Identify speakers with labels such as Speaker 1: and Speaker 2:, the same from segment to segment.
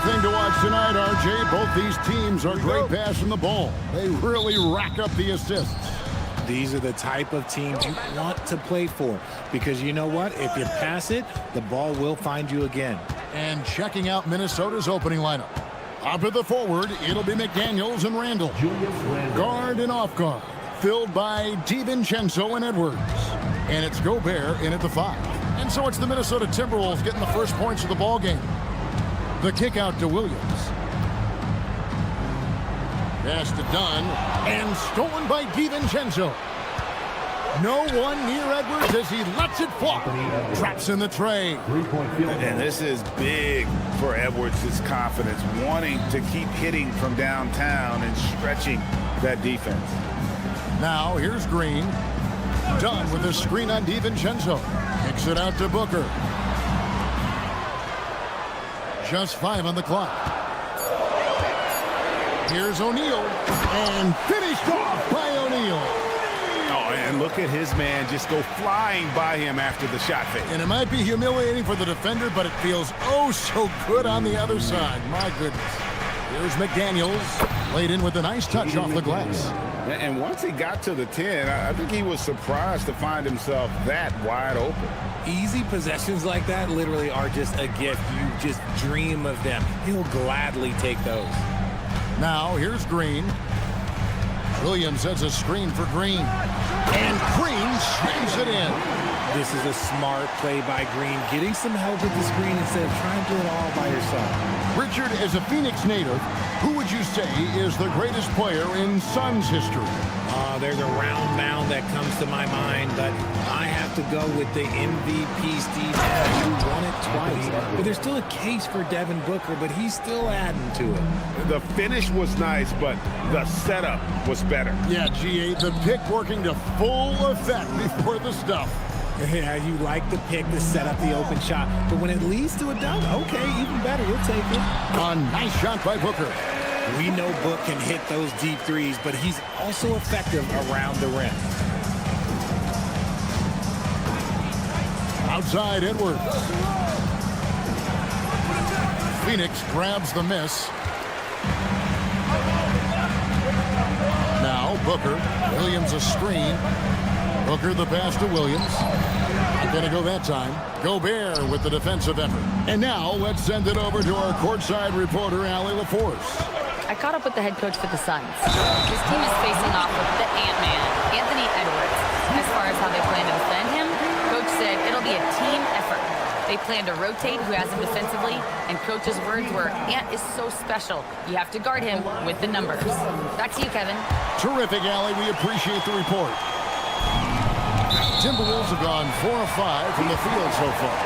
Speaker 1: Thing to watch tonight, RJ. Both these teams are great passing the ball. They really rack up the assists.
Speaker 2: These are the type of teams you want to play for because you know what? If you pass it, the ball will find you again.
Speaker 1: And checking out Minnesota's opening lineup. Up at the forward, it'll be McDaniels and Randall. Guard and off guard, filled by DiVincenzo and Edwards. And it's Gobert in at the 5. And so it's the Minnesota Timberwolves getting the first points of the ball game. The kick out to Williams. Pass to Dunn, and stolen by DiVincenzo. No one near Edwards as he lets it fly. Traps in the tray.
Speaker 3: And this is big for Edwards' confidence, wanting to keep hitting from downtown and stretching that defense.
Speaker 1: Now here's Green. Dunn with a screen on DiVincenzo. Kicks it out to Booker. Just 5 on the clock. Here's O'Neal, and finished off by O'Neal.
Speaker 3: Oh, and look at his man just go flying by him after the shot fake.
Speaker 1: And it might be humiliating for the defender, but it feels oh so good on the other side. My goodness. Here's McDaniels, laid in with a nice touch off the glass.
Speaker 3: And once he got to the 10, I think he was surprised to find himself that wide open.
Speaker 2: Easy possessions like that literally are just a gift. You just dream of them. He'll gladly take those.
Speaker 1: Now, here's Green. Williams sets a screen for Green. And Green slams it in.
Speaker 2: This is a smart play by Green, getting some help with the screen instead of trying to do it all by yourself.
Speaker 1: Richard, as a Phoenix native, who would you say is the greatest player in Suns history?
Speaker 2: There's a round mound that comes to my mind, but I have to go with the MVP Steve Nash, who won it twice. But there's still a case for Devin Booker, but he's still adding to it.
Speaker 3: The finish was nice, but the setup was better.
Speaker 1: Yeah, GA, the pick working to full effect before the stuff.
Speaker 2: Yeah, you like the pick to set up the open shot, but when it leads to a dunk, okay, even better, you'll take it.
Speaker 1: A nice shot by Booker.
Speaker 2: We know Book can hit those deep threes, but he's also effective around the rim.
Speaker 1: Outside Edwards. Phoenix grabs the miss. Now Booker. Williams a screen. Booker the pass to Williams. Not gonna go that time. Gobert with the defensive effort. And now let's send it over to our courtside reporter, Allie LaForce.
Speaker 4: I caught up with the head coach for the Suns. His team is facing off with the Ant-Man, Anthony Edwards. As far as how they plan to defend him, coach said it'll be a team effort. They plan to rotate who has him defensively, and coach's words were, Ant is so special. You have to guard him with the numbers. Back to you, Kevin.
Speaker 1: Terrific, Allie. We appreciate the report. Timberwolves have gone 4 of 5 from the field so far.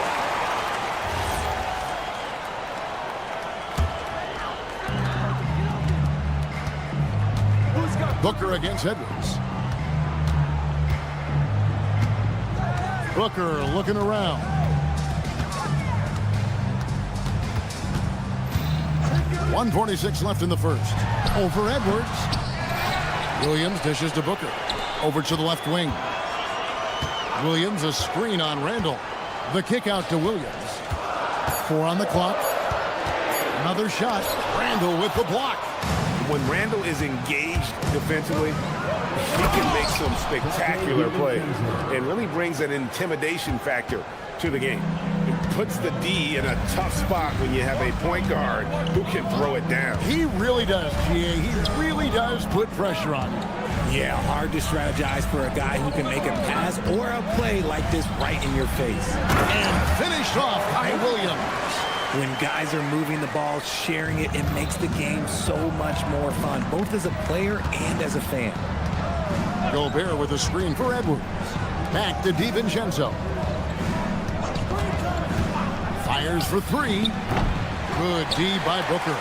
Speaker 1: Booker against Edwards. Booker looking around. .146 left in the first. Over Edwards. Williams dishes to Booker. Over to the left wing. Williams a screen on Randall. The kick out to Williams. 4 on the clock. Another shot. Randall with the block.
Speaker 3: When Randall is engaged defensively, he can make some spectacular plays and really brings an intimidation factor to the game. It puts the D in a tough spot when you have a point guard who can throw it down.
Speaker 1: He really does, GA. He really does put pressure on him.
Speaker 2: Yeah, hard to strategize for a guy who can make a pass or a play like this right in your face.
Speaker 1: And finished off by Williams.
Speaker 2: When guys are moving the ball, sharing it, it makes the game so much more fun, both as a player and as a fan.
Speaker 1: Gobert with a screen for Edwards. Back to DiVincenzo. Fires for three. Good D by Booker.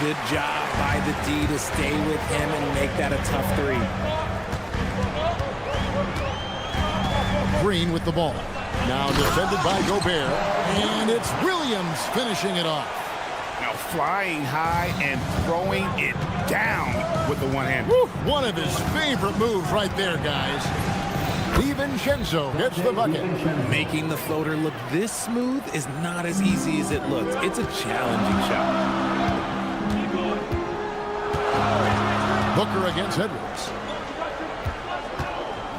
Speaker 2: Good job by the D to stay with him and make that a tough three.
Speaker 1: Green with the ball. Now defended by Gobert. And it's Williams finishing it off.
Speaker 3: Now flying high and throwing it down with the one hand.
Speaker 1: Woo, one of his favorite moves right there, guys. DiVincenzo gets the bucket.
Speaker 2: Making the floater look this smooth is not as easy as it looks. It's a challenging shot.
Speaker 1: Booker against Edwards.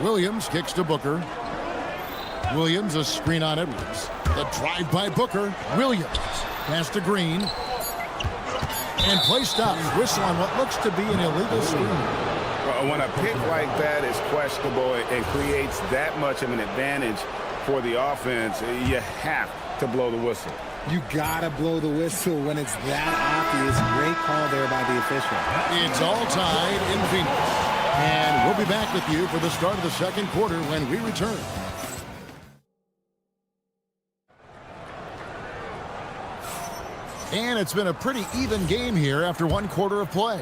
Speaker 1: Williams kicks to Booker. Williams, a screen on Edwards. The drive by Booker. Williams pass to Green. And play stops. Whistle on what looks to be an illegal screen.
Speaker 3: When a pick like that is questionable and creates that much of an advantage for the offense, you have to blow the whistle.
Speaker 2: You gotta blow the whistle when it's that obvious. Great call there by the official.
Speaker 1: It's all tied in Phoenix. And we'll be back with you for the start of the second quarter when we return. And it's been a pretty even game here after one quarter of play.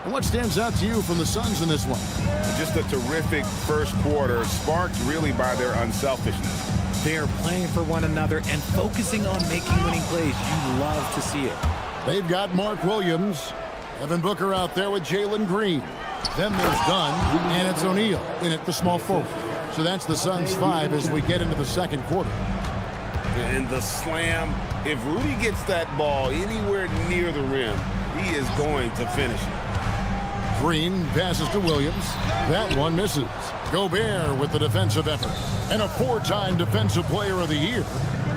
Speaker 1: And what stands out to you from the Suns in this one?
Speaker 3: Just a terrific first quarter, sparked really by their unselfishness.
Speaker 2: They're playing for one another and focusing on making winning plays. You love to see it.
Speaker 1: They've got Mark Williams, Devin Booker out there with Jalen Green. Then there's Dunn, and it's O'Neal in at the small forward. So that's the Suns' 5 as we get into the second quarter.
Speaker 3: And the slam, if Rudy gets that ball anywhere near the rim, he is going to finish it.
Speaker 1: Green passes to Williams. That one misses. Gobert with the defensive effort. And a 4-time Defensive Player of the Year.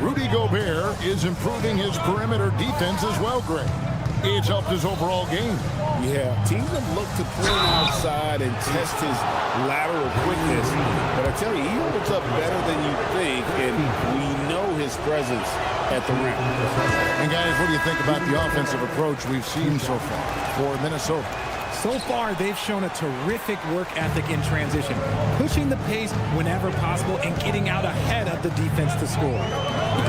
Speaker 1: Rudy Gobert is improving his perimeter defense as well, Greg. It's helped his overall game.
Speaker 3: Yeah, teams have looked to pull him outside and test his lateral quickness. But I tell you, he holds up better than you think, and we know his presence at the rim.
Speaker 1: And guys, what do you think about the offensive approach we've seen so far for Minnesota?
Speaker 2: So far, they've shown a terrific work ethic in transition, pushing the pace whenever possible and getting out ahead of the defense to score.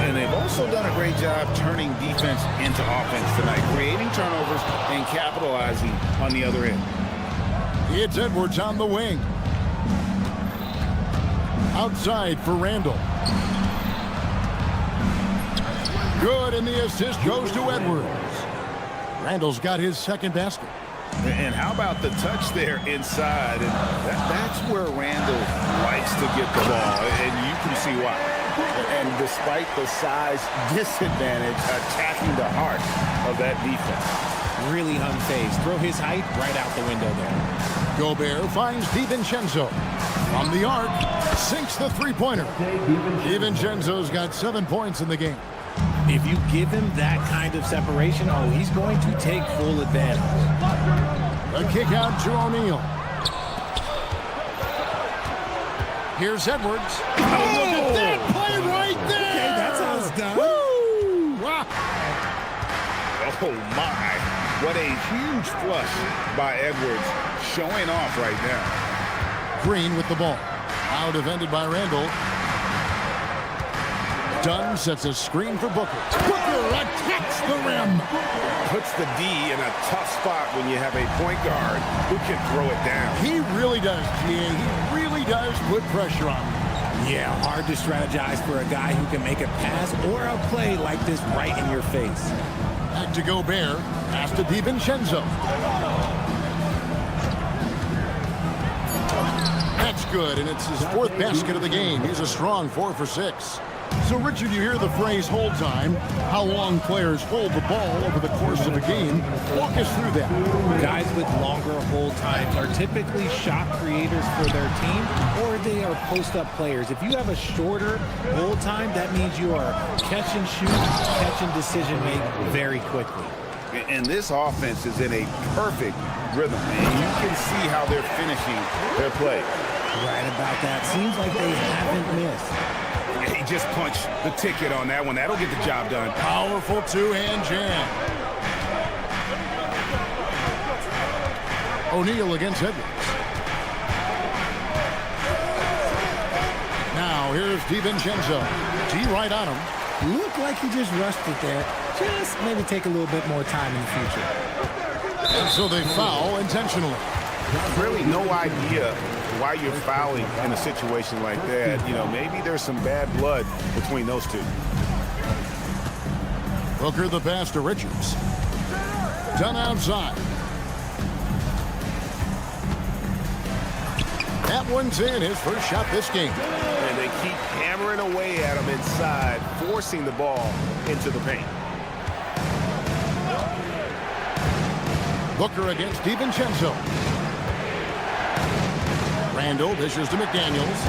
Speaker 3: And they've also done a great job turning defense into offense tonight, creating turnovers and capitalizing on the other end.
Speaker 1: It's Edwards on the wing. Outside for Randall. Good, and the assist goes to Edwards. Randall's got his second basket.
Speaker 3: And how about the touch there inside? And that's where Randall likes to get the ball, and you can see why. And despite the size disadvantage, attacking the heart of that defense.
Speaker 2: Really unfazed. Throw his height right out the window there.
Speaker 1: Gobert finds DiVincenzo. From the arc, sinks the three-pointer. DiVincenzo's got 7 points in the game.
Speaker 2: If you give him that kind of separation, oh, he's going to take full advantage.
Speaker 1: A kick out to O'Neal. Here's Edwards. Oh, look at that play right there!
Speaker 2: Okay, that's how it's done.
Speaker 1: Woo! Wow.
Speaker 3: Oh, my. What a huge flush by Edwards, showing off right now.
Speaker 1: Green with the ball. Now defended by Randall. Dunn sets a screen for Booker. Booker attacks the rim.
Speaker 3: Puts the D in a tough spot when you have a point guard who can throw it down.
Speaker 1: He really does, GA. He really does put pressure on him.
Speaker 2: Yeah, hard to strategize for a guy who can make a pass or a play like this right in your face.
Speaker 1: Back to Gobert. Pass to DiVincenzo. That's good, and it's his 4th basket of the game. He's a strong 4 for 6. So, Richard, you hear the phrase hold time, how long players hold the ball over the course of a game. Walk us through that.
Speaker 2: Guys with longer hold times are typically shot creators for their team, or they are post-up players. If you have a shorter hold time, that means you are catch and shoot, catch and decision make very quickly.
Speaker 3: And this offense is in a perfect rhythm, and you can see how they're finishing their play.
Speaker 2: Right about that. Seems like they haven't missed.
Speaker 3: He just punched the ticket on that one. That'll get the job done.
Speaker 1: Powerful two-hand jam. O'Neal against Edwards. Now here's DiVincenzo. G right on him.
Speaker 2: Looked like he just rushed it there. Just maybe take a little bit more time in the future.
Speaker 1: And so they foul intentionally.
Speaker 3: Really no idea why you're fouling in a situation like that. You know, maybe there's some bad blood between those two.
Speaker 1: Booker the pass to Richards. Done outside. That one's in, his first shot this game.
Speaker 3: And they keep hammering away at him inside, forcing the ball into the paint.
Speaker 1: Booker against DiVincenzo. Randall dishes to McDaniels.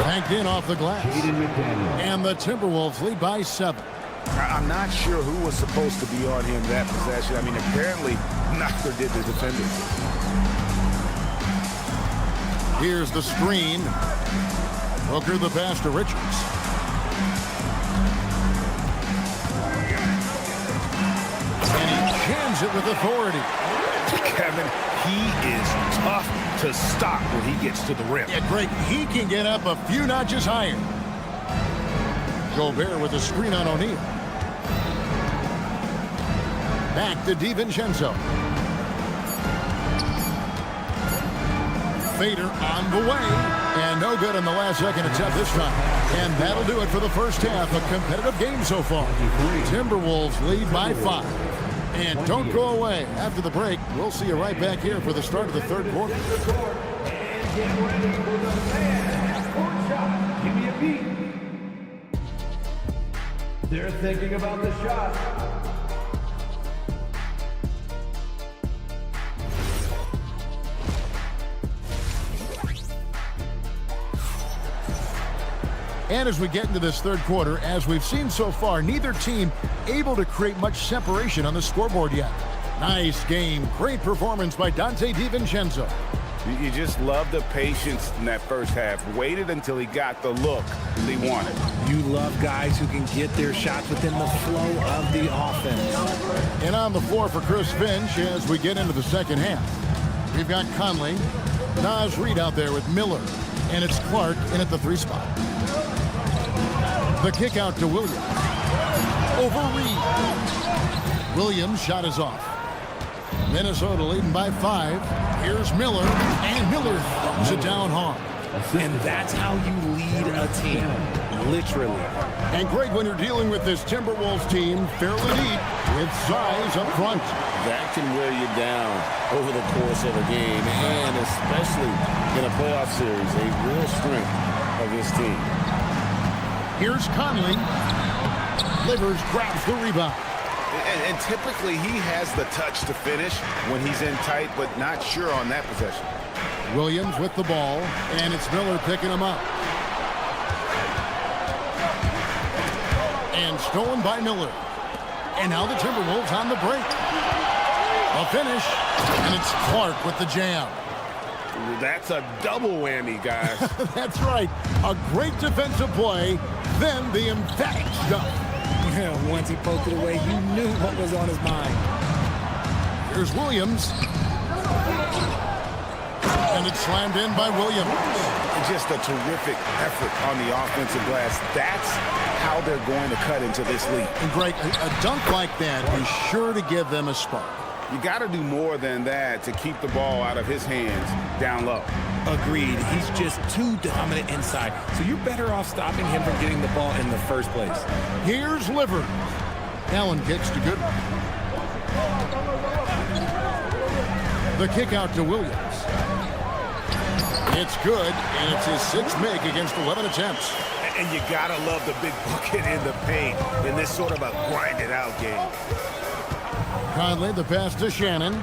Speaker 1: Banked in off the glass. And the Timberwolves lead by 7.
Speaker 3: I'm not sure who was supposed to be on him that possession. I mean, apparently neither did the defender.
Speaker 1: Here's the screen. Booker the pass to Richards. And he jams it with authority.
Speaker 3: Kevin, he is tough to stop when he gets to the rim.
Speaker 1: Yeah, Greg, he can get up a few notches higher. Gobert with a screen on O'Neal. Back to DiVincenzo. Fader on the way. And no good in the last second attempt this time. And that'll do it for the first half. A competitive game so far. Timberwolves lead by 5. And don't go away. After the break, we'll see you right back here for the start of the third quarter.
Speaker 5: Give me a beat. They're thinking about the shot.
Speaker 1: And as we get into this third quarter, as we've seen so far, neither team able to create much separation on the scoreboard yet. Nice game. Great performance by Donte DiVincenzo.
Speaker 3: You just love the patience in that first half. Waited until he got the look he wanted.
Speaker 2: You love guys who can get their shots within the flow of the offense.
Speaker 1: And on the floor for Chris Finch as we get into the second half. We've got Conley, Naz Reid out there with Miller, and it's Clark in at the 3 spot. The kick out to Williams. Over Reed. Williams' shot is off. Minnesota leading by 5. Here's Miller, and Miller throws it down hard.
Speaker 2: And that's how you lead a team, literally.
Speaker 1: And Greg, when you're dealing with this Timberwolves team, fairly deep with size up front.
Speaker 6: That can wear you down over the course of a game, and especially in a playoff series, a real strength of this team.
Speaker 1: Here's Conley. Livers grabs the rebound.
Speaker 3: And typically he has the touch to finish when he's in tight, but not sure on that possession.
Speaker 1: Williams with the ball, and it's Miller picking him up. And stolen by Miller. And now the Timberwolves on the break. A finish, and it's Clark with the jam.
Speaker 3: That's a double whammy, guys.
Speaker 1: That's right. A great defensive play, then the emphatic stuff.
Speaker 2: Once he poked it away, you knew what was on his mind.
Speaker 1: Here's Williams. And it's slammed in by Williams.
Speaker 3: Just a terrific effort on the offensive glass. That's how they're going to cut into this lead.
Speaker 1: And Greg, a dunk like that is sure to give them a spark.
Speaker 3: You got to do more than that to keep the ball out of his hands down low.
Speaker 2: Agreed. He's just too dominant inside. So you're better off stopping him from getting the ball in the first place.
Speaker 1: Here's Livers. Allen kicks to Goodwin. The kick out to Williams. It's good, and it's his 6th make against 11 attempts.
Speaker 3: And you got to love the big bucket in the paint in this sort of a grinded-out game.
Speaker 1: Conley, the pass to Shannon.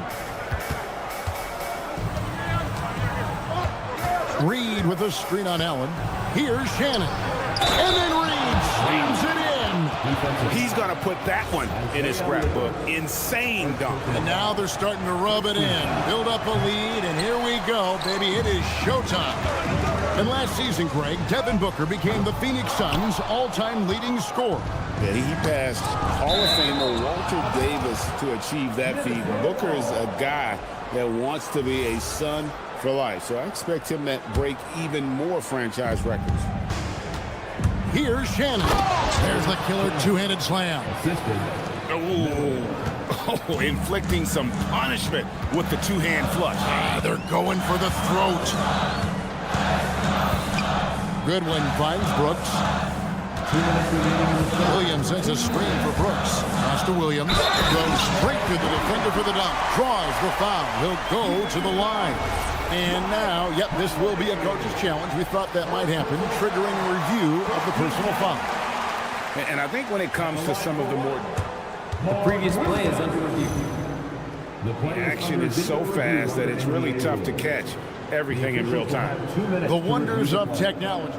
Speaker 1: Reed with a screen on Allen. Here's Shannon. And then Reed slams it in. again.
Speaker 3: He's going to put that one in his scrapbook. Insane dunk.
Speaker 1: And now they're starting to rub it in. Build up a lead, and here we go, baby. It is showtime. And last season, Greg, Devin Booker became the Phoenix Suns' all-time leading scorer.
Speaker 6: Yeah, he passed Hall of Famer Walter Davis to achieve that feat. Booker is a guy that wants to be a Sun for life, so I expect him to break even more franchise records.
Speaker 1: Here's Shannon. There's the killer two-handed slam.
Speaker 3: Oh, inflicting some punishment with the two-hand flush.
Speaker 1: They're going for the throat. Goodwin finds Brooks. Williams sends a screen for Brooks. Pass to Williams. Goes straight to the defender for the dunk. Draws the foul. He'll go to the line. And now, yep, this will be a coach's challenge. We thought that might happen, triggering a review of the personal foul.
Speaker 3: And I think when it comes to some of the more...
Speaker 5: The previous play is under review.
Speaker 3: The action is so fast that it's really tough to catch everything in real time.
Speaker 1: The wonders of technology.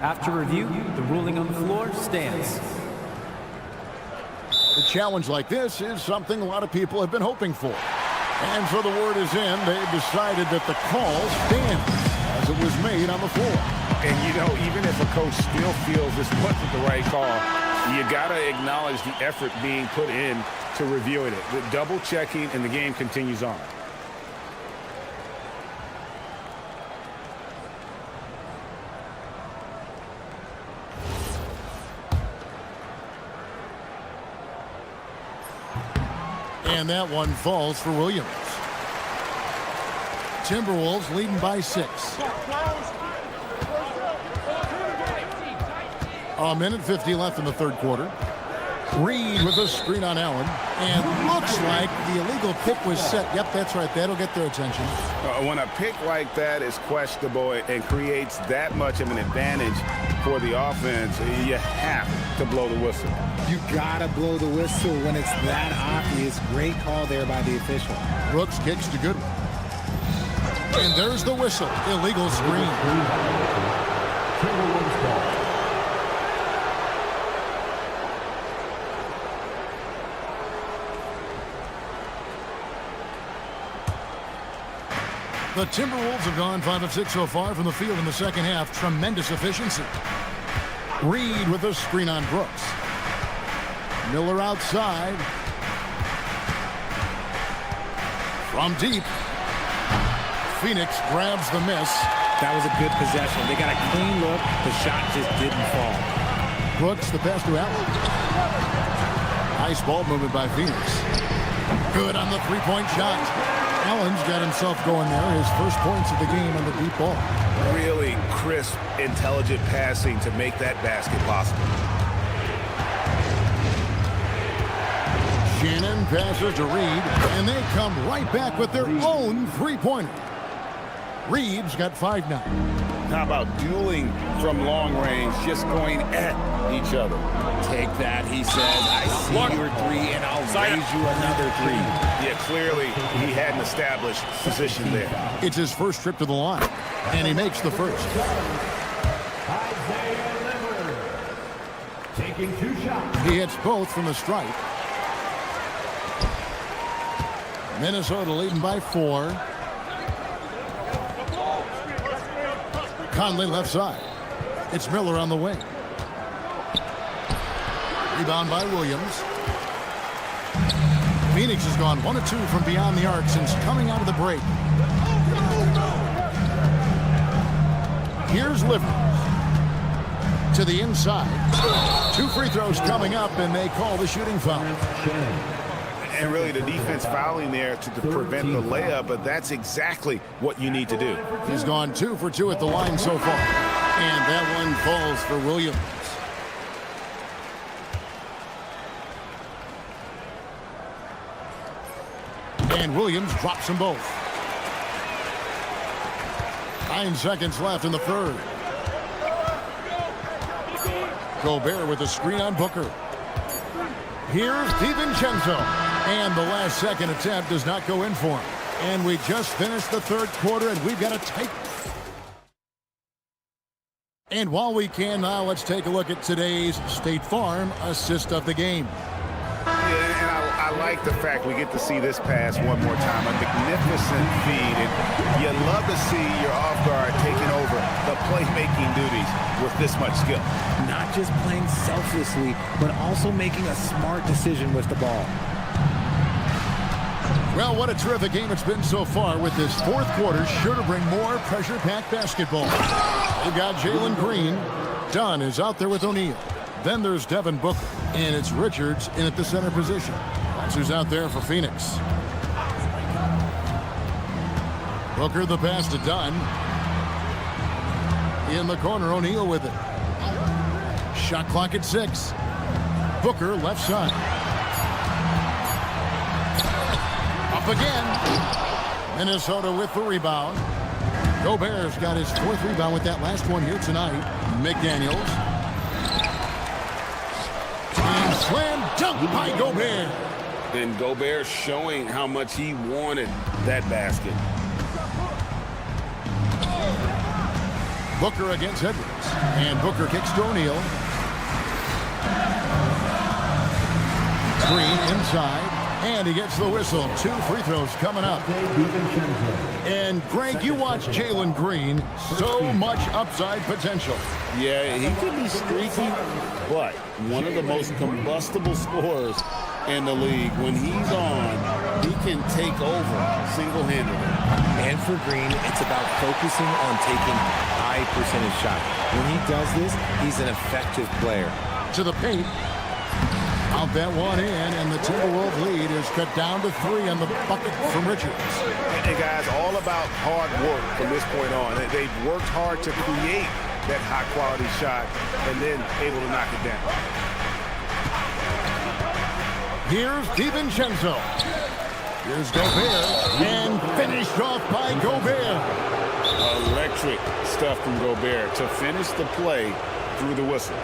Speaker 5: After review, the ruling on the floor stands.
Speaker 1: A challenge like this is something a lot of people have been hoping for. And so the word is in, they've decided that the call stands as it was made on the floor.
Speaker 3: And, you know, even if a coach still feels this wasn't the right call, you got to acknowledge the effort being put in to reviewing it. The double checking, and the game continues on.
Speaker 1: And that one falls for Williams. Timberwolves leading by 6. A minute 50 left in the third quarter. Reed with a screen on Allen. And looks like the illegal pick was set. Yep, that's right. That'll get their attention.
Speaker 3: When a pick like that is questionable and creates that much of an advantage for the offense, you have to blow the whistle.
Speaker 2: You gotta blow the whistle when it's that obvious. Great call there by the official.
Speaker 1: Brooks kicks to Goodwin. And there's the whistle. Illegal screen. The Timberwolves have gone 5 of 6 so far from the field in the second half. Tremendous efficiency. Reed with a screen on Brooks. Miller outside. From deep. Phoenix grabs the miss.
Speaker 2: That was a good possession. They got a clean look. The shot just didn't fall.
Speaker 1: Brooks, the pass to Allen. Nice ball movement by Phoenix. Good on the three-point shot. Allen's got himself going there. His first points of the game on the deep ball.
Speaker 3: Really crisp, intelligent passing to make that basket possible.
Speaker 1: Shannon passes to Reed, and they come right back with their own three-pointer. Reed's got 5 now.
Speaker 3: How about dueling from long range, just going at each other?
Speaker 2: Take that, he says. I see your three, and I'll raise you another three.
Speaker 3: Yeah, clearly he had an established position there.
Speaker 1: It's his first trip to the line, and he makes the first.
Speaker 5: Taking 2 shots.
Speaker 1: He hits both from the stripe. Minnesota leading by 4. Conley left side. It's Miller on the wing. Rebound by Williams. Phoenix has gone 1 of 2 from beyond the arc since coming out of the break. Here's Livers. To the inside. 2 free throws coming up, and they call the shooting foul.
Speaker 3: And really the defense fouling there to prevent the layup, but that's exactly what you need to do.
Speaker 1: He's gone 2 for 2 at the line so far. And that one falls for Williams. And Williams drops them both. 9 seconds left in the third. Gobert with a screen on Booker. Here's DiVincenzo. And the last second attempt does not go in for him. And we just finished the third quarter, and we've got a tight And while we can now, let's take a look at today's State Farm assist of the game.
Speaker 3: Yeah, and I like the fact we get to see this pass one more time. A magnificent feed. And you love to see your off guard taking over the playmaking duties with this much skill.
Speaker 2: Not just playing selflessly, but also making a smart decision with the ball.
Speaker 1: Well, what a terrific game it's been so far, with this fourth quarter sure to bring more pressure-packed basketball. They've got Jalen Green. Dunn is out there with O'Neal. Then there's Devin Booker, and it's Richards in at the center position. That's who's out there for Phoenix. Booker the pass to Dunn. In the corner, O'Neal with it. Shot clock at 6. Booker left side. Up again. Minnesota with the rebound. Gobert's got his 4th rebound with that last one here tonight. McDaniels. And slam dunk by Gobert.
Speaker 6: And Gobert showing how much he wanted that basket.
Speaker 1: Booker against Edwards. And Booker kicks to O'Neal. Green inside. And he gets the whistle. 2 free throws coming up. And Greg, you watch Jalen Green. So much upside potential.
Speaker 6: Yeah, he could be streaky, but one of the most combustible scorers in the league. When he's on, he can take over single-handedly.
Speaker 2: And for Green, it's about focusing on taking high percentage shots. When he does this, he's an effective player.
Speaker 1: To the paint. Out that one in, and the Timberwolves lead is cut down to 3 on the bucket from Richards.
Speaker 3: And guys, all about hard work from this point on. They've worked hard to create that high-quality shot and then able to knock it down.
Speaker 1: Here's DiVincenzo. Here's Gobert, and finished off by Gobert.
Speaker 6: Electric stuff from Gobert to finish the play through the whistle.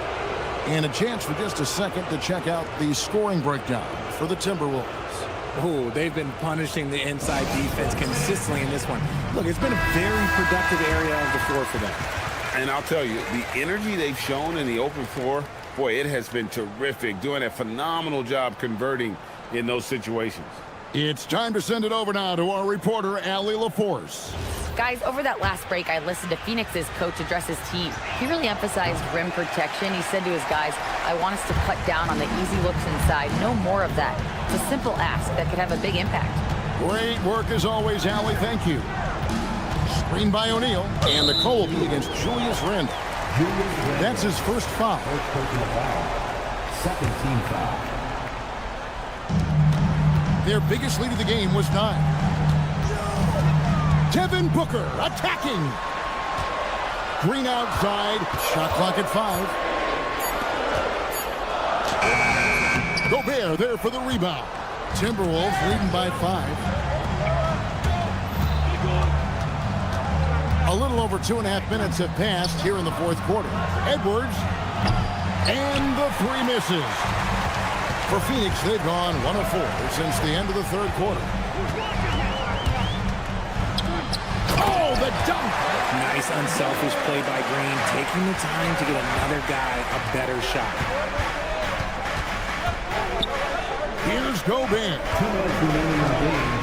Speaker 1: And a chance for just a second to check out the scoring breakdown for the Timberwolves.
Speaker 2: Oh, they've been punishing the inside defense consistently in this one. Look, it's been a very productive area of the floor for them.
Speaker 6: And I'll tell you, the energy they've shown in the open floor, boy, it has been terrific. Doing a phenomenal job converting in those situations.
Speaker 1: It's time to send it over now to our reporter, Allie LaForce.
Speaker 4: Guys, over that last break, I listened to Phoenix's coach address his team. He really emphasized rim protection. He said to his guys, I want us to cut down on the easy looks inside. No more of that. It's a simple ask that could have a big impact.
Speaker 1: Great work as always, Allie. Thank you. Screen by O'Neal, and the call will be against Julius Randle. That's his first foul.
Speaker 7: Second team foul.
Speaker 1: Their biggest lead of the game was 9. Devin Booker attacking. Green outside. Shot clock at 5. Gobert there for the rebound. Timberwolves leading by 5. A little over 2.5 minutes have passed here in the fourth quarter. Edwards. And the 3 misses. For Phoenix, they've gone 1 of 4 since the end of the third quarter. Oh, the dunk!
Speaker 2: Nice unselfish play by Green, taking the time to get another guy a better shot.
Speaker 1: Here's Gobert.
Speaker 7: 2 minutes remaining in the game.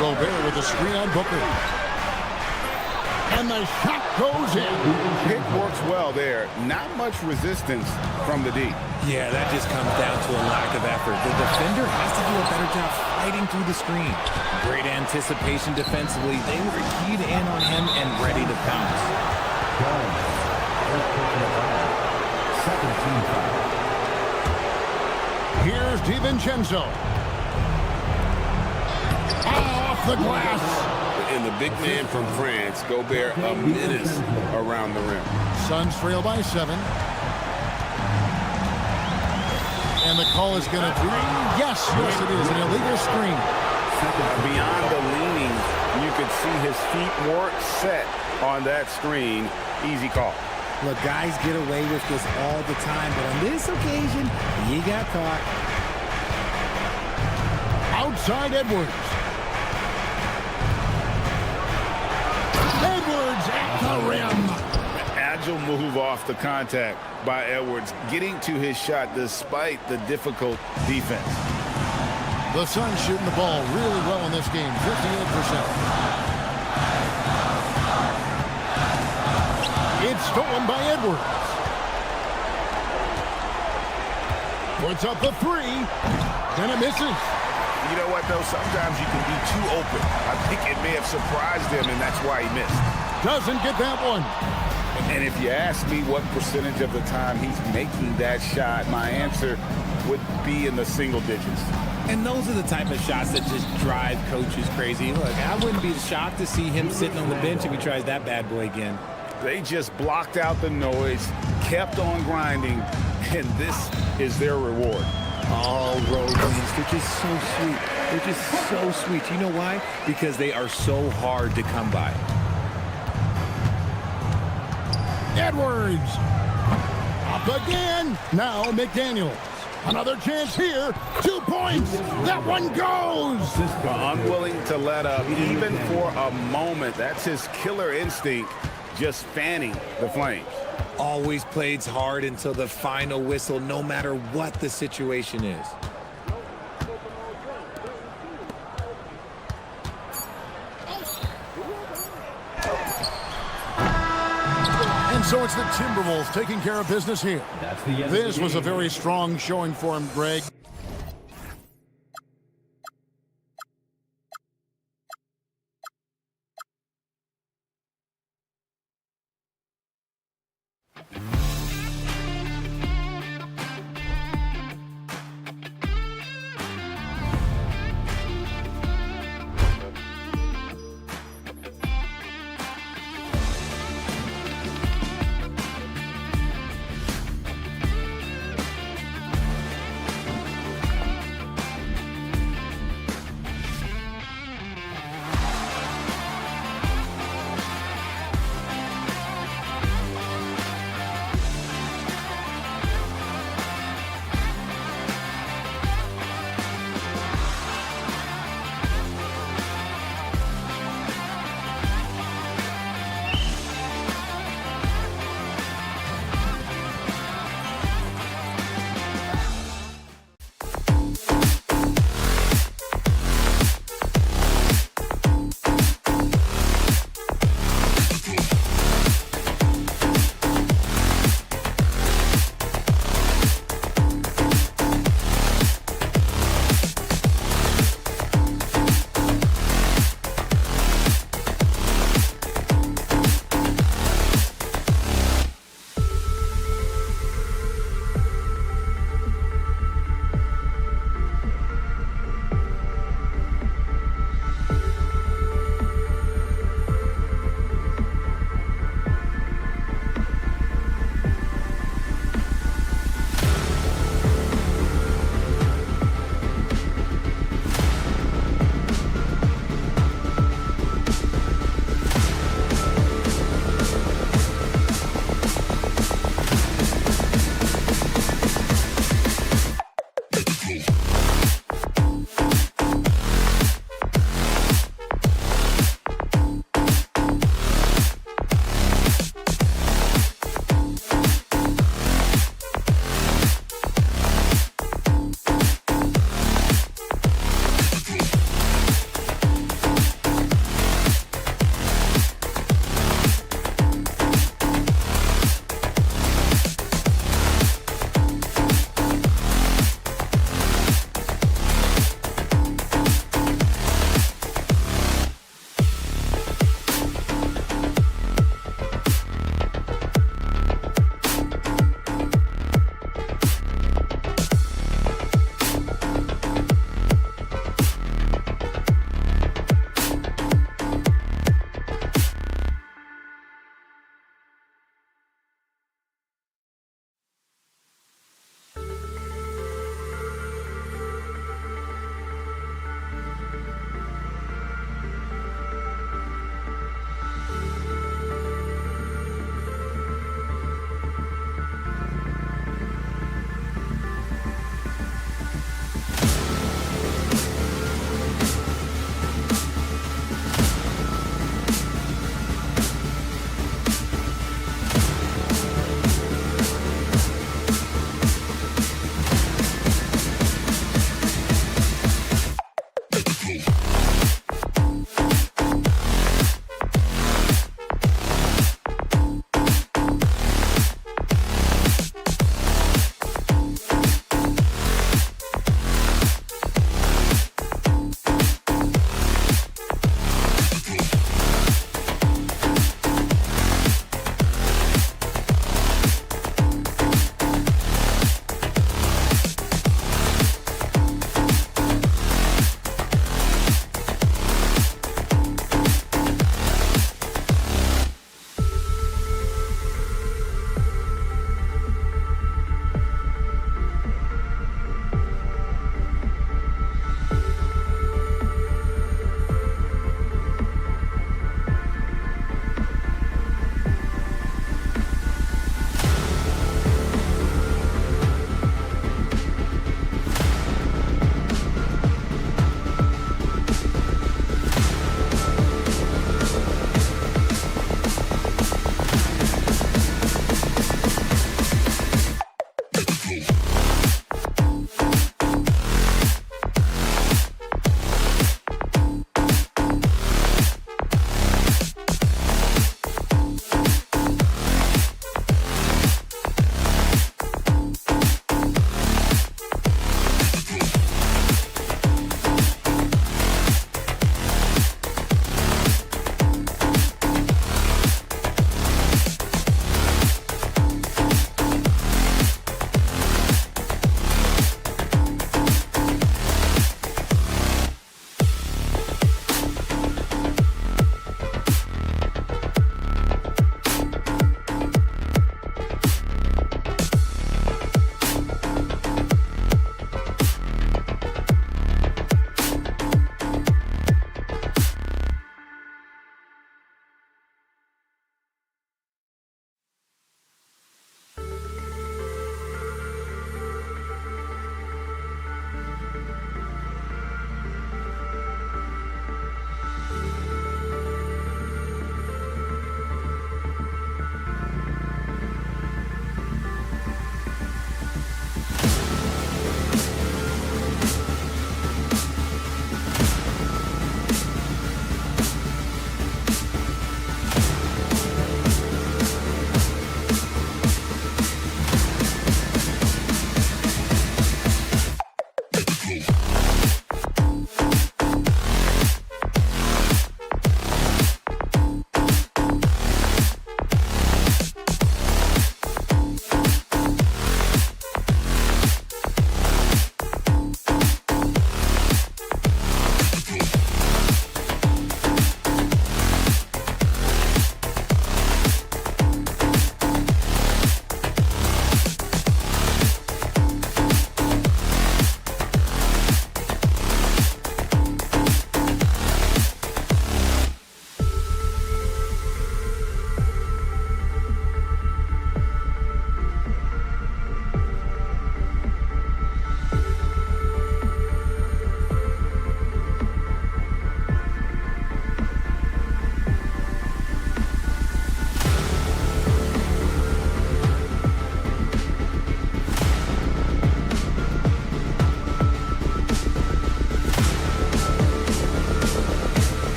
Speaker 1: Gobert with a screen on Booker. And the shot goes in.
Speaker 3: Pick works well there. Not much resistance from the D.
Speaker 2: Yeah, that just comes down to a lack of effort. The defender has to do a better job fighting through the screen. Great anticipation defensively. They were keyed in on him and ready to pounce.
Speaker 7: Second team foul.
Speaker 1: Here's DiVincenzo. Off the glass.
Speaker 6: And the big man from France, Gobert, a menace around the rim.
Speaker 1: Suns trail by 7. And the call is going to be, yes, it is, an illegal screen.
Speaker 3: Beyond the leaning, you could see his feet weren't set on that screen. Easy call.
Speaker 2: Look, guys get away with this all the time, but on this occasion, he got caught.
Speaker 1: Outside Edwards. Edwards at the rim.
Speaker 3: Agile
Speaker 6: off the contact by Edwards, getting to his shot despite the difficult defense.
Speaker 1: The Suns shooting the ball really well in this game, 58%. It's stolen by Edwards. Puts up the three, and it misses.
Speaker 3: You know what, though? Sometimes you can be too open. I think it may have surprised him, and that's why he missed.
Speaker 1: Doesn't get that one.
Speaker 6: And if you ask me what percentage of the time he's making that shot, my answer would be in the single digits.
Speaker 2: And those are the type of shots that just drive coaches crazy. Look, I wouldn't be shocked to see him sitting on the bench if he tries that bad boy again.
Speaker 6: They just blocked out the noise, kept on grinding, and this is their reward.
Speaker 2: All road wins. They're just so sweet. They're just so sweet. You know why? Because they are so hard to come by.
Speaker 1: Edwards. Up again. Now McDaniels. Another chance here. 2 points. That one goes.
Speaker 6: Unwilling to let up, even for a moment. That's his killer instinct, just fanning the flames.
Speaker 2: Always plays hard until the final whistle, no matter what the situation is.
Speaker 1: And so it's the Timberwolves taking care of business here.
Speaker 7: That's the end of
Speaker 1: This
Speaker 7: the
Speaker 1: was a
Speaker 7: game.
Speaker 1: very strong showing for him, Greg.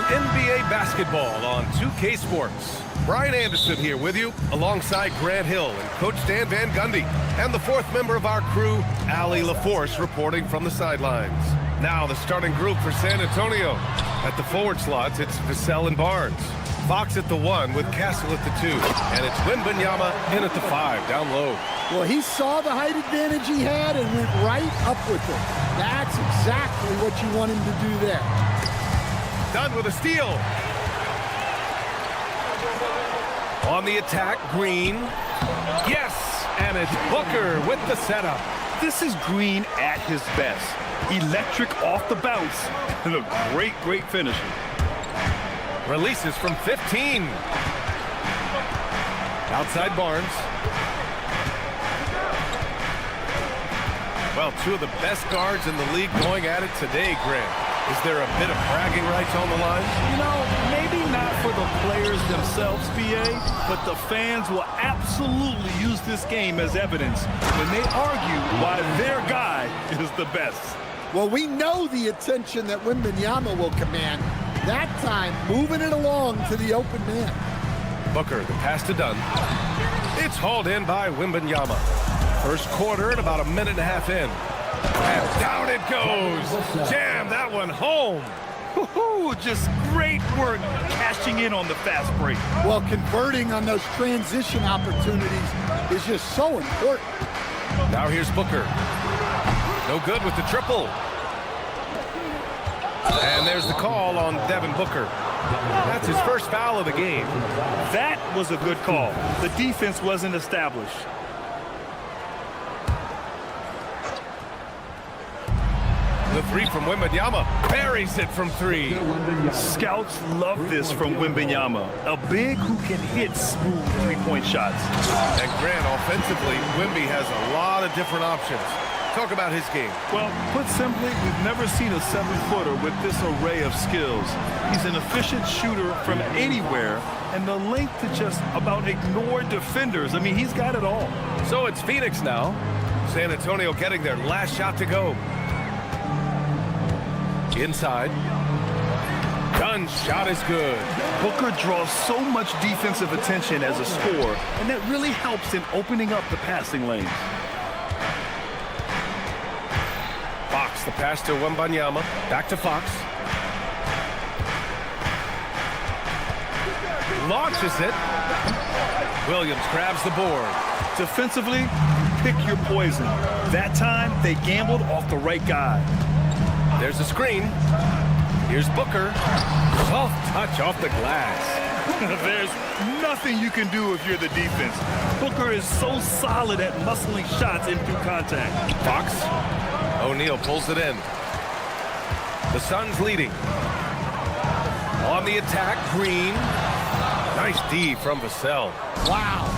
Speaker 8: NBA basketball on 2K Sports. Brian Anderson here with you, alongside Grant Hill and Coach Dan Van Gundy, and the fourth member of our crew, Allie LaForce, reporting from the sidelines. Now the starting group for San Antonio. At the forward slots, it's Vassell and Barnes. Fox at the 1 with Castle at the 2. And it's Wembanyama in at the 5, down low.
Speaker 9: Well, he saw the height advantage he had and went right up with it. That's exactly what you want him to do there.
Speaker 8: Done with a steal. On the attack, Green. Yes, and it's Booker with the setup.
Speaker 10: This is Green at his best. Electric off the bounce and a great finisher.
Speaker 8: Releases from 15. Outside Barnes. Well, two of the best guards in the league going at it today, Grant. Is there a bit of bragging rights on the line?
Speaker 10: You know, maybe not for the players themselves, BA, but the fans will absolutely use this game as evidence when they argue why their guy is the best.
Speaker 9: Well, we know the attention that Wembanyama will command. That time, moving it along to the open man.
Speaker 8: Booker, the pass to Dunn. It's hauled in by Wembanyama. First quarter and about a minute and a half in. And down it goes. Jam that one home.
Speaker 10: Just great work cashing in on the fast break.
Speaker 9: Well, converting on those transition opportunities is just so important.
Speaker 8: Now here's Booker. No good with the triple. And there's the call on Devin Booker. That's his first foul of the game.
Speaker 10: That was a good call. The defense wasn't established.
Speaker 8: The three from Wembanyama. Buries it from 3.
Speaker 10: Scouts love this from Wembanyama. A big who can hit smooth three-point shots.
Speaker 8: And Grant, offensively, Wemby has a lot of different options. Talk about his game.
Speaker 10: Well, put simply, we've never seen a 7-footer with this array of skills. He's an efficient shooter from anywhere, and the length to just about ignore defenders. I mean, he's got it all.
Speaker 8: So it's Phoenix now. San Antonio getting their last shot to go. Inside. Dunn's shot is good.
Speaker 10: Booker draws so much defensive attention as a scorer, and that really helps in opening up the passing lanes.
Speaker 8: Fox, the pass to Wembanyama. Back to Fox. Launches it. Williams grabs the board.
Speaker 10: Defensively, pick your poison. That time, they gambled off the right guy.
Speaker 8: There's a screen. Here's Booker. Soft touch off the glass.
Speaker 10: There's nothing you can do if you're the defense. Booker is so solid at muscling shots in through contact.
Speaker 8: Fox. O'Neal pulls it in. The Suns leading. On the attack, Green. Nice D from Vassell.
Speaker 9: Wow.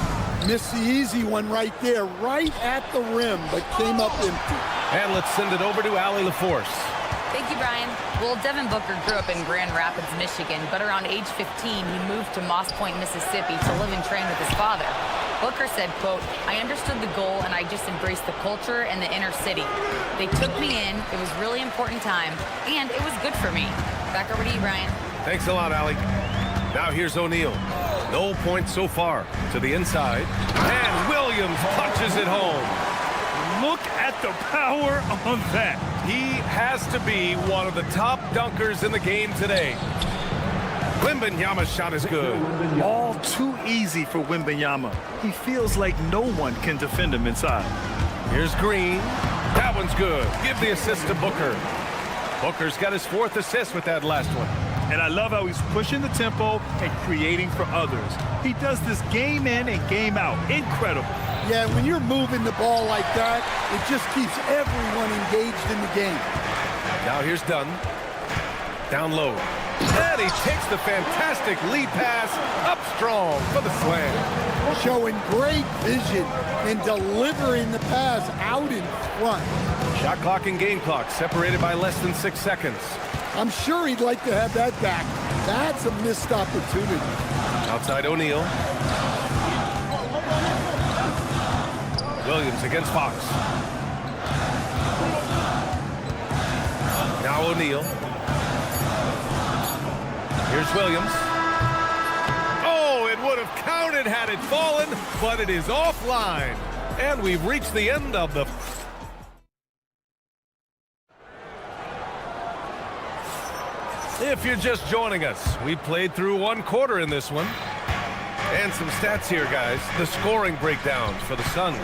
Speaker 9: Missed the easy one right there, right at the rim, but came up empty.
Speaker 8: And let's send it over to Allie LaForce.
Speaker 4: Thank you, Brian. Well, Devin Booker grew up in Grand Rapids, Michigan, but around age 15, he moved to Moss Point, Mississippi to live and train with his father. Booker said, quote, "I understood the goal and I just embraced the culture and the inner city. They took me in, it was a really important time, and it was good for me." Back over to you, Brian.
Speaker 8: Thanks a lot, Allie. Now here's O'Neal. No points so far. To the inside. And Williams punches it home.
Speaker 10: Look at the power on that.
Speaker 8: He has to be one of the top dunkers in the game today. Wembanyama's shot is good.
Speaker 10: All too easy for Wembanyama. He feels like no one can defend him inside.
Speaker 8: Here's Green. That one's good. Give the assist to Booker. Booker's got his 4th assist with that last one.
Speaker 10: And I love how he's pushing the tempo and creating for others. He does this game in and game out. Incredible.
Speaker 9: Yeah, when you're moving the ball like that, it just keeps everyone engaged in the game.
Speaker 8: Now here's Dunn. Down low. And he takes the fantastic lead pass up strong for the slam.
Speaker 9: Showing great vision and delivering the pass out in front.
Speaker 8: Shot clock and game clock separated by less than 6 seconds.
Speaker 9: I'm sure he'd like to have that back. That's a missed opportunity.
Speaker 8: Outside O'Neal. Williams against Fox. Now O'Neal. Here's Williams. Oh, it would have counted had it fallen, but it is offline. And we've reached the end of the... If you're just joining us, we played through one quarter in this one. And some stats here, guys. The scoring breakdowns for the Suns.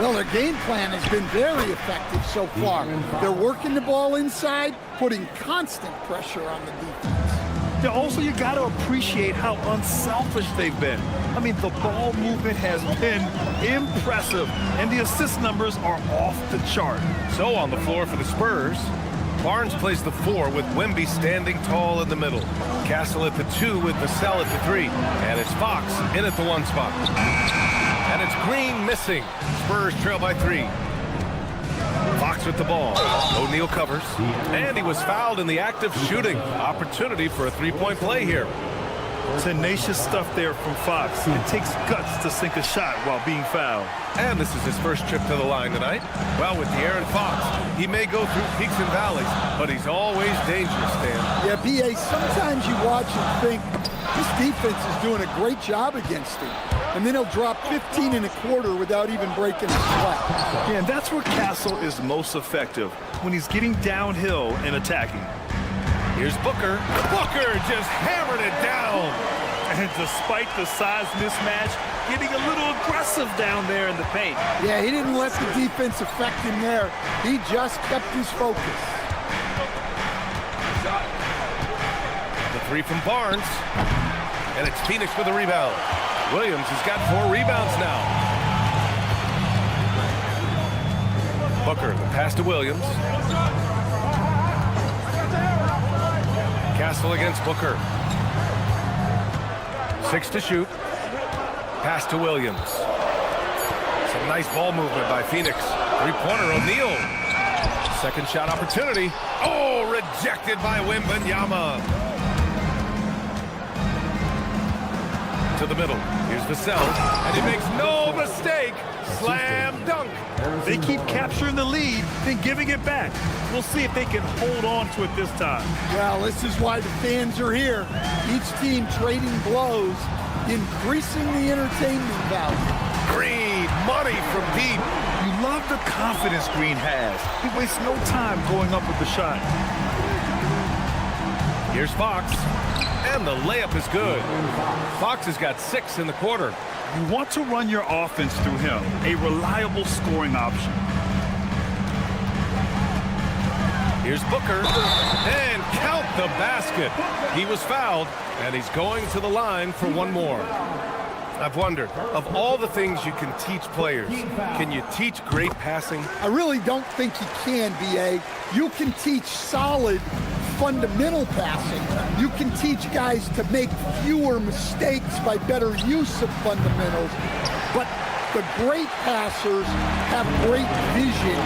Speaker 9: Well, their game plan has been very effective so far. They're working the ball inside, putting constant pressure on the defense.
Speaker 10: Yeah, also, you got to appreciate how unselfish they've been. I mean, the ball movement has been impressive, and the assist numbers are off the chart.
Speaker 8: So on the floor for the Spurs, Barnes plays the 4 with Wemby standing tall in the middle. Castle at the 2 with Vassell at the 3. And it's Fox in at the 1 spot. And it's Green missing. Spurs trail by 3. Fox with the ball. O'Neal covers. And he was fouled in the act of shooting. Opportunity for a 3-point play here.
Speaker 10: Tenacious stuff there from Fox. It takes guts to sink a shot while being fouled.
Speaker 8: And this is his first trip to the line tonight. Well, with De'Aaron Fox, he may go through peaks and valleys, but he's always dangerous, Dan.
Speaker 9: Yeah, B.A., sometimes you watch and think, this defense is doing a great job against him. And then he'll drop 15 in a quarter without even breaking a sweat.
Speaker 10: Yeah, and that's where Castle is most effective, when he's getting downhill and attacking.
Speaker 8: Here's Booker. Booker just hammered it down.
Speaker 10: And despite the size mismatch, getting a little aggressive down there in the paint.
Speaker 9: Yeah, he didn't let the defense affect him there. He just kept his focus.
Speaker 8: The 3 from Barnes. And it's Phoenix for the rebound. Williams has got 4 rebounds now. Booker, the pass to Williams. Castle against Booker. 6 to shoot. Pass to Williams. Some nice ball movement by Phoenix. 3-pointer, O'Neal. Second shot opportunity. Oh, rejected by Wembanyama. To the middle. Here's Vassell. And he makes no mistake. Slam dunk.
Speaker 10: They keep capturing the lead, then giving it back. We'll see if they can hold on to it this time.
Speaker 9: Well, this is why the fans are here. Each team trading blows, increasing the entertainment value.
Speaker 8: Green, money from deep.
Speaker 10: You love the confidence Green has. He wastes no time going up with the shot.
Speaker 8: Here's Fox. And the layup is good. Fox has got 6 in the quarter.
Speaker 10: You want to run your offense through him, a reliable scoring option.
Speaker 8: Here's Booker, and count the basket. He was fouled, and he's going to the line for one more. I've wondered, of all the things you can teach players, can you teach great passing?
Speaker 9: I really don't think you can, B.A. You can teach solid fundamental passing. You can teach guys to make fewer mistakes by better use of fundamentals. But the great passers have great vision,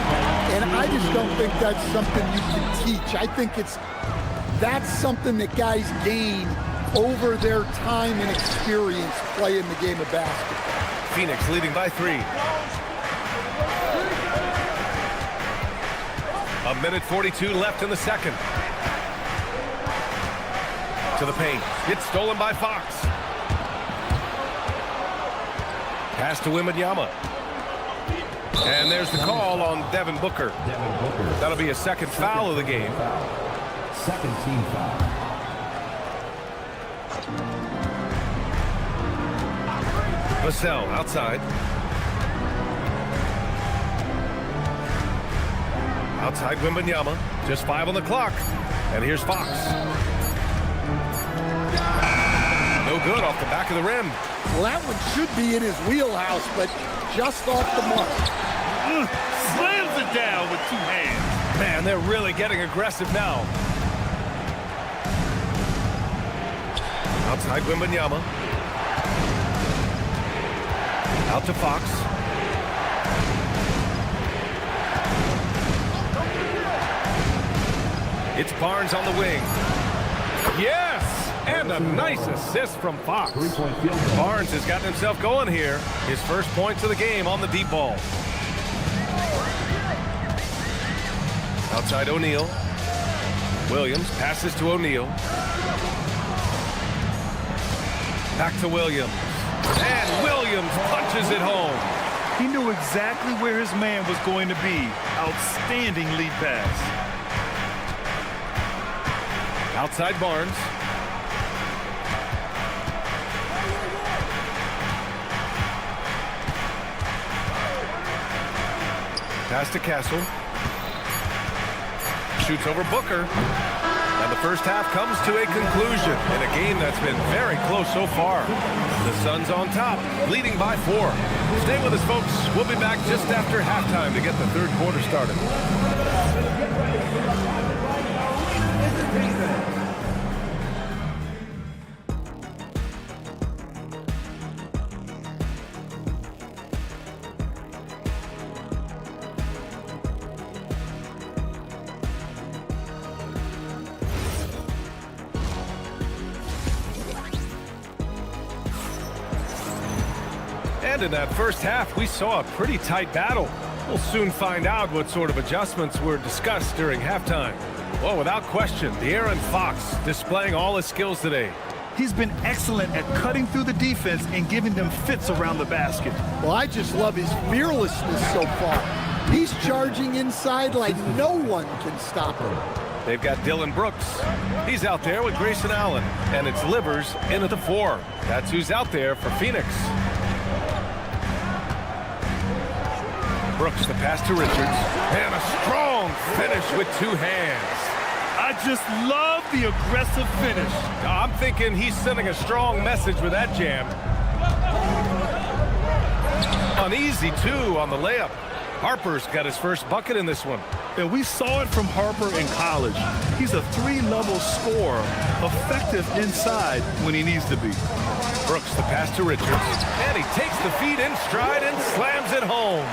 Speaker 9: and I just don't think that's something you can teach. I think that's something that guys gain over their time and experience playing the game of basketball.
Speaker 8: Phoenix leading by 3. 1:42 left in the second. To the paint. It's stolen by Fox. Pass to Wembanyama. And there's the call on Devin Booker. That'll be a second foul of the game.
Speaker 7: Second team foul.
Speaker 8: Vassell outside. Outside Wembanyama. Just 5 on the clock. And here's Fox. No good off the back of the rim.
Speaker 9: Well, that one should be in his wheelhouse, but just off the mark.
Speaker 10: Slams it down with 2 hands.
Speaker 8: Man, they're really getting aggressive now. Outside Wembanyama. Out to Fox. It's Barnes on the wing. Yes! And a nice assist from Fox. Barnes has gotten himself going here. His first points of the game on the deep ball. Outside O'Neal. Williams passes to O'Neal. Back to Williams. And Williams punches it home.
Speaker 10: He knew exactly where his man was going to be. Outstanding lead pass.
Speaker 8: Outside Barnes. Pass to Castle. Shoots over Booker. And the first half comes to a conclusion in a game that's been very close so far. The Suns on top, leading by 4. Stay with us, folks. We'll be back just after halftime to get the third quarter started. And in that first half, we saw a pretty tight battle. We'll soon find out what sort of adjustments were discussed during halftime. Well, without question, De'Aaron Fox displaying all his skills today.
Speaker 10: He's been excellent at cutting through the defense and giving them fits around the basket.
Speaker 9: Well, I just love his fearlessness so far. He's charging inside like no one can stop him.
Speaker 8: They've got Dylan Brooks. He's out there with Grayson Allen. And it's Livers in at the 4. That's who's out there for Phoenix. Brooks, the pass to Richards. And a strong finish with 2 hands.
Speaker 10: I just love the aggressive finish.
Speaker 8: I'm thinking he's sending a strong message with that jam. Uneasy, too, on the layup. Harper's got his first bucket in this one.
Speaker 10: And we saw it from Harper in college. He's a 3-level scorer, effective inside when he needs to be.
Speaker 8: Brooks, the pass to Richards. And he takes the feed in stride and slams it home.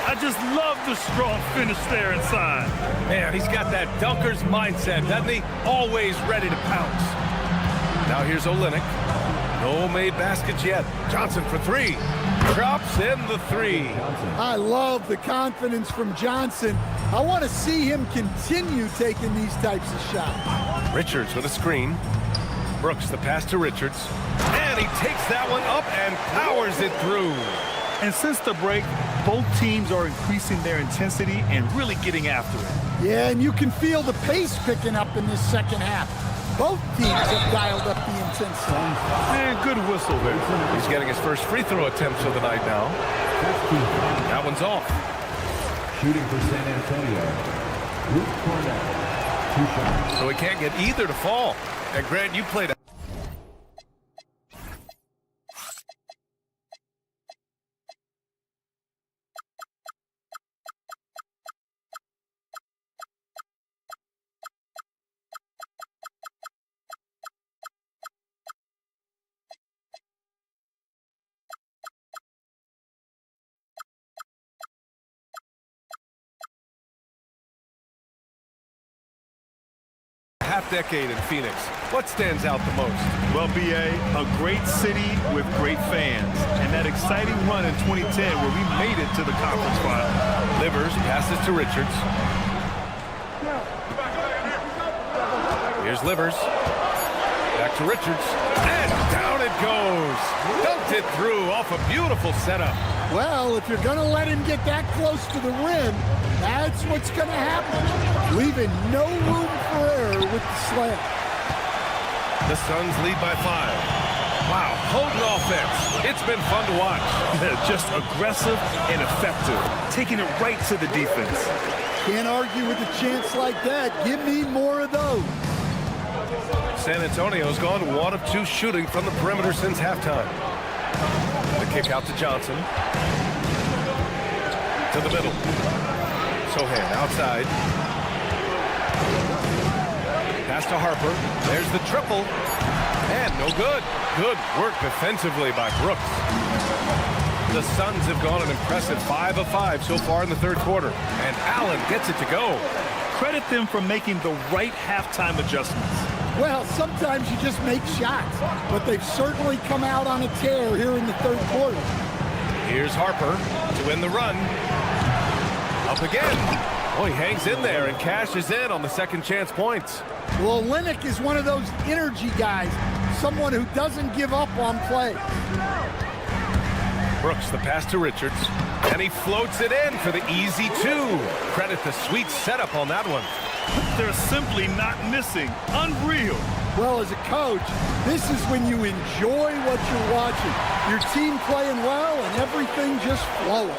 Speaker 10: I just love the strong finish there inside.
Speaker 8: Man, he's got that dunker's mindset, doesn't he? Always ready to pounce. Now here's Olynyk. No made baskets yet. Johnson for 3. Drops in the 3.
Speaker 9: I love the confidence from Johnson. I want to see him continue taking these types of shots.
Speaker 8: Richards with a screen. Brooks, the pass to Richards. And he takes that one up and powers it through.
Speaker 10: And since the break, both teams are increasing their intensity and really getting after it.
Speaker 9: Yeah, and you can feel the pace picking up in this second half. Both teams have dialed up the intensity.
Speaker 10: And good whistle there.
Speaker 8: He's getting his first free throw attempt of the night now. That one's off.
Speaker 7: Shooting for San Antonio, Luke Cornell, 2 shots.
Speaker 8: So he can't get either to fall. And Grant, you played a half-decade in Phoenix. What stands out the most?
Speaker 10: Well, B.A., a great city with great fans. And that exciting run in 2010 where we made it to the conference final.
Speaker 8: Livers passes to Richards. Here's Livers. Back to Richards. And down it goes. Dunked it through off a beautiful setup.
Speaker 9: Well, if you're going to let him get that close to the rim, that's what's going to happen. Leaving no room for error with the slam.
Speaker 8: The Suns lead by 5. Wow, potent offense. It's been fun to watch.
Speaker 10: Just aggressive and effective, taking it right to the defense.
Speaker 9: Can't argue with a chance like that. Give me more of those.
Speaker 8: San Antonio's gone 1 of 2 shooting from the perimeter since halftime. The kick out to Johnson. To the middle. Sohan outside. Pass to Harper. There's the triple. And no good. Good work defensively by Brooks. The Suns have gone an impressive 5 of 5 so far in the third quarter. And Allen gets it to go.
Speaker 10: Credit them for making the right halftime adjustments.
Speaker 9: Well, sometimes you just make shots, but they've certainly come out on a tear here in the third quarter.
Speaker 8: Here's Harper to win the run. Up again. Oh, he hangs in there and cashes in on the second chance points.
Speaker 9: Well, Olynyk is one of those energy guys. someone who doesn't give up on play.
Speaker 8: Brooks, the pass to Richards, and he floats it in for the easy two. Credit the sweet setup on that one.
Speaker 10: They're simply not missing. Unreal.
Speaker 9: Well, as a coach, this is when you enjoy what you're watching. Your team playing well and everything just flowing.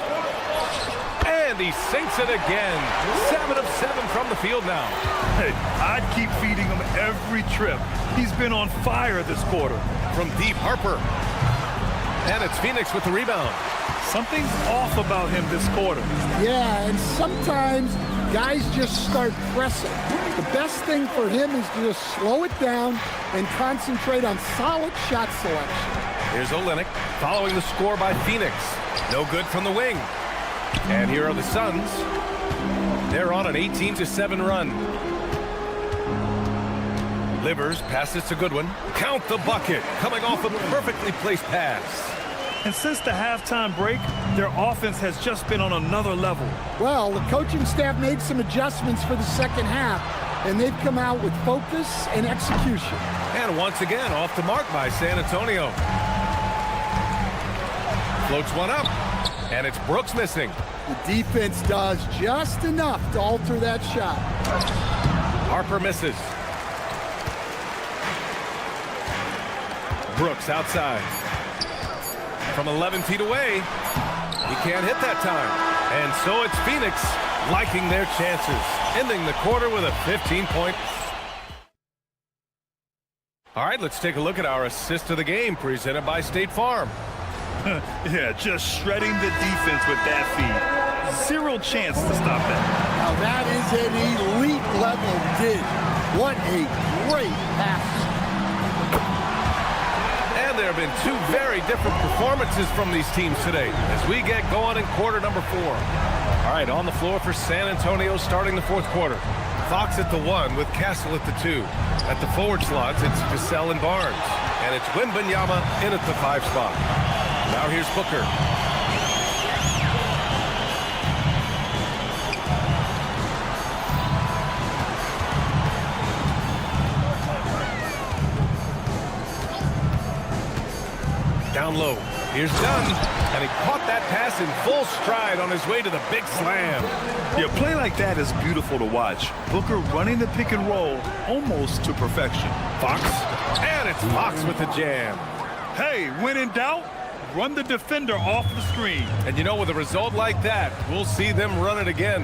Speaker 8: And he sinks it again. 7 of 7 from the field now.
Speaker 10: Hey, I'd keep feeding him every trip. He's been on fire this quarter.
Speaker 8: From deep, Harper. And it's Phoenix with the rebound.
Speaker 10: Something's off about him this quarter.
Speaker 9: Yeah, and sometimes guys just start pressing. The best thing for him is to just slow it down and concentrate on solid shot selection.
Speaker 8: Here's Olynyk following the score by Phoenix. No good from the wing. And here are the Suns. They're on an 18-7 run. Livers passes to Goodwin. Count the bucket. Coming off a perfectly placed pass.
Speaker 10: And since the halftime break, their offense has just been on another level.
Speaker 9: Well, the coaching staff made some adjustments for the second half, and they've come out with focus and execution.
Speaker 8: And once again, off the mark by San Antonio. Floats one up, and it's Brooks missing.
Speaker 9: The defense does just enough to alter that shot.
Speaker 8: Harper misses. Brooks outside. From 11 feet away, he can't hit that time. And so it's Phoenix liking their chances, ending the quarter with a 15-point. All right, let's take a look at our assist of the game presented by State Farm.
Speaker 10: Yeah, just shredding the defense with that feed. Zero chance to stop that.
Speaker 9: Now that is an elite level dig. What a great pass.
Speaker 8: And there have been two very different performances from these teams today as we get going in quarter number 4. All right, on the floor for San Antonio starting the fourth quarter. Fox at the 1 with Castle at the 2. At the forward slots, it's Vassell and Barnes. And it's Wembanyama in at the 5 spot. Now here's Booker. Down low. Here's Dunn. And he caught that pass in full stride on his way to the big slam.
Speaker 10: Yeah, play like that is beautiful to watch. Booker running the pick and roll almost to perfection.
Speaker 8: Fox. And it's Fox with the jam.
Speaker 10: Hey, when in doubt, run the defender off the screen.
Speaker 8: And you know, with a result like that, we'll see them run it again.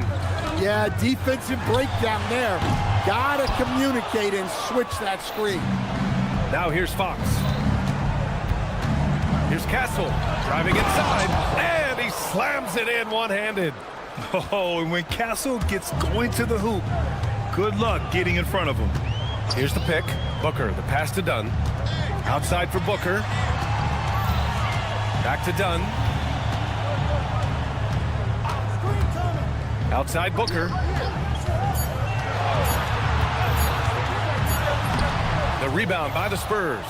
Speaker 9: Yeah, defensive breakdown there. Gotta communicate and switch that screen.
Speaker 8: Now here's Fox. Here's Castle driving inside, and he slams it in one-handed.
Speaker 10: Oh, and when Castle gets going to the hoop, good luck getting in front of him.
Speaker 8: Here's the pick. Booker, the pass to Dunn. Outside for Booker. Back to Dunn. Outside Booker. The rebound by the Spurs.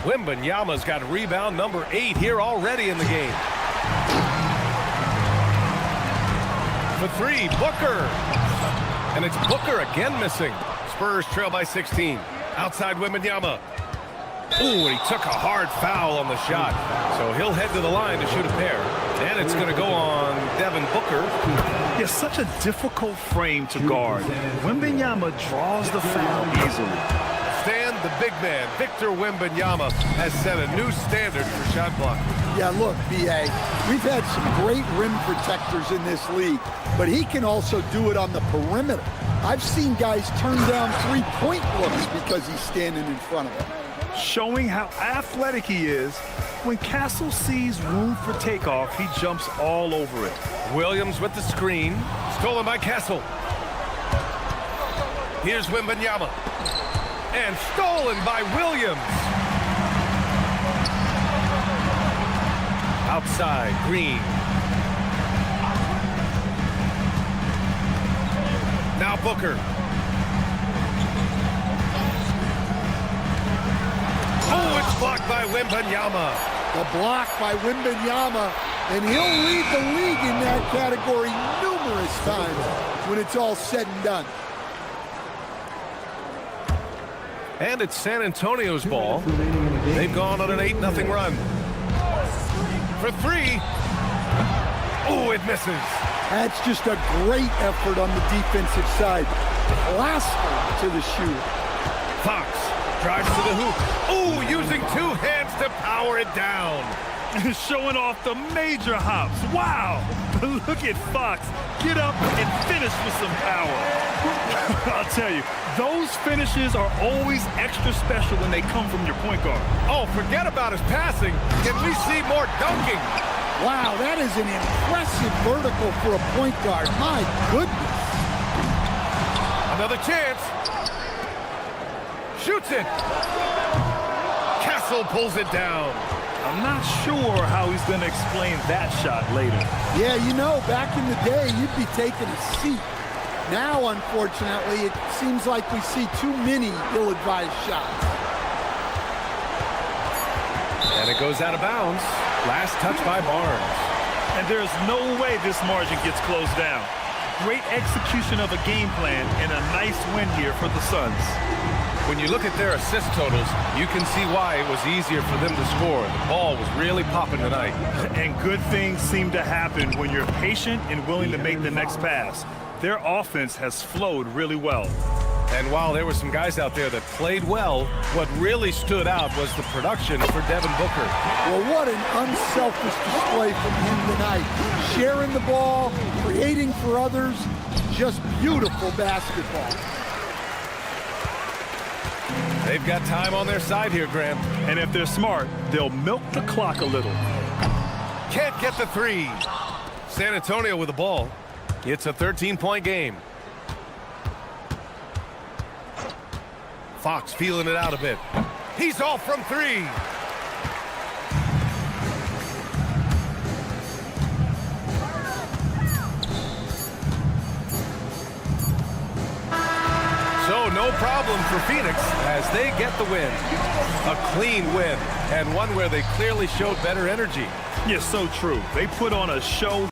Speaker 8: Wembanyama's got rebound number 8 here already in the game. For 3, Booker. And it's Booker again missing. Spurs trail by 16. Outside Wembanyama. Ooh, and he took a hard foul on the shot. So he'll head to the line to shoot a pair. And it's going to go on Devin Booker.
Speaker 10: Yeah, such a difficult frame to guard. Wembanyama draws the foul easily.
Speaker 8: Stan, the big man, Victor Wembanyama, has set a new standard for shot blocking.
Speaker 9: Yeah, look, B.A., we've had some great rim protectors in this league, but he can also do it on the perimeter. I've seen guys turn down three-point looks because he's standing in front of them.
Speaker 10: Showing how athletic he is, when Castle sees room for takeoff, he jumps all over it.
Speaker 8: Williams with the screen, stolen by Castle. Here's Wembanyama. And stolen by Williams. Outside, Green. Now Booker. Oh, it's blocked by Wembanyama.
Speaker 9: The block by Wembanyama, and he'll lead the league in that category numerous times when it's all said and done.
Speaker 8: And it's San Antonio's ball. They've gone on an 8-0 run. For three. Oh, it misses.
Speaker 9: That's just a great effort on the defensive side. Blaster to the shooter.
Speaker 8: Fox drives to the hoop. Oh, using two hands to power it down.
Speaker 10: Showing off the major hops. Wow. Look at Fox. Get up and finish with some power. I'll tell you, those finishes are always extra special when they come from your point guard.
Speaker 8: Oh, forget about his passing. Can we see more dunking?
Speaker 9: Wow, that is an impressive vertical for a point guard. My goodness.
Speaker 8: Another chance. Shoots it. Castle pulls it down.
Speaker 10: I'm not sure how he's going to explain that shot later.
Speaker 9: Yeah, you know, back in the day, you'd be taking a seat. Now, unfortunately, it seems like we see too many ill-advised shots.
Speaker 8: And it goes out of bounds. Last touch by Barnes.
Speaker 10: And there's no way this margin gets closed down. Great execution of a game plan and a nice win here for the Suns.
Speaker 8: When you look at their assist totals, you can see why it was easier for them to score. The ball was really popping tonight.
Speaker 10: And good things seem to happen when you're patient and willing to make the next pass. Their offense has flowed really well.
Speaker 8: And while there were some guys out there that played well, what really stood out was the production for Devin Booker.
Speaker 9: Well, what an unselfish display from him tonight. Sharing the ball, creating for others, just beautiful basketball.
Speaker 8: They've got time on their side here, Grant.
Speaker 10: And if they're smart, they'll milk the clock a little.
Speaker 8: Can't get the three. San Antonio with the ball. It's a 13-point game. Fox feeling it out a bit. He's off from three. So no problem for Phoenix as they get the win. A clean win and one where they clearly showed better energy.
Speaker 10: Yeah, so true. They put on a show.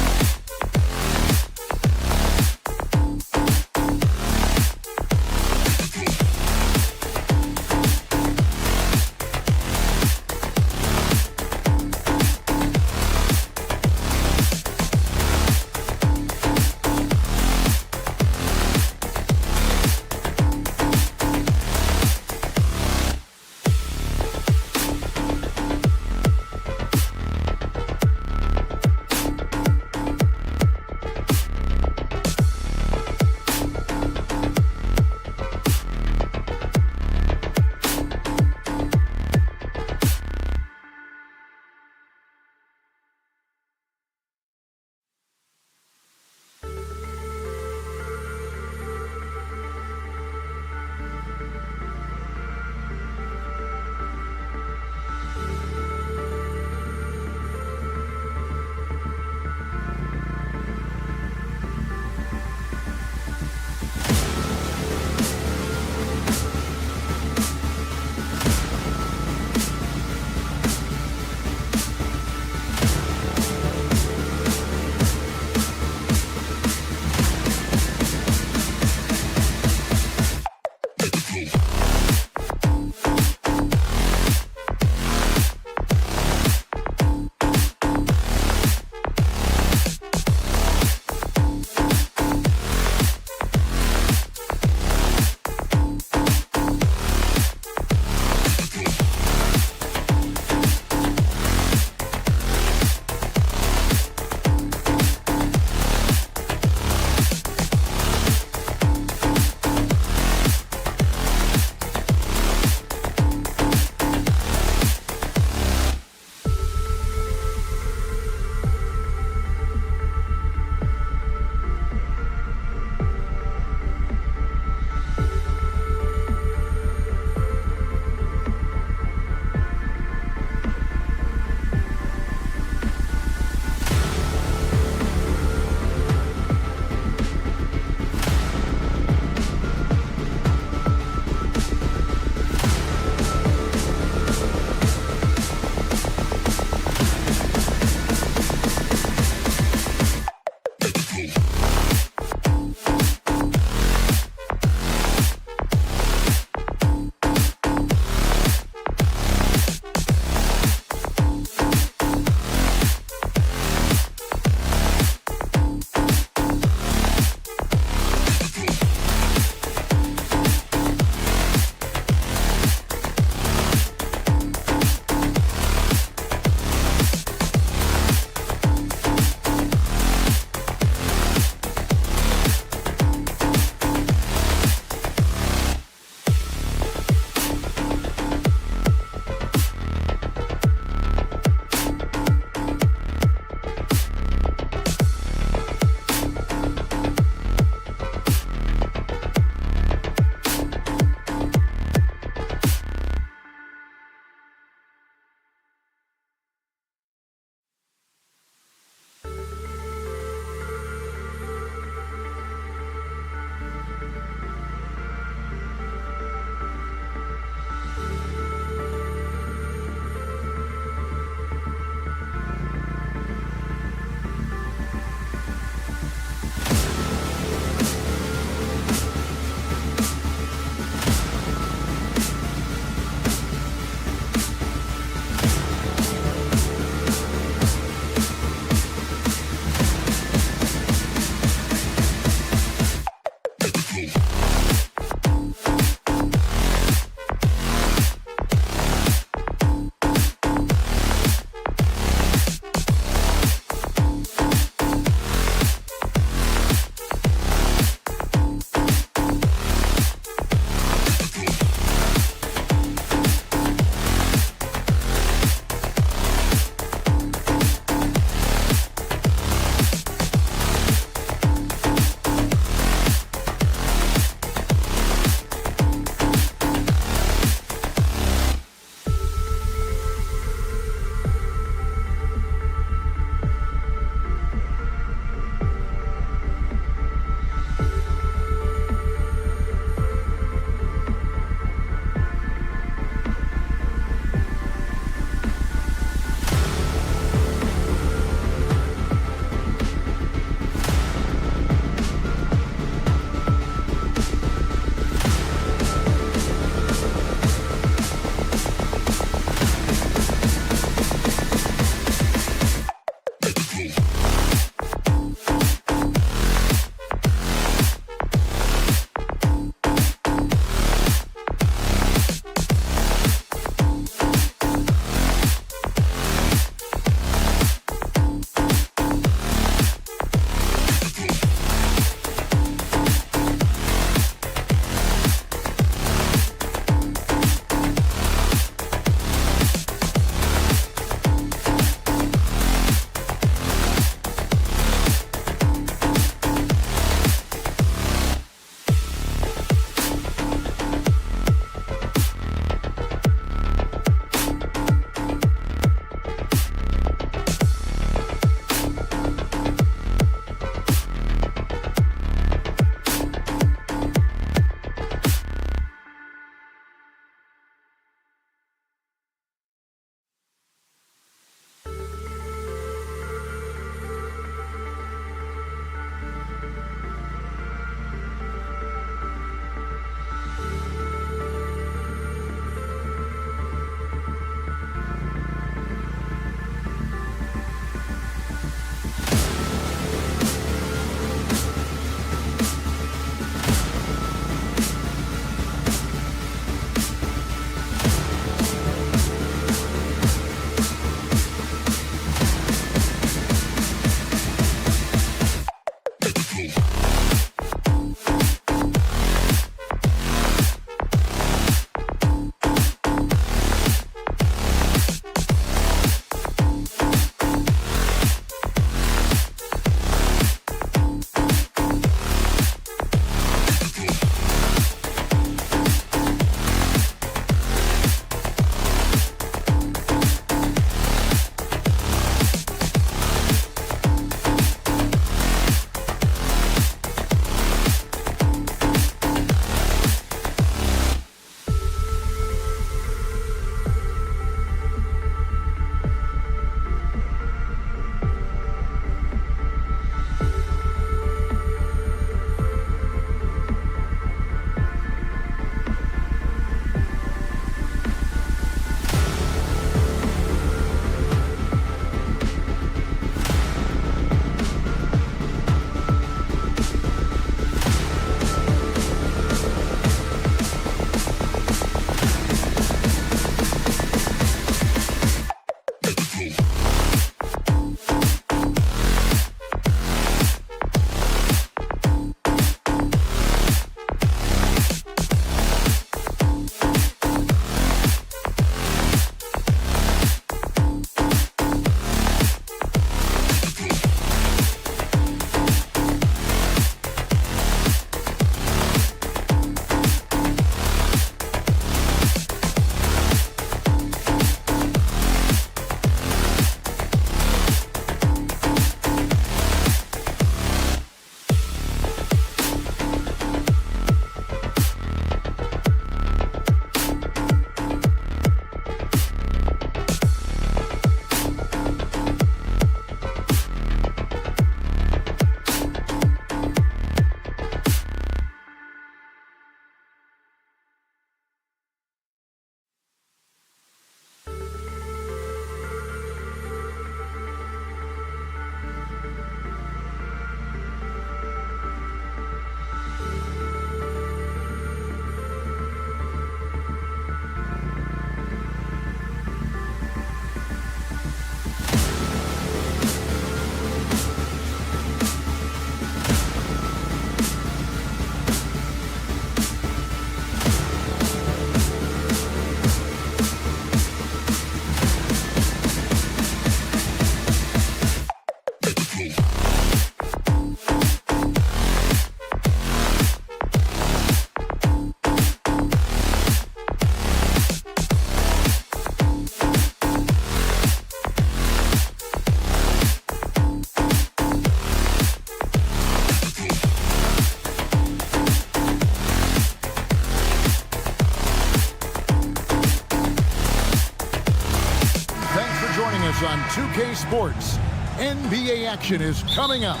Speaker 1: 2K Sports. NBA action is coming up.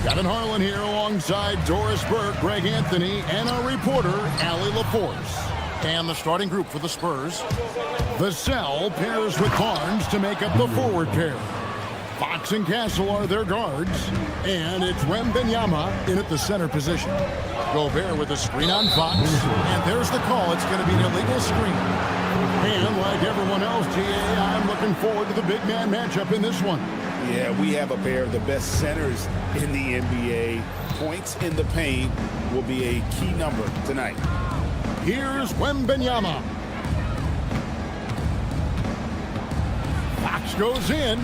Speaker 1: Kevin Harlan here alongside Doris Burke, Greg Anthony, and our reporter, Allie LaForce. And the starting group for the Spurs. Vassell pairs with Barnes to make up the forward pair. Fox and Castle are their guards. And it's Wembanyama in at the center position. Gobert with a screen on Fox. And there's the call. It's going to be an illegal screen. And like everyone else, GA, I'm looking forward to the big man matchup in this one.
Speaker 6: Yeah, we have a pair of the best centers in the NBA. Points in the paint will be a key number tonight.
Speaker 1: Here's Wembanyama. Fox goes in.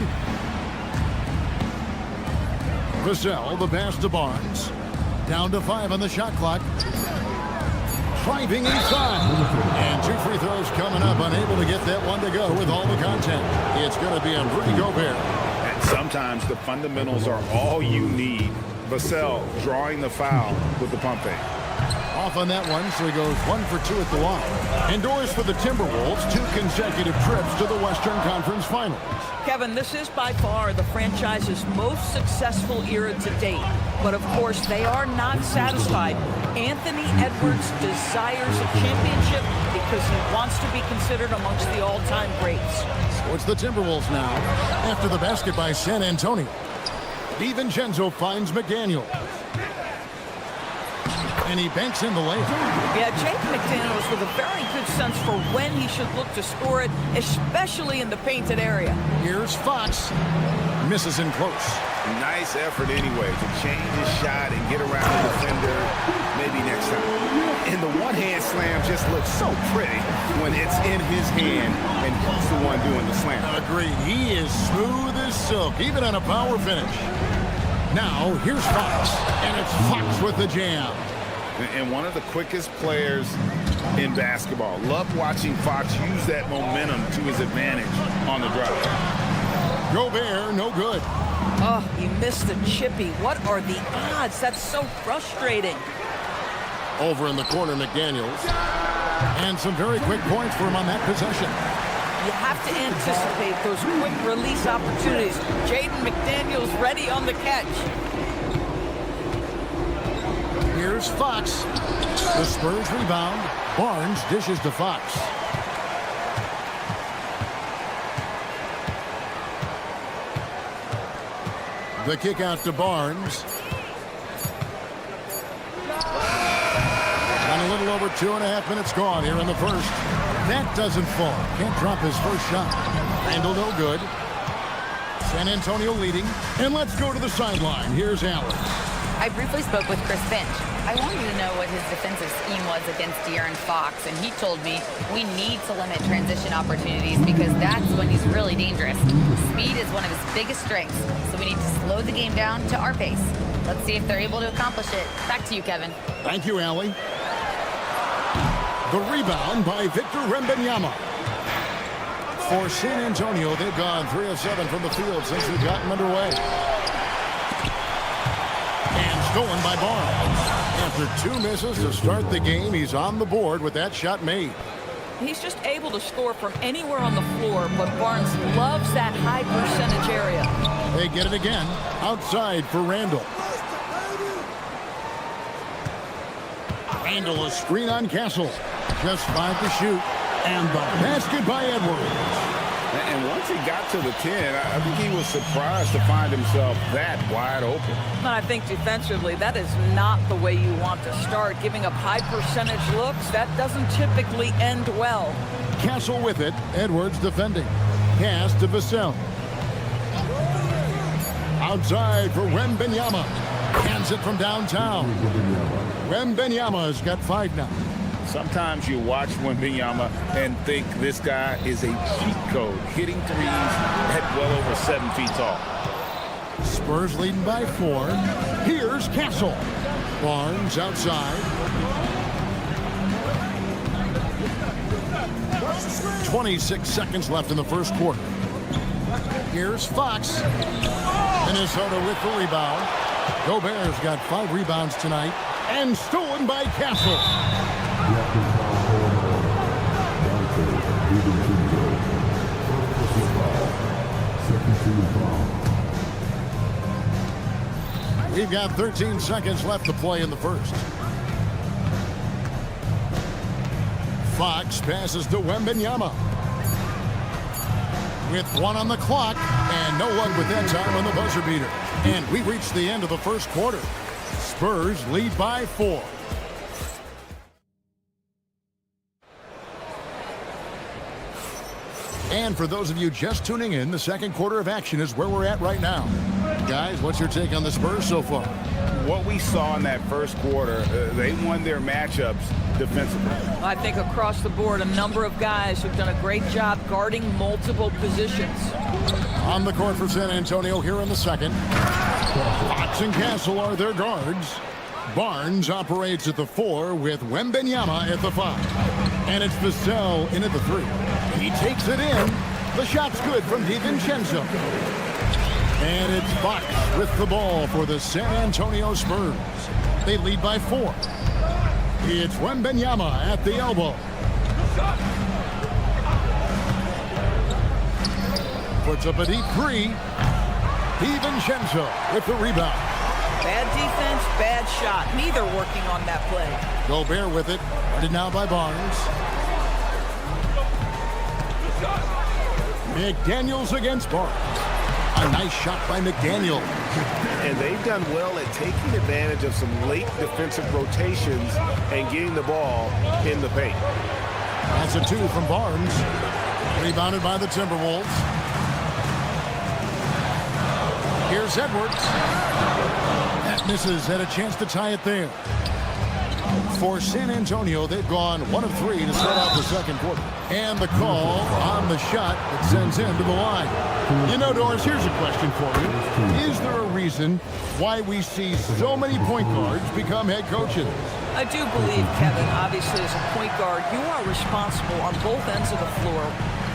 Speaker 1: Vassell, the pass to Barnes. Down to 5 on the shot clock. Driving inside. And 2 free throws coming up. Unable to get that one to go with all the contact. It's going to be a Rudy Gobert.
Speaker 6: And sometimes the fundamentals are all you need. Vassell drawing the foul with the pump fake.
Speaker 1: Off on that one, so he goes 1 for 2 at the line. And Doris for the Timberwolves, 2 consecutive trips to the Western Conference Finals.
Speaker 11: Kevin, this is by far the franchise's most successful era to date. But of course, they are not satisfied. Anthony Edwards desires a championship because he wants to be considered amongst the all-time greats.
Speaker 1: So it's the Timberwolves now, after the basket by San Antonio. DiVincenzo finds McDaniel. And he banks in the layup.
Speaker 11: Yeah, Jake McDaniels with a very good sense for when he should look to score it, especially in the painted area.
Speaker 1: Here's Fox. Misses in close.
Speaker 3: Nice effort anyway to change his shot and get around the defender maybe next time. And the one-hand slam just looks so pretty when it's in his hand and he's the one doing the slam.
Speaker 1: Agreed. He is smooth as silk, even on a power finish. Now, here's Fox. And it's Fox with the jam.
Speaker 6: And one of the quickest players in basketball. Love watching Fox use that momentum to his advantage on the drive.
Speaker 1: Gobert, no good.
Speaker 11: Oh, he missed the chippy. What are the odds? That's so frustrating.
Speaker 1: Over in the corner, McDaniels. And some very quick points for him on that possession.
Speaker 11: You have to anticipate those quick release opportunities. Jaden McDaniels ready on the catch.
Speaker 1: Here's Fox. The Spurs rebound. Barnes dishes to Fox. The kick out to Barnes. And a little over 2.5 minutes gone here in the first. That doesn't fall. Can't drop his first shot. Randall no good. San Antonio leading. And let's go to the sideline. Here's Allen.
Speaker 4: I briefly spoke with Chris Finch. I wanted to know what his defensive scheme was against De'Aaron Fox, and he told me we need to limit transition opportunities because that's when he's really dangerous. Speed is one of his biggest strengths, so we need to slow the game down to our pace. Let's see if they're able to accomplish it. Back to you, Kevin.
Speaker 1: Thank you, Allie. The rebound by Victor Wembanyama. For San Antonio, they've gone 3 of 7 from the field since they've gotten underway. Stolen by Barnes. After 2 misses to start the game, he's on the board with that shot made.
Speaker 11: He's just able to score from anywhere on the floor, but Barnes loves that high percentage area.
Speaker 1: They get it again. Outside for Randall. Randall, a screen on Castle. Just 5 to shoot. And the basket by Edwards.
Speaker 6: And once he got to the 10, I think he was surprised to find himself that wide open.
Speaker 11: And I think defensively, that is not the way you want to start. Giving up high percentage looks, that doesn't typically end well.
Speaker 1: Castle with it. Edwards defending. Pass to Vassell. Outside for Wembanyama. Hands it from downtown. Wembanyama's got 5 now.
Speaker 6: Sometimes you watch Wembanyama and think this guy is a cheat code, hitting threes at well over 7 feet tall.
Speaker 1: Spurs leading by 4. Here's Castle. Barnes outside. 26 seconds left in the first quarter. Here's Fox. Minnesota with the rebound. Gobert's got 5 rebounds tonight. And stolen by Castle. We've got 13 seconds left to play in the first. Fox passes to Wembanyama. With 1 on the clock, and no luck with that time on the buzzer beater. And we reach the end of the first quarter. Spurs lead by 4. And for those of you just tuning in, the second quarter of action is where we're at right now. Guys, what's your take on the Spurs so far?
Speaker 6: What we saw in that first quarter, they won their matchups defensively.
Speaker 11: I think across the board, a number of guys who've done a great job guarding multiple positions.
Speaker 1: On the court for San Antonio here in the second. Fox and Castle are their guards. Barnes operates at the 4 with Wembanyama at the 5. And it's Vassell in at the 3. He takes it in. The shot's good from DiVincenzo. And it's Fox with the ball for the San Antonio Spurs. They lead by 4. It's Wembanyama at the elbow. Puts up a deep 3. DiVincenzo with the rebound.
Speaker 11: Bad defense, bad shot. Neither working on that play.
Speaker 1: Gobert with it. Guarded now by Barnes. McDaniels against Barnes. A nice shot by McDaniels.
Speaker 3: And they've done well at taking advantage of some late defensive rotations and getting the ball in the paint.
Speaker 1: That's a 2 from Barnes. Rebounded by the Timberwolves. Here's Edwards. That misses. Had a chance to tie it there. For San Antonio, they've gone 1 of 3 to start out the second quarter. And the call on the shot that sends him to the line. You know, Doris, here's a question for you. Is there a reason why we see so many point guards become head coaches?
Speaker 11: I do believe, Kevin, obviously as a point guard, you are responsible on both ends of the floor.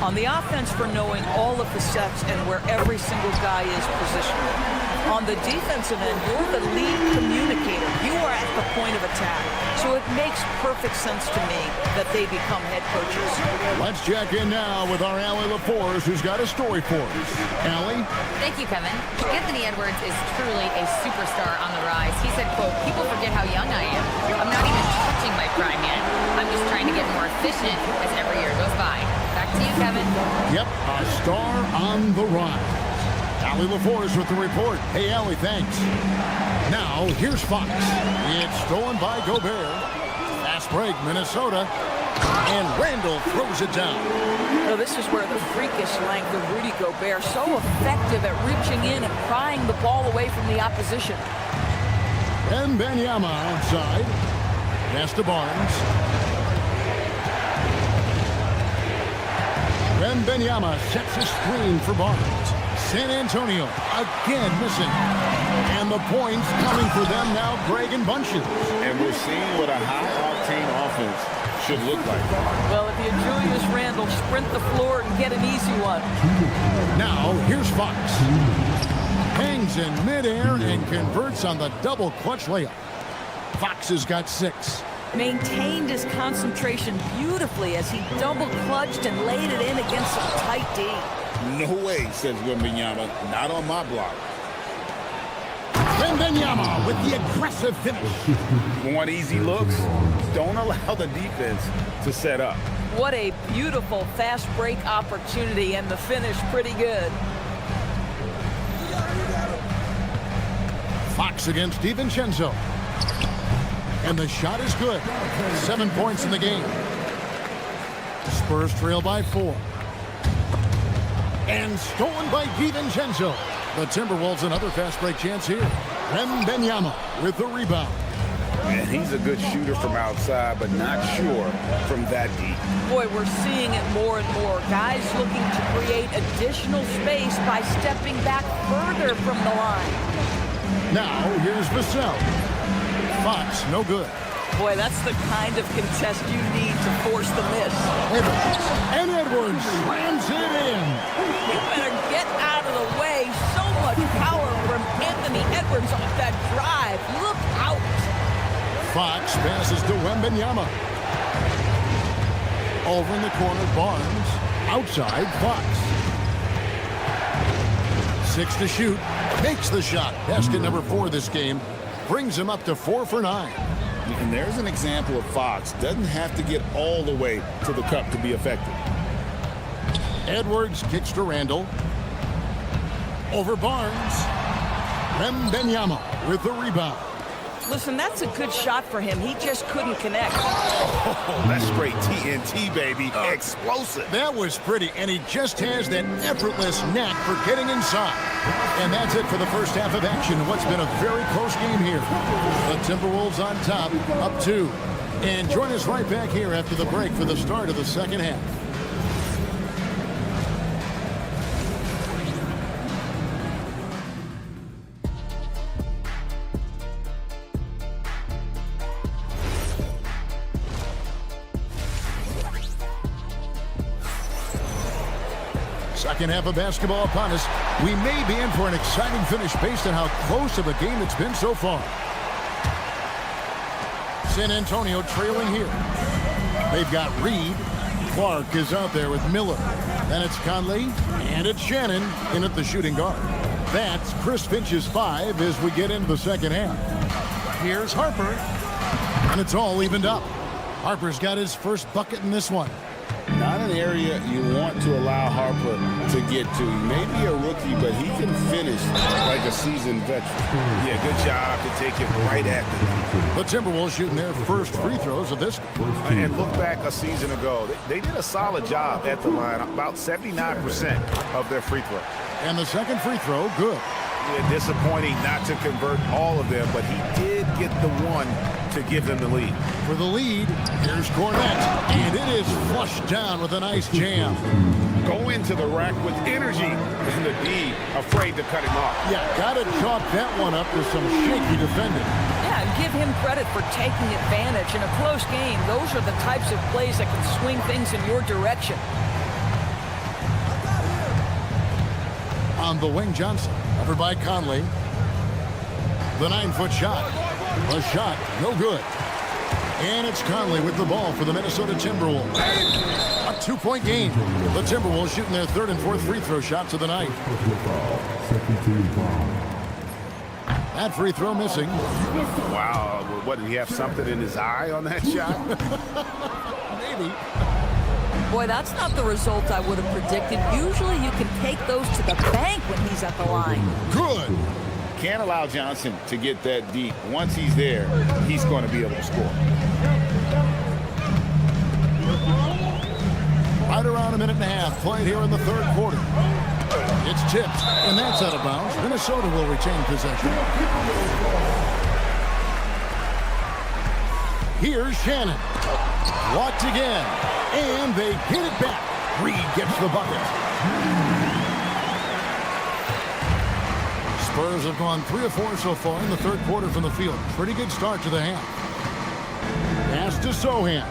Speaker 11: On the offense for knowing all of the sets and where every single guy is positioned. On the defensive end, you're the lead communicator. You are at the point of attack. So it makes perfect sense to me that they become head coaches.
Speaker 1: Let's check in now with our Allie LaForce, who's got a story for us. Allie?
Speaker 4: Thank you, Kevin. Anthony Edwards is truly a superstar on the rise. He said, quote, "People forget how young I am. I'm not even touching my prime yet. I'm just trying to get more efficient as every year goes by." Back to you, Kevin.
Speaker 1: Yep, a star on the rise. Allie LaForce with the report. Hey, Allie, thanks. Now, here's Fox. It's stolen by Gobert. Fast break, Minnesota. And Randall throws it down.
Speaker 11: Now, this is where the freakish length of Rudy Gobert so effective at reaching in and prying the ball away from the opposition.
Speaker 1: And Wembanyama outside. Pass to Barnes. Wembanyama sets a screen for Barnes. San Antonio again missing. And the points coming for them now, Greg in bunches.
Speaker 6: And we're seeing what a high-octane offense should look like.
Speaker 11: Well, if you Julius Randle, sprint the floor and get an easy one.
Speaker 1: Now, here's Fox. Hangs in midair and converts on the double clutch layup. Fox has got 6.
Speaker 11: Maintained his concentration beautifully as he double clutched and laid it in against some tight D.
Speaker 6: No way, says Wembanyama. Not on my block.
Speaker 1: Wembanyama with the aggressive finish.
Speaker 3: Want easy looks? Don't allow the defense to set up.
Speaker 11: What a beautiful fast break opportunity, and the finish pretty good.
Speaker 1: Fox against DiVincenzo. And the shot is good. 7 points in the game. Spurs trail by 4. And stolen by DiVincenzo. The Timberwolves another fast break chance here. Wembanyama with the rebound.
Speaker 3: And he's a good shooter from outside, but not sure from that deep.
Speaker 11: Boy, we're seeing it more and more. Guys looking to create additional space by stepping back further from the line.
Speaker 1: Now, here's Vassell. Fox, no good.
Speaker 11: Boy, that's the kind of contest you need to force the miss.
Speaker 1: Edwards. And Edwards slams it in.
Speaker 11: You better get out of the way. So much power from Anthony Edwards off that drive. Look out.
Speaker 1: Fox passes to Wembanyama. Over in the corner, Barnes. Outside, Fox. 6 to shoot. Makes the shot. Basket number 4 this game. Brings him up to 4 for 9.
Speaker 6: And there's an example of Fox. Doesn't have to get all the way to the cup to be effective.
Speaker 1: Edwards kicks to Randall. Over Barnes. Wembanyama with the rebound.
Speaker 11: Listen, that's a good shot for him. He just couldn't connect.
Speaker 3: Oh, that's straight TNT, baby. Explosive.
Speaker 1: That was pretty, and he just has that effortless knack for getting inside. And that's it for the first half of action. What's been a very close game here. The Timberwolves on top, up 2. And join us right back here after the break for the start of the second half. Second half of basketball upon us. We may be in for an exciting finish based on how close of a game it's been so far. San Antonio trailing here. They've got Reed. Clark is out there with Miller. Then it's Conley, and it's Shannon in at the shooting guard. That's Chris Finch's 5 as we get into the second half. Here's Harper, and it's all evened up. Harper's got his first bucket in this one.
Speaker 6: Not an area you want to allow Harper to get to. He may be a rookie, but he can finish like a seasoned veteran.
Speaker 3: Yeah, good job to take it right at them.
Speaker 1: The Timberwolves shooting their first free throws of this.
Speaker 3: And look back a season ago. They did a solid job at the line, about 79% of their free throw.
Speaker 1: And the second free throw, good.
Speaker 3: Yeah, disappointing not to convert all of them, but he did get the one to give them the lead.
Speaker 1: For the lead, here's Cornette, and it is flushed down with a nice jam.
Speaker 3: Go into the rack with energy, and the D afraid to cut him off.
Speaker 1: Yeah, gotta chalk that one up with some shaky defending.
Speaker 11: Yeah, and give him credit for taking advantage. In a close game, those are the types of plays that can swing things in your direction.
Speaker 1: On the wing, Johnson, covered by Conley. The 9-foot shot. A shot, no good. And it's Conley with the ball for the Minnesota Timberwolves. A 2-point game. The Timberwolves shooting their third and fourth free throw shots of the night. That free throw missing.
Speaker 3: Wow, what, did he have something in his eye on that shot?
Speaker 1: Maybe.
Speaker 11: Boy, that's not the result I would have predicted. Usually you can take those to the bank when he's at the line.
Speaker 1: Good.
Speaker 6: Can't allow Johnson to get that deep. Once he's there, he's going to be able to score.
Speaker 1: Right around a minute and a half played here in the third quarter. It's tipped, and that's out of bounds. Minnesota will retain possession. Here's Shannon. Blocked again, and they get it back. Reed gets the bucket. Spurs have gone 3 of 4 so far in the third quarter from the field. Pretty good start to the half. Pass to Sohan.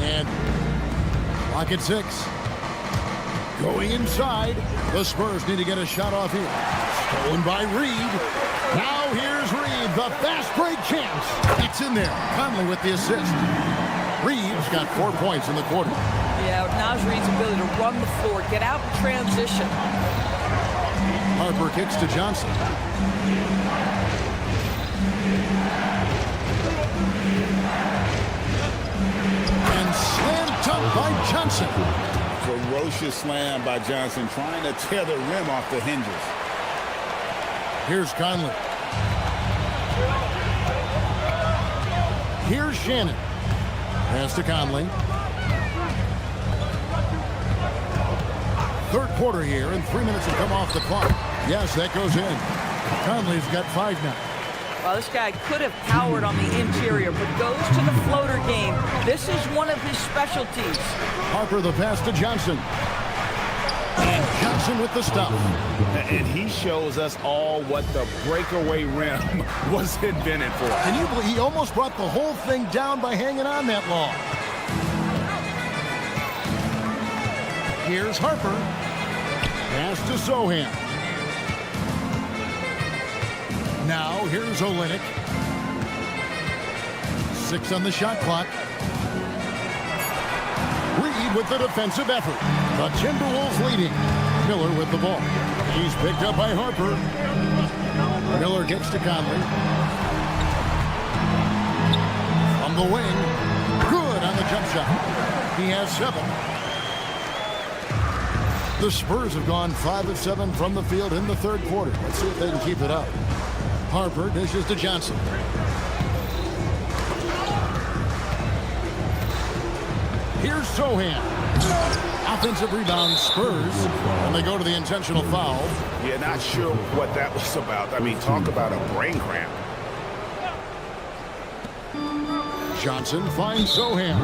Speaker 1: And clock at 6. Going inside. The Spurs need to get a shot off here. Stolen by Reed. Now here's Reed, the fast break chance. It's in there. Conley with the assist. Reed's got 4 points in the quarter.
Speaker 11: Yeah, now's Reed's ability to run the floor, get out in transition.
Speaker 1: Harper kicks to Johnson. And slam dunk by Johnson.
Speaker 6: Ferocious slam by Johnson, trying to tear the rim off the hinges.
Speaker 1: Here's Conley. Here's Shannon. Pass to Conley. Third quarter here, and 3 minutes have come off the clock. Yes, that goes in. Conley's got 5 now.
Speaker 11: Well, this guy could have powered on the interior, but goes to the floater game. This is one of his specialties.
Speaker 1: Harper the pass to Johnson. And Johnson with the stop.
Speaker 3: And he shows us all what the breakaway rim was invented for.
Speaker 1: Can you believe he almost brought the whole thing down by hanging on that long? Here's Harper. Pass to Sohan. Now here's Olynyk. 6 on the shot clock. Reed with the defensive effort. The Timberwolves leading. Miller with the ball. He's picked up by Harper. Miller gets to Conley. From the wing. Good on the jump shot. He has 7. The Spurs have gone 5 of 7 from the field in the third quarter. Let's see if they can keep it up. Harper dishes to Johnson. Here's Sohan. Offensive rebound, Spurs, and they go to the intentional foul.
Speaker 3: Yeah, not sure what that was about. I mean, talk about a brain cramp.
Speaker 1: Johnson finds Sohan,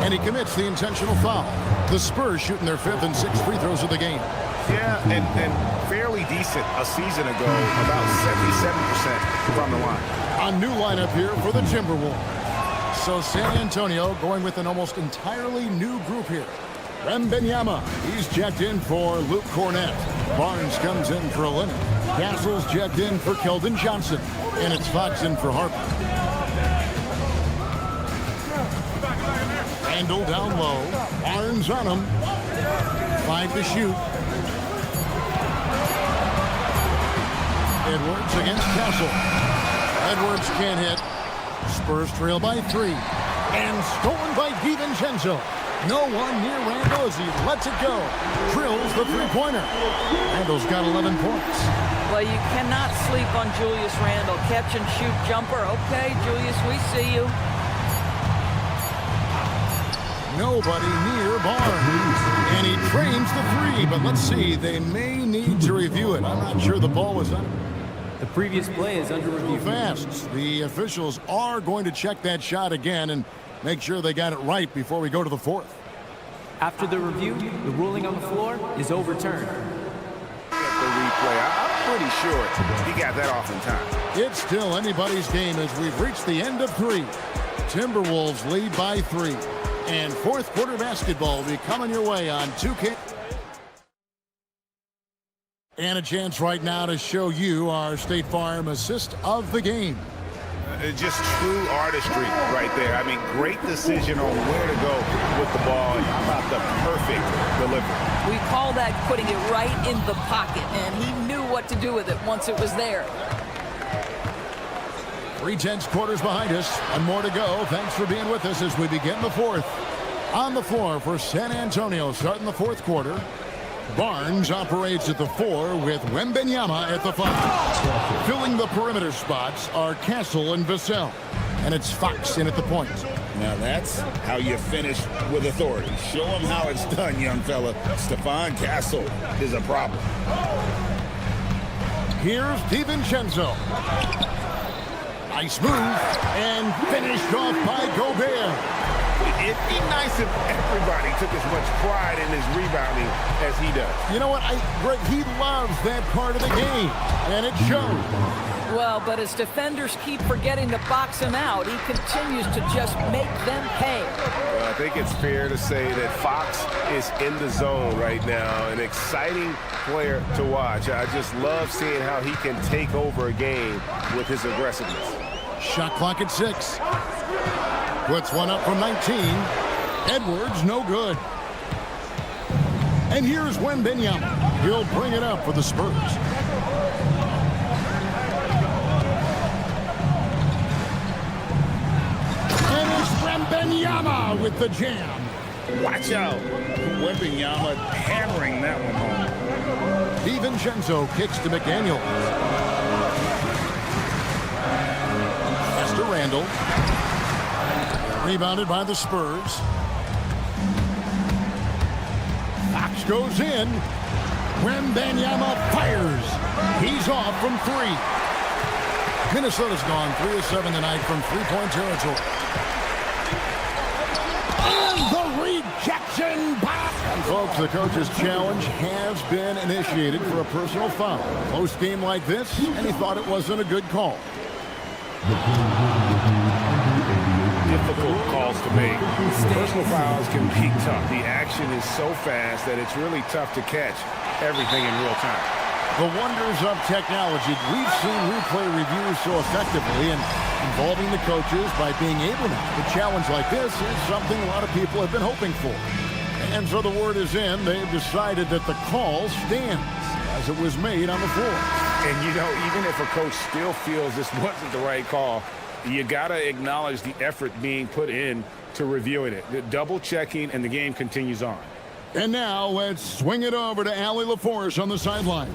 Speaker 1: and he commits the intentional foul. The Spurs shooting their 5th and 6th free throws of the game.
Speaker 3: Yeah, and fairly decent a season ago, about 77% from the line.
Speaker 1: A new lineup here for the Timberwolves. So San Antonio going with an almost entirely new group here. Wembanyama, he's checked in for Luke Cornett. Barnes comes in for Leonard. Castle's checked in for Keldon Johnson. And it's Fox in for Harper. Randall down low. Barnes on him. 5 to shoot. Edwards against Castle. Edwards can't hit. Spurs trail by 3. And stolen by DiVincenzo. No one near Randall as he lets it go. Drills the three-pointer. Randall's got 11 points.
Speaker 11: Well, you cannot sleep on Julius Randall. Catch and shoot jumper. Okay, Julius, we see you.
Speaker 1: Nobody near Barnes. And he trains the 3, but let's see. They may need to review it. I'm not sure the ball was on.
Speaker 5: The previous play is under review.
Speaker 1: Fast. The officials are going to check that shot again and make sure they got it right before we go to the 4th.
Speaker 5: After the review, the ruling on the floor is overturned.
Speaker 3: The replay, I'm pretty sure he got that off in time.
Speaker 1: It's still anybody's game as we've reached the end of 3. Timberwolves lead by 3. And 4th quarter basketball will be coming your way on 2K. And a chance right now to show you our State Farm assist of the game.
Speaker 3: Just true artistry right there. I mean, great decision on where to go with the ball. And how about the perfect delivery?
Speaker 11: We call that putting it right in the pocket, and he knew what to do with it once it was there.
Speaker 1: 3/10 quarters behind us. One more to go. Thanks for being with us as we begin the 4th. On the floor for San Antonio starting the 4th quarter. Barnes operates at the 4 with Wembanyama at the 5. Filling the perimeter spots are Castle and Vassell. And it's Fox in at the point.
Speaker 6: Now that's how you finish with authority. Show them how it's done, young fella. Stephon Castle is a problem.
Speaker 1: Here's DiVincenzo. Nice move. And finished off by Gobert.
Speaker 3: It'd be nice if everybody took as much pride in his rebounding as he does.
Speaker 1: You know what? Greg, he loves that part of the game, and it shows.
Speaker 11: Well, but as defenders keep forgetting to box him out, he continues to just make them pay.
Speaker 3: Well, I think it's fair to say that Fox is in the zone right now, an exciting player to watch. I just love seeing how he can take over a game with his aggressiveness.
Speaker 1: Shot clock at 6. Puts one up from 19. Edwards, no good. And here's Wembanyama. He'll bring it up for the Spurs. And it's Wembanyama with the jam.
Speaker 6: Watch out. Wembanyama hammering that one home.
Speaker 1: DiVincenzo kicks to McDaniel. Pass to Randall. Rebounded by the Spurs. Fox goes in. Wembanyama fires. He's off from 3. Minnesota's gone 3 of 7 tonight from three-point territory. And the rejection by... And folks, the coach's challenge has been initiated for a personal foul. Close game like this, and he thought it wasn't a good call.
Speaker 3: Difficult calls to make. Personal fouls can be tough. The action is so fast that it's really tough to catch everything in real time.
Speaker 1: The wonders of technology. We've seen replay reviews so effectively and involving the coaches by being able to. A challenge like this is something a lot of people have been hoping for. And so the word is in. They've decided that the call stands as it was made on the floor.
Speaker 3: And, you know, even if a coach still feels this wasn't the right call, you got to acknowledge the effort being put in to reviewing it. The double checking, and the game continues on.
Speaker 1: And now let's swing it over to Allie LaForce on the sideline.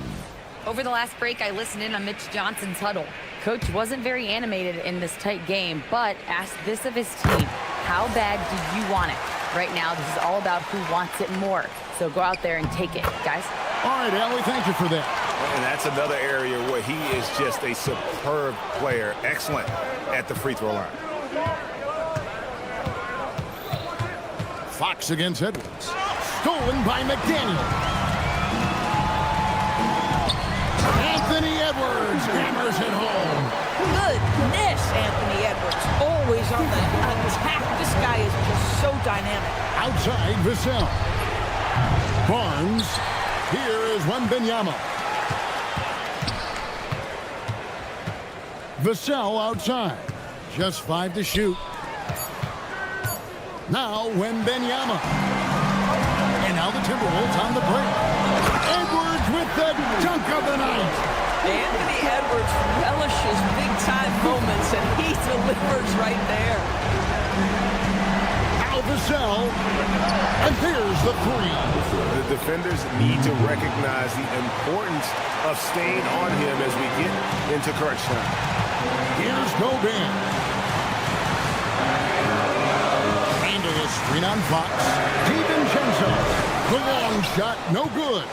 Speaker 4: Over the last break, I listened in on Mitch Johnson's huddle. Coach wasn't very animated in this tight game, but asked this of his team: how bad do you want it? Right now, this is all about who wants it more. So go out there and take it, guys.
Speaker 1: All right, Allie, thank you for that.
Speaker 3: And that's another area where he is just a superb player. Excellent at the free throw line.
Speaker 1: Fox against Edwards. Stolen by McDaniel. Anthony Edwards hammers it home.
Speaker 11: Goodness, Anthony Edwards, always on the attack. This guy is just so dynamic.
Speaker 1: Outside, Vassell. Barnes. Here is Wembanyama. Vassell outside. Just 5 to shoot. Now Wembanyama. And now the Timberwolves on the break. Edwards with the dunk of the night.
Speaker 11: Anthony Edwards relishes big-time moments, and he delivers right there.
Speaker 1: Al Vassell. And here's the three.
Speaker 3: The defenders need to recognize the importance of staying on him as we get into crunch time.
Speaker 1: Here's Gobert. Into the screen on Fox. DiVincenzo. The long shot, no good.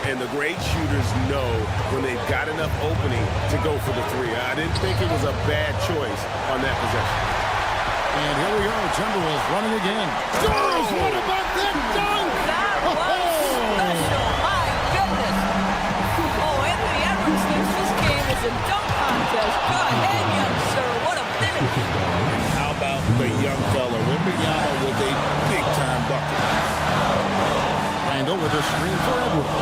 Speaker 3: And the great shooters know when they've got enough opening to go for the three. I didn't think it was a bad choice on that possession.
Speaker 1: And here we go, Timberwolves running again. Spurs, what about that dunk?
Speaker 11: That was special. My goodness. Oh, Anthony Edwards thinks this game is a dunk contest. Go ahead, young sir. What a finish.
Speaker 6: How about the young fella? Wembanyama with a big-time bucket.
Speaker 1: Randall with a screen for Edwards.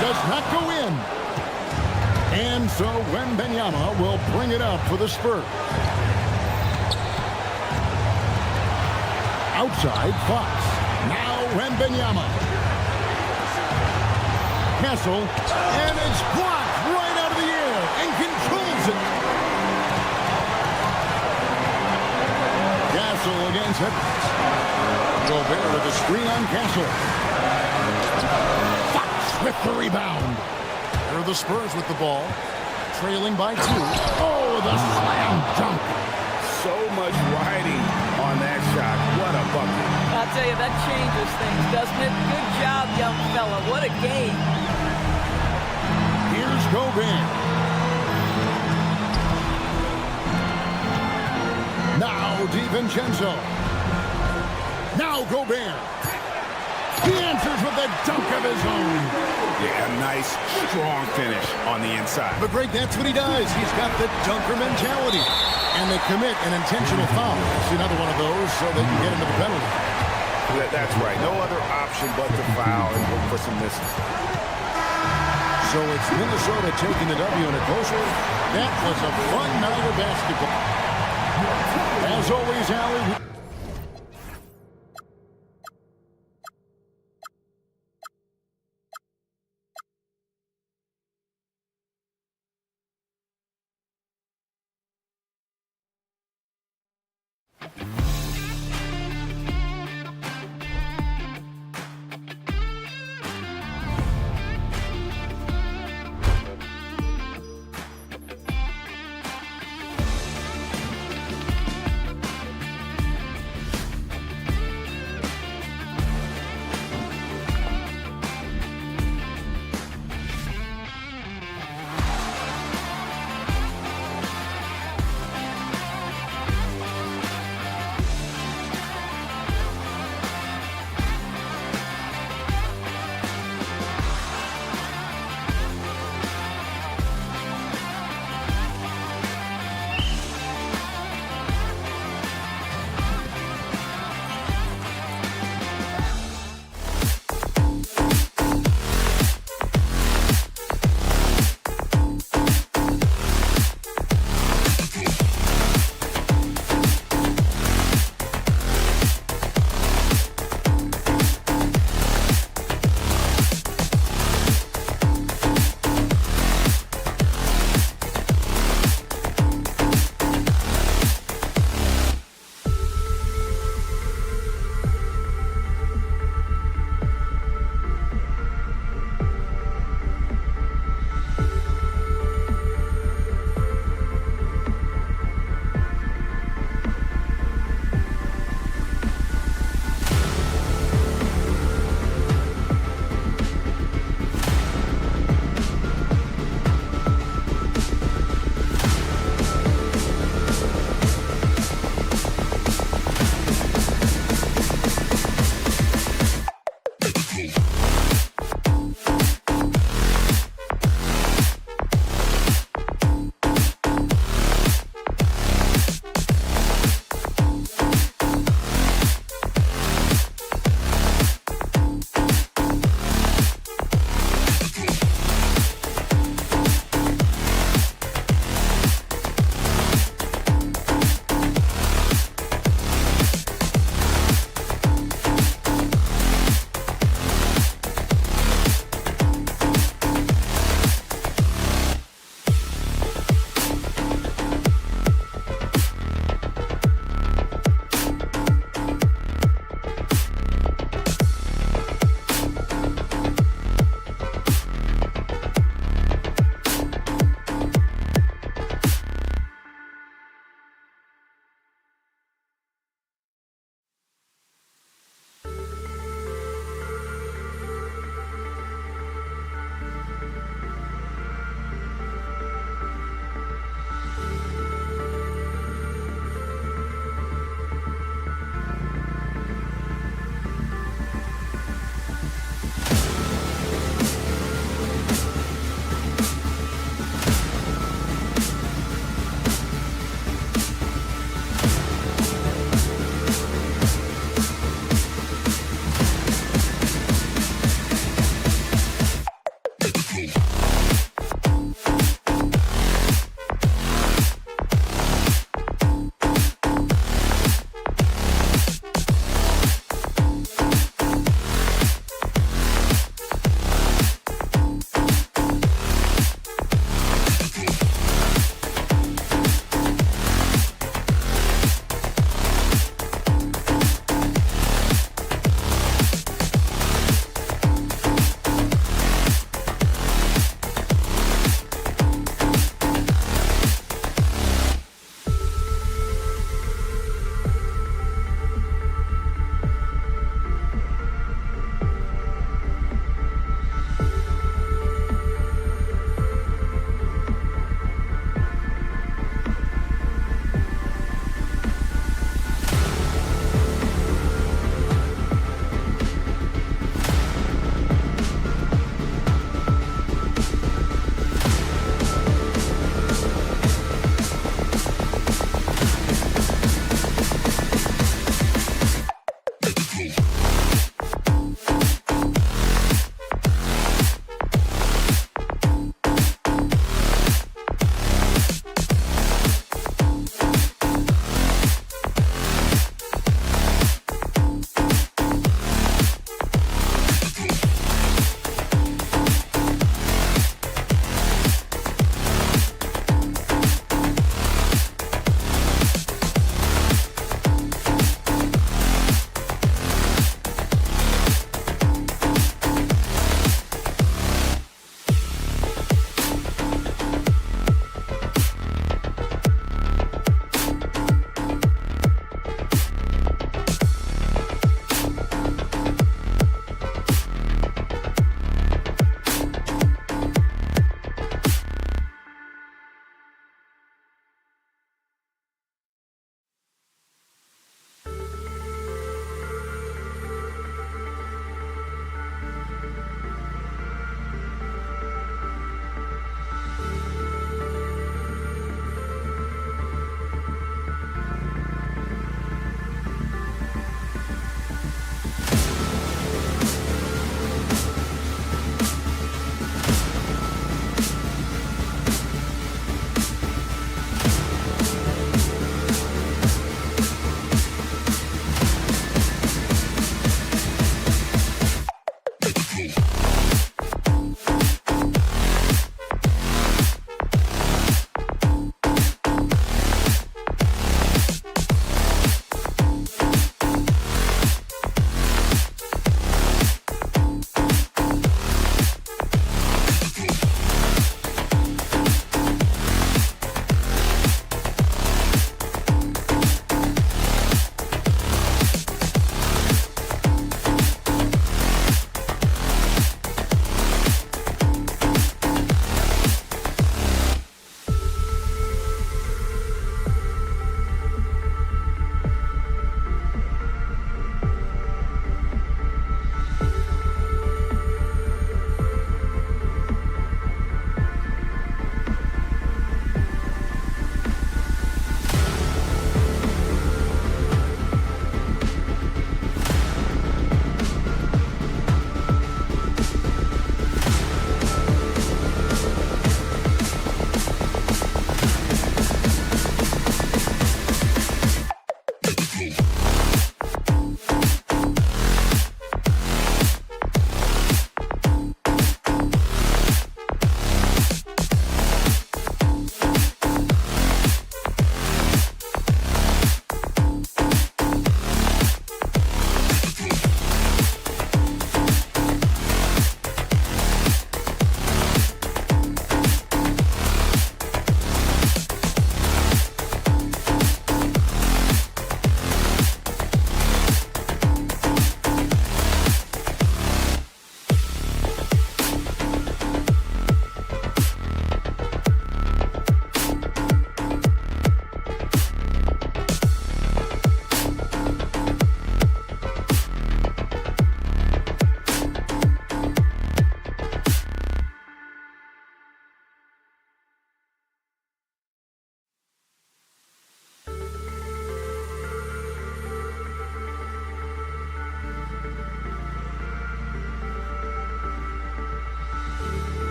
Speaker 1: Does not go in. And so Wembanyama will bring it up for the Spurs. Outside, Fox. Now Wembanyama. Castle. And it's blocked right out of the air and controls it. Castle against Edwards. Gobert with a screen on Castle. Fox with the rebound. Here are the Spurs with the ball, trailing by 2. Oh, the slam dunk.
Speaker 3: So much riding on that shot. What a bucket.
Speaker 11: I'll tell you, that changes things, doesn't it? Good job, young fella. What a game.
Speaker 1: Here's Gobert. Now DiVincenzo. Now Gobert. He answers with a dunk of his own.
Speaker 3: Yeah, a nice, strong finish on the inside.
Speaker 1: But Greg, that's what he does. He's got the dunker mentality. And they commit an intentional foul. It's another one of those so they can get into the penalty.
Speaker 3: That's right. No other option but to foul and look for some misses.
Speaker 1: So it's Minnesota taking the W in a close one. That was a fun night of basketball. As always, Allie.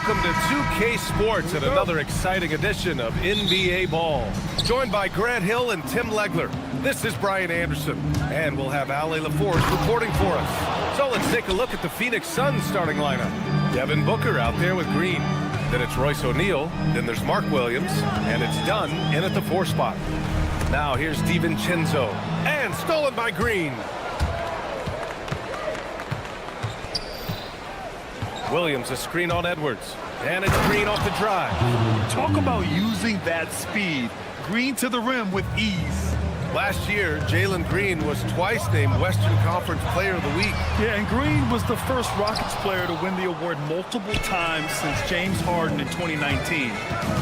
Speaker 8: Welcome to 2K Sports and another exciting edition of NBA Ball. Joined by Grant Hill and Tim Legler. This is Brian Anderson, and we'll have Ali LaForce reporting for us. So let's take a look at the Phoenix Suns starting lineup. Devin Booker out there with Green. Then it's Royce O'Neal. Then there's Mark Williams. And it's Dunn in at the 4 spot. Now here's DiVincenzo. And stolen by Green. Williams, a screen on Edwards. And it's Green off the drive.
Speaker 10: Talk about using that speed. Green to the rim with ease.
Speaker 8: Last year, Jalen Green was twice named Western Conference Player of the Week.
Speaker 10: Yeah, and Green was the first Rockets player to win the award multiple times since James Harden in 2019.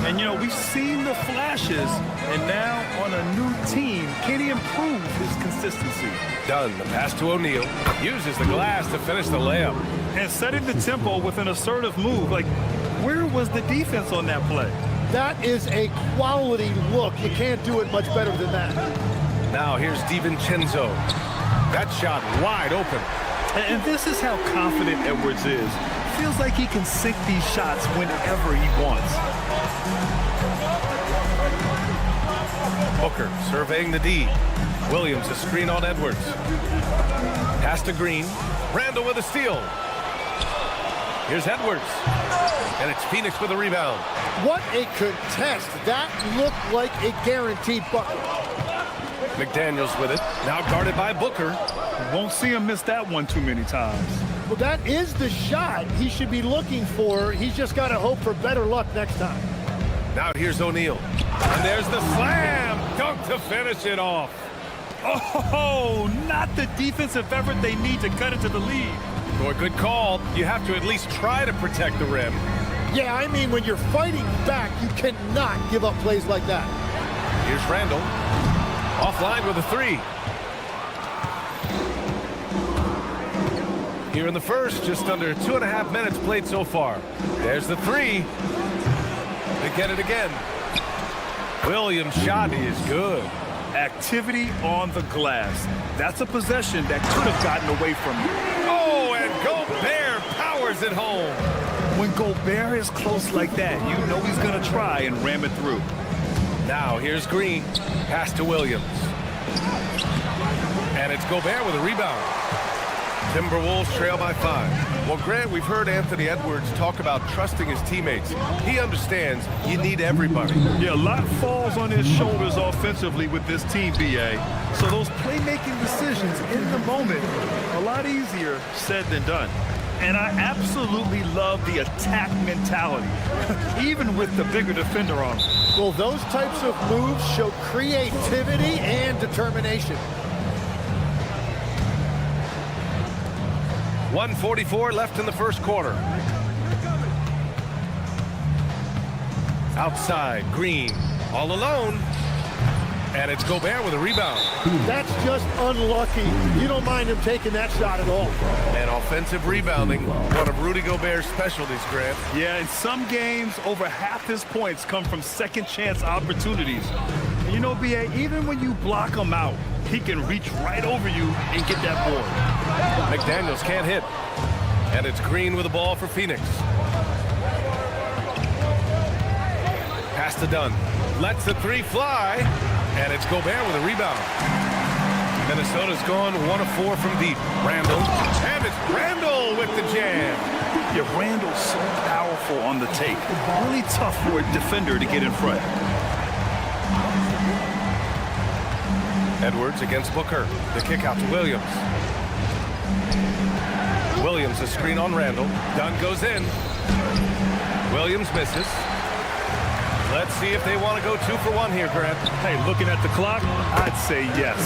Speaker 10: And, you know, we've seen the flashes, and now on a new team, can he improve his consistency?
Speaker 8: Dunn, the pass to O'Neal, uses the glass to finish the layup.
Speaker 10: And setting the tempo with an assertive move. Like, where was the defense on that play?
Speaker 9: That is a quality look. You can't do it much better than that.
Speaker 8: Now here's DiVincenzo. That shot wide open.
Speaker 10: And this is how confident Edwards is. Feels like he can sink these shots whenever he wants.
Speaker 8: Booker surveying the D. Williams a screen on Edwards. Pass to Green. Randall with a steal. Here's Edwards. And it's Phoenix with a rebound.
Speaker 9: What a contest. That looked like a guaranteed bucket.
Speaker 8: McDaniels with it. Now guarded by Booker.
Speaker 10: Won't see him miss that one too many times.
Speaker 9: Well, that is the shot he should be looking for. He's just got to hope for better luck next time.
Speaker 8: Now here's O'Neal. And there's the slam. Dunk to finish it off.
Speaker 10: Oh, not the defensive effort they need to cut it to the lead.
Speaker 8: Boy, good call. You have to at least try to protect the rim.
Speaker 9: Yeah, I mean, when you're fighting back, you cannot give up plays like that.
Speaker 8: Here's Randall. Offline with a 3. Here in the first, just under 2.5 minutes played so far. There's the 3. They get it again. Williams' shot is good.
Speaker 10: Activity on the glass. That's a possession that could have gotten away from you.
Speaker 8: Oh, and Gobert powers it home.
Speaker 10: When Gobert is close like that, you know he's going to try and ram it through.
Speaker 8: Now here's Green. Pass to Williams. And it's Gobert with a rebound. Timberwolves trail by 5. Well, Grant, we've heard Anthony Edwards talk about trusting his teammates. He understands you need everybody.
Speaker 10: Yeah, a lot falls on his shoulders offensively with this team, BA. So those playmaking decisions in the moment, a lot easier said than done. And I absolutely love the attack mentality, even with the bigger defender on him.
Speaker 9: Well, those types of moves show creativity and determination.
Speaker 8: 1:44 left in the first quarter. Outside, Green, all alone. And it's Gobert with a rebound.
Speaker 9: That's just unlucky. You don't mind him taking that shot at all.
Speaker 8: And offensive rebounding, one of Rudy Gobert's specialties, Grant.
Speaker 10: Yeah, in some games, over half his points come from second chance opportunities. And you know, BA, even when you block him out, he can reach right over you and get that board.
Speaker 8: McDaniels can't hit. And it's Green with the ball for Phoenix. Pass to Dunn. Lets the 3 fly. And it's Gobert with a rebound. Minnesota's gone 1 of 4 from deep. Randall. And it's Randall with the jam.
Speaker 10: Yeah, Randall's so powerful on the take. Really tough for a defender to get in front.
Speaker 8: Edwards against Booker. The kick out to Williams. Williams a screen on Randall. Dunn goes in. Williams misses. Let's see if they want to go 2 for 1 here, Grant.
Speaker 10: Hey, looking at the clock, I'd say yes.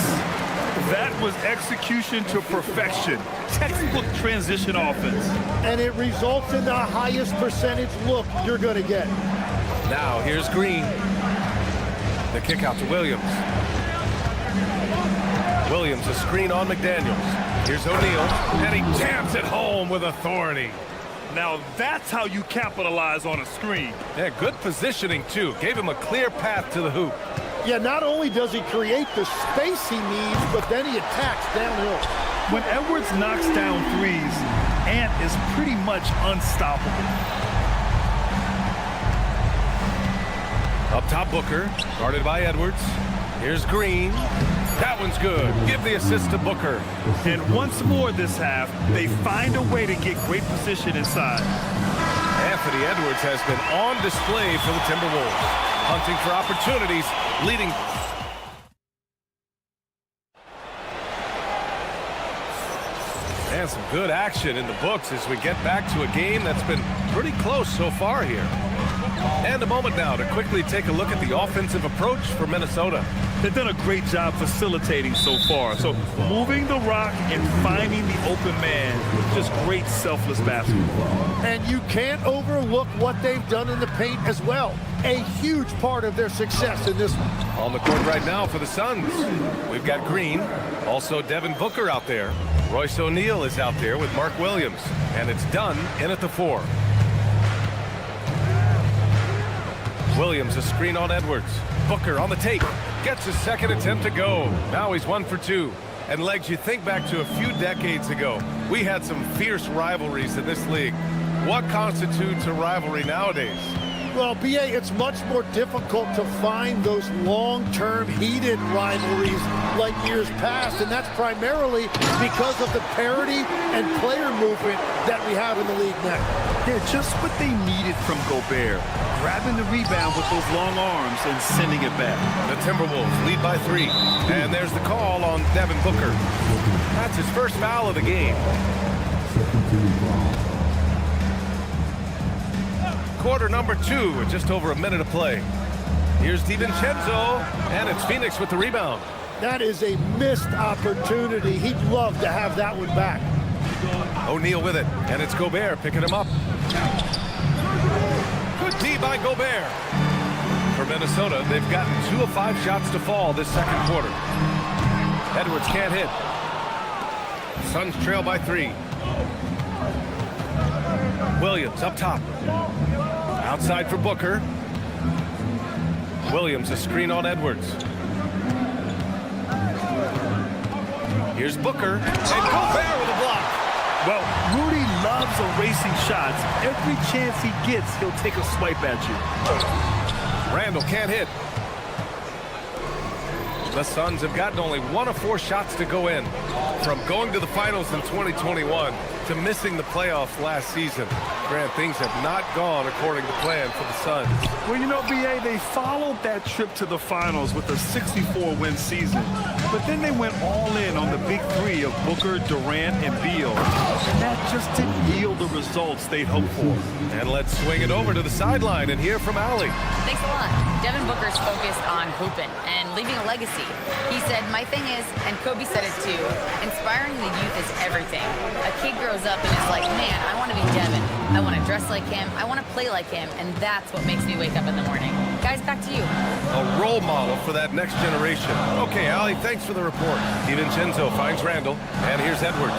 Speaker 10: That was execution to perfection. Textbook transition offense.
Speaker 9: And it results in the highest percentage look you're going to get.
Speaker 8: Now here's Green. The kick out to Williams. Williams a screen on McDaniels. Here's O'Neal. And he jams it home with authority.
Speaker 10: Now that's how you capitalize on a screen.
Speaker 8: Yeah, good positioning, too. Gave him a clear path to the hoop.
Speaker 9: Yeah, not only does he create the space he needs, but then he attacks downhill.
Speaker 10: When Edwards knocks down threes, Ant is pretty much unstoppable.
Speaker 8: Up top, Booker, guarded by Edwards. Here's Green. That one's good. Give the assist to Booker.
Speaker 10: And once more this half, they find a way to get great position inside.
Speaker 8: Anthony Edwards has been on display for the Timberwolves, hunting for opportunities, leading. And some good action in the books as we get back to a game that's been pretty close so far here. And a moment now to quickly take a look at the offensive approach for Minnesota.
Speaker 10: They've done a great job facilitating so far. So moving the rock and finding the open man, just great selfless basketball.
Speaker 12: And you can't overlook what they've done in the paint as well. A huge part of their success in this one.
Speaker 8: On the court right now for the Suns, we've got Green, also Devin Booker out there. Royce O'Neal is out there with Mark Williams, and it's done in at the 4. Williams a screen on Edwards. Booker on the take. Gets his second attempt to go. Now he's 1 for 2. And Legs, you think back to a few decades ago, we had some fierce rivalries in this league. What constitutes a rivalry nowadays?
Speaker 12: Well, BA, it's much more difficult to find those long-term heated rivalries like years past, and that's primarily because of the parity and player movement that we have in the league now.
Speaker 10: Yeah, just what they needed from Gobert. Grabbing the rebound with those long arms and sending it back.
Speaker 8: The Timberwolves lead by 3. And there's the call on Devin Booker. That's his first foul of the game. Quarter number 2 with just over a minute of play. Here's DiVincenzo, and it's Phoenix with the rebound.
Speaker 12: That is a missed opportunity. He'd love to have that one back.
Speaker 8: O'Neal with it, and it's Gobert picking him up. Good D by Gobert. For Minnesota, they've gotten 2 of 5 shots to fall this second quarter. Edwards can't hit. Suns trail by 3. Williams up top. Outside for Booker. Williams a screen on Edwards. Here's Booker, and Gobert with a block.
Speaker 10: Well, Rudy loves erasing shots. Every chance he gets, he'll take a swipe at you.
Speaker 8: Randall can't hit. The Suns have gotten only 1 of 4 shots to go in. From going to the finals in 2021 to missing the playoffs last season, Grant, things have not gone according to plan for the Suns.
Speaker 10: Well, you know, BA, they followed that trip to the finals with a 64-win season. But then they went all in on the big 3 of Booker, Durant, and Beal. And that just didn't yield the results they'd hoped for.
Speaker 8: And let's swing it over to the sideline and hear from Allie.
Speaker 4: Thanks a lot. Devin Booker's focused on hooping and leaving a legacy. He said, my thing is, and Kobe said it too, inspiring the youth is everything. A kid grows up and is like, man, I want to be Devin. I want to dress like him. I want to play like him. And that's what makes me wake up in the morning. Guys, back to you.
Speaker 8: A role model for that next generation. Okay, Allie, thanks for the report. DiVincenzo finds Randall, and here's Edwards.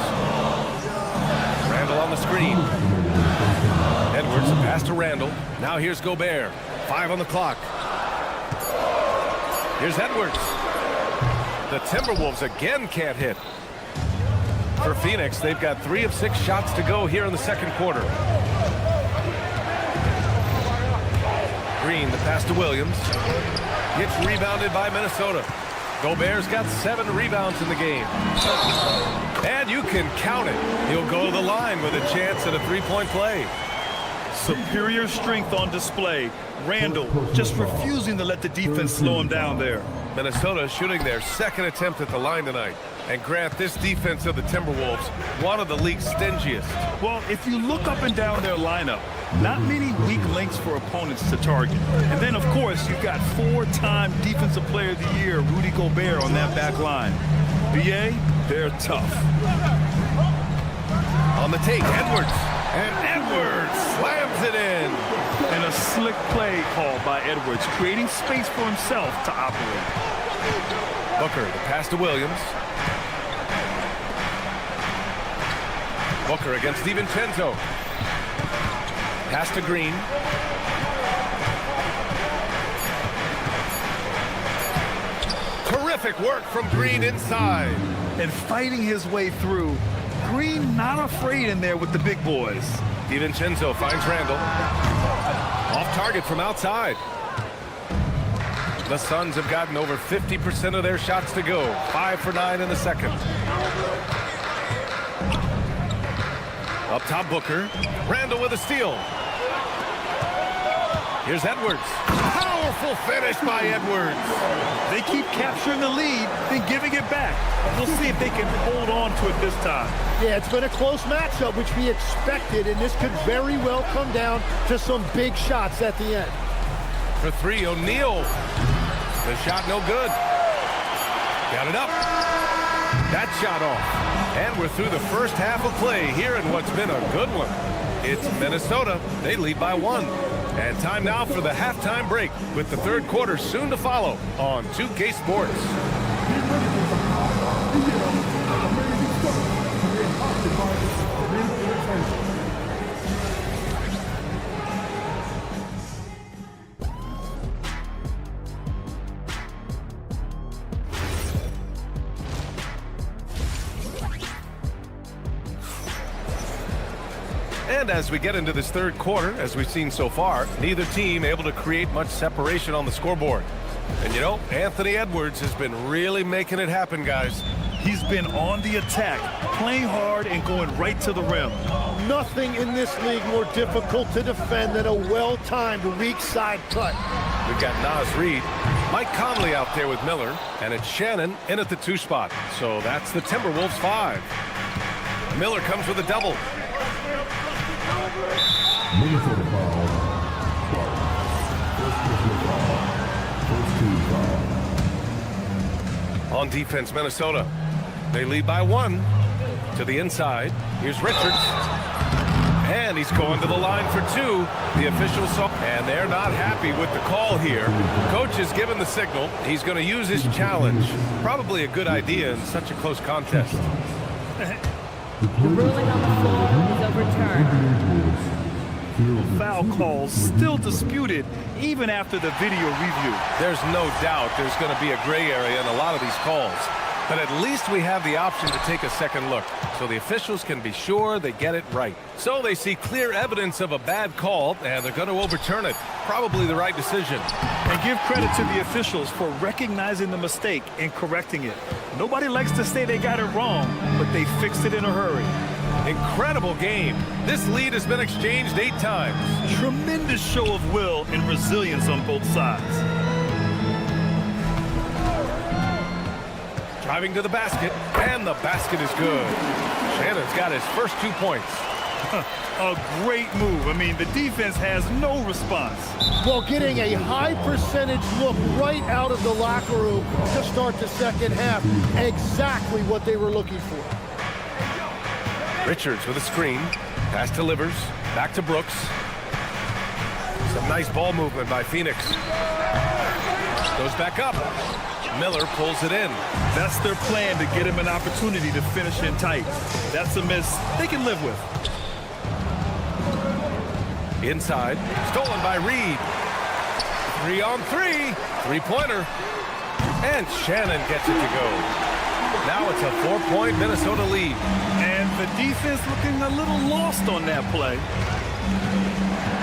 Speaker 8: Randall on the screen. Edwards, a pass to Randall. Now here's Gobert. 5 on the clock. Here's Edwards. The Timberwolves again can't hit. For Phoenix, they've got 3 of 6 shots to go here in the second quarter. Green, the pass to Williams. Gets rebounded by Minnesota. Gobert's got 7 rebounds in the game. And you can count it. He'll go to the line with a chance at a 3-point play.
Speaker 10: Superior strength on display. Randall just refusing to let the defense slow him down there.
Speaker 8: Minnesota shooting their second attempt at the line tonight. And Grant, this defense of the Timberwolves, one of the league's stingiest.
Speaker 10: Well, if you look up and down their lineup, not many weak links for opponents to target. And then, of course, you've got 4-time Defensive Player of the Year, Rudy Gobert, on that back line. BA, they're tough.
Speaker 8: On the take, Edwards. And Edwards slams it in.
Speaker 10: And a slick play called by Edwards, creating space for himself to operate.
Speaker 8: Booker, the pass to Williams. Booker against DiVincenzo. Pass to Green. Terrific work from Green inside.
Speaker 10: And fighting his way through. Green not afraid in there with the big boys.
Speaker 8: DiVincenzo finds Randall. Off target from outside. The Suns have gotten over 50% of their shots to go. 5 for 9 in the second. Up top, Booker. Randall with a steal. Here's Edwards. Powerful finish by Edwards.
Speaker 10: They keep capturing the lead, then giving it back. We'll see if they can hold on to it this time.
Speaker 12: Yeah, it's been a close matchup, which we expected, and this could very well come down to some big shots at the end.
Speaker 8: For three, O'Neal. The shot no good. Got it up. That shot off. And we're through the first half of play here in what's been a good one. It's Minnesota. They lead by 1. And time now for the halftime break with the third quarter soon to follow on 2K Sports. And as we get into this third quarter, as we've seen so far, neither team able to create much separation on the scoreboard. And you know, Anthony Edwards has been really making it happen, guys.
Speaker 10: He's been on the attack, playing hard and going right to the rim.
Speaker 12: Nothing in this league more difficult to defend than a well-timed weak side cut.
Speaker 8: We've got Naz Reid, Mike Conley out there with Miller, and it's Shannon in at the 2 spot. So that's the Timberwolves 5. Miller comes with a double.
Speaker 7: Minnesota foul. First team foul.
Speaker 8: On defense, Minnesota. They lead by 1 to the inside. Here's Richards. And he's going to the line for 2. The officials saw, and they're not happy with the call here. Coach has given the signal. He's going to use his challenge. Probably a good idea in such a close contest.
Speaker 4: The ruling on the floor is overturned.
Speaker 10: Foul calls still disputed even after the video review.
Speaker 8: There's no doubt there's going to be a gray area in a lot of these calls. But at least we have the option to take a second look, so the officials can be sure they get it right. So they see clear evidence of a bad call, and they're going to overturn it. Probably the right decision.
Speaker 10: And give credit to the officials for recognizing the mistake and correcting it. Nobody likes to say they got it wrong, but they fixed it in a hurry.
Speaker 8: Incredible game. This lead has been exchanged 8 times.
Speaker 10: Tremendous show of will and resilience on both sides.
Speaker 8: Driving to the basket, and the basket is good. Shannon's got his first 2 points.
Speaker 10: A great move. I mean, the defense has no response.
Speaker 12: Well, getting a high percentage look right out of the locker room to start the second half. Exactly what they were looking for.
Speaker 8: Richards with a screen. Pass to Livers. Back to Brooks. Some nice ball movement by Phoenix. Goes back up. Miller pulls it in.
Speaker 10: That's their plan, to get him an opportunity to finish in tight. That's a miss they can live with.
Speaker 8: Inside. Stolen by Reid. 3-on-3. 3-pointer. And Shannon gets it to go. Now it's a 4-point Minnesota lead.
Speaker 10: And the defense looking a little lost on that play.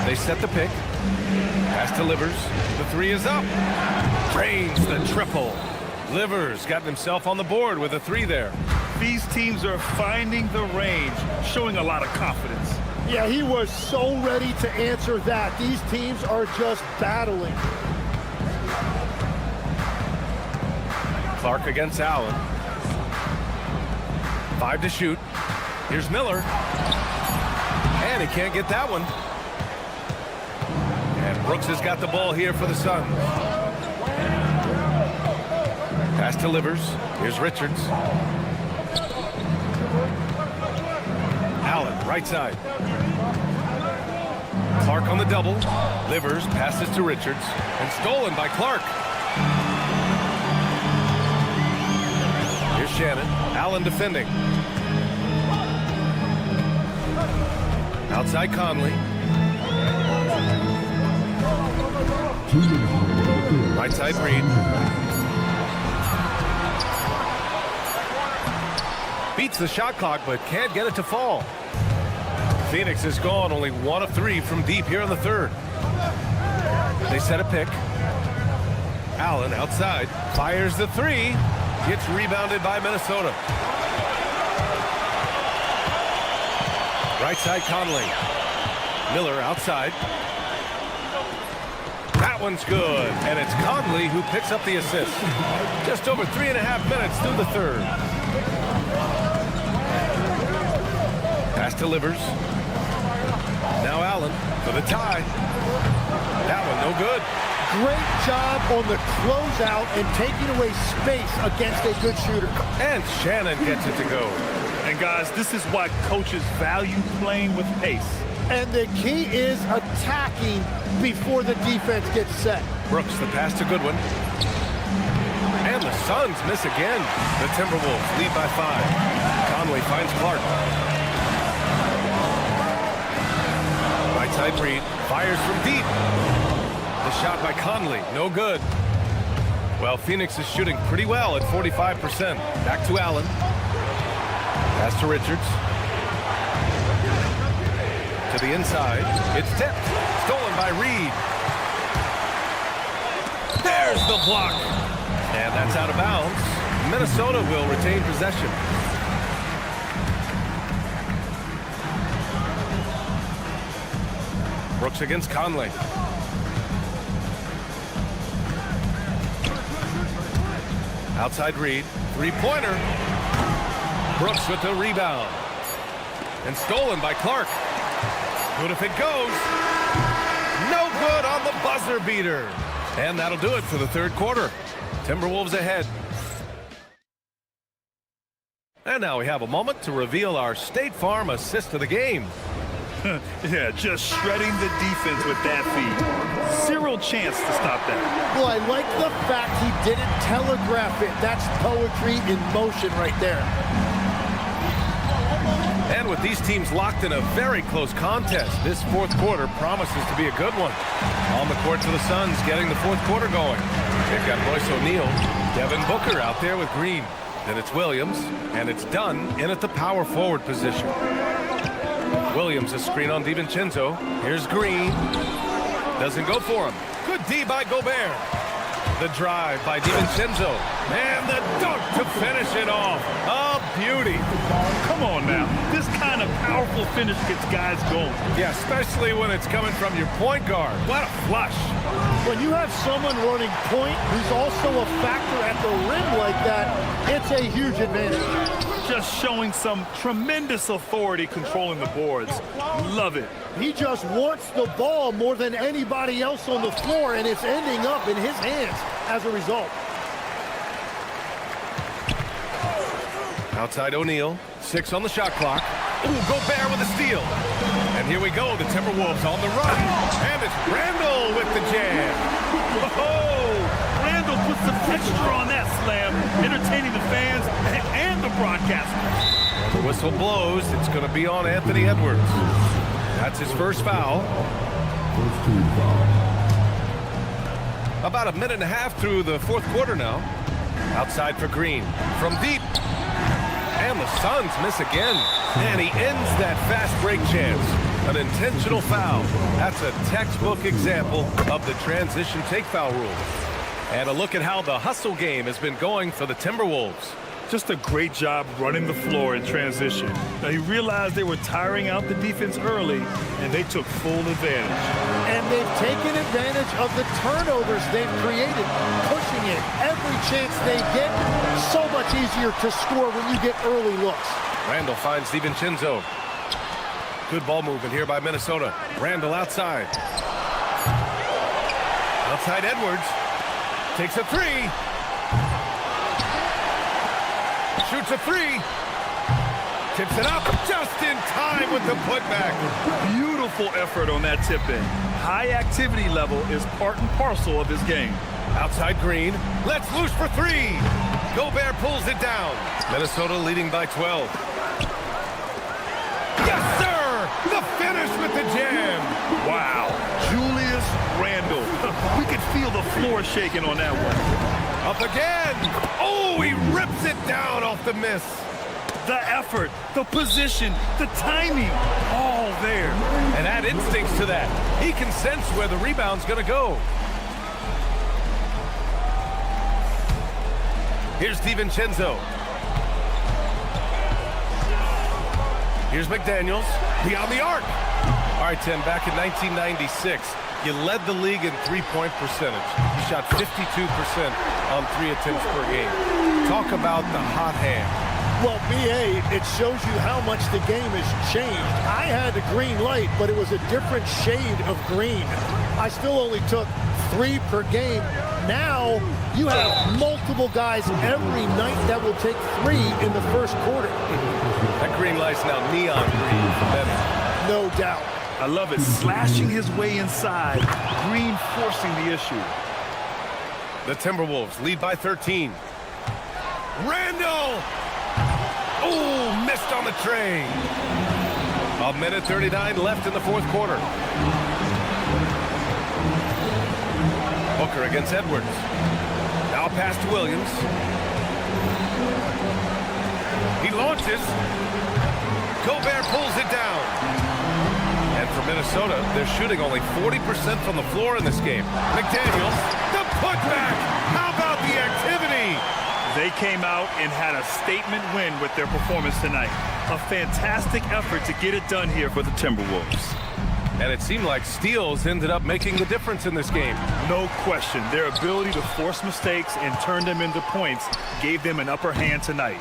Speaker 8: They set the pick. Pass to Livers. The 3 is up. Drains the triple. Livers got himself on the board with a 3 there.
Speaker 10: These teams are finding the range, showing a lot of confidence.
Speaker 12: Yeah, he was so ready to answer that. These teams are just battling.
Speaker 8: Clark against Allen. 5 to shoot. Here's Miller. And he can't get that one. And Brooks has got the ball here for the Suns. Pass to Livers. Here's Richards. Allen, right side. Clark on the double. Livers passes to Richards. And stolen by Clark. Here's Shannon. Allen defending. Outside Conley. Right side Reid. Beats the shot clock, but can't get it to fall. Phoenix is gone, only 1 of 3 from deep here in the third. They set a pick. Allen outside, fires the three, gets rebounded by Minnesota. Right side Conley. Miller outside. That one's good, and it's Conley who picks up the assist. Just over 3.5 minutes through the third. Pass delivers. Now Allen for the tie. That one no good.
Speaker 12: Great job on the closeout and taking away space against a good shooter.
Speaker 8: And Shannon gets it to go.
Speaker 10: And guys, this is why coaches value playing with pace.
Speaker 12: And the key is attacking before the defense gets set.
Speaker 8: Brooks, the pass to Goodwin. And the Suns miss again. The Timberwolves lead by 5. Conley finds Clark. Right side Reed fires from deep. The shot by Conley, no good. Well, Phoenix is shooting pretty well at 45%. Back to Allen. Pass to Richards. To the inside. It's tipped. Stolen by Reed. There's the block. And that's out of bounds. Minnesota will retain possession. Brooks against Conley. Outside Reed. Three-pointer. Brooks with the rebound. And stolen by Clark. Good if it goes. No good on the buzzer beater. And that'll do it for the third quarter. Timberwolves ahead. And now we have a moment to reveal our State Farm assist of the game.
Speaker 10: Yeah, just shredding the defense with that feed. Zero chance to stop that.
Speaker 12: Well, I like the fact he didn't telegraph it. That's poetry in motion right there.
Speaker 8: And with these teams locked in a very close contest, this fourth quarter promises to be a good one. On the court for the Suns, getting the fourth quarter going. They've got Royce O'Neal, Devin Booker out there with Green. Then it's Williams, and it's Dunn in at the power forward position. Williams, a screen on DiVincenzo. Here's Green. Doesn't go for him. Good D by Gobert. The drive by DiVincenzo. And the dunk to finish it off. A beauty.
Speaker 10: Come on now. This kind of powerful finish gets guys going.
Speaker 8: Yeah, especially when it's coming from your point guard. What a flush.
Speaker 12: When you have someone running point who's also a factor at the rim like that, it's a huge advantage.
Speaker 10: Just showing some tremendous authority controlling the boards. Love it.
Speaker 12: He just wants the ball more than anybody else on the floor, and it's ending up in his hands as a result.
Speaker 8: Outside O'Neal, 6 on the shot clock. Ooh, Gobert with a steal. And here we go, the Timberwolves on the run. And it's Randall with the jam.
Speaker 10: Oh, Randall puts some texture on that slam, entertaining the fans and the broadcasters.
Speaker 8: When the whistle blows, it's going to be on Anthony Edwards. That's his first foul. About a minute and a half through the fourth quarter now. Outside for Green. From deep. And the Suns miss again. And he ends that fast break chance. An intentional foul. That's a textbook example of the transition take foul rule. And a look at how the hustle game has been going for the Timberwolves.
Speaker 10: Just a great job running the floor in transition. Now, he realized they were tiring out the defense early, and they took full advantage.
Speaker 12: And they've taken advantage of the turnovers they've created, pushing it every chance they get. So much easier to score when you get early looks.
Speaker 8: Randall finds DiVincenzo. Good ball movement here by Minnesota. Randall outside. Outside Edwards. Takes a three. Shoots a three. Tips it up just in time with the putback.
Speaker 10: Beautiful effort on that tip-in. High activity level is part and parcel of his game.
Speaker 8: Outside Green. Let's loose for three. Gobert pulls it down. Minnesota leading by 12. Yes, sir! The finish with the jam.
Speaker 10: Wow. Julius Randle. We could feel the floor shaking on that one.
Speaker 8: Up again. Oh, he rips it down off the miss.
Speaker 10: The effort, the position, the timing, all there.
Speaker 8: And add instincts to that. He can sense where the rebound's going to go. Here's DiVincenzo. Here's McDaniels, beyond the arc. All right, Tim, back in 1996, you led the league in three-point percentage. You shot 52% on 3 attempts per game. Talk about the hot hand.
Speaker 12: Well, B.A., it shows you how much the game has changed. I had the green light, but it was a different shade of green. I still only took 3 per game. Now, you have multiple guys every night that will take 3 in the first quarter.
Speaker 8: That green light's now neon green for better.
Speaker 12: No doubt.
Speaker 10: I love it. Slashing his way inside. Green forcing the issue.
Speaker 8: The Timberwolves lead by 13. Randall! Oh, missed on the train. 1:39 left in the fourth quarter. Booker against Edwards. Now pass to Williams. He launches. Gobert pulls it down. And for Minnesota, they're shooting only 40% from the floor in this game. McDaniels, the putback. How about the activity?
Speaker 10: They came out and had a statement win with their performance tonight. A fantastic effort to get it done here for the Timberwolves.
Speaker 8: And it seemed like steals ended up making the difference in this game.
Speaker 10: No question. Their ability to force mistakes and turn them into points gave them an upper hand tonight.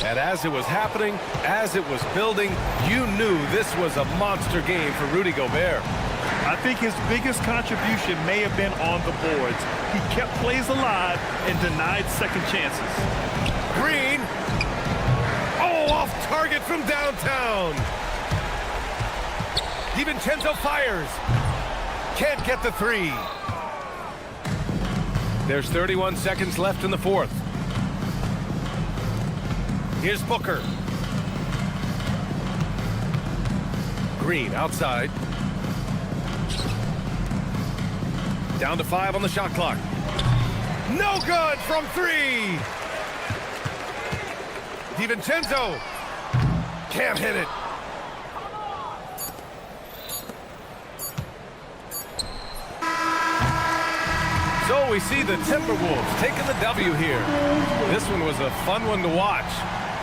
Speaker 8: And as it was happening, as it was building, you knew this was a monster game for Rudy Gobert.
Speaker 10: I think his biggest contribution may have been on the boards. He kept plays alive and denied second chances.
Speaker 8: Green. Oh, off target from downtown. DiVincenzo fires. Can't get the 3. There's 31 seconds left in the fourth. Here's Booker. Green outside. Down to 5 on the shot clock. No good from 3. DiVincenzo can't hit it. So we see the Timberwolves taking the W here. This one was a fun one to watch.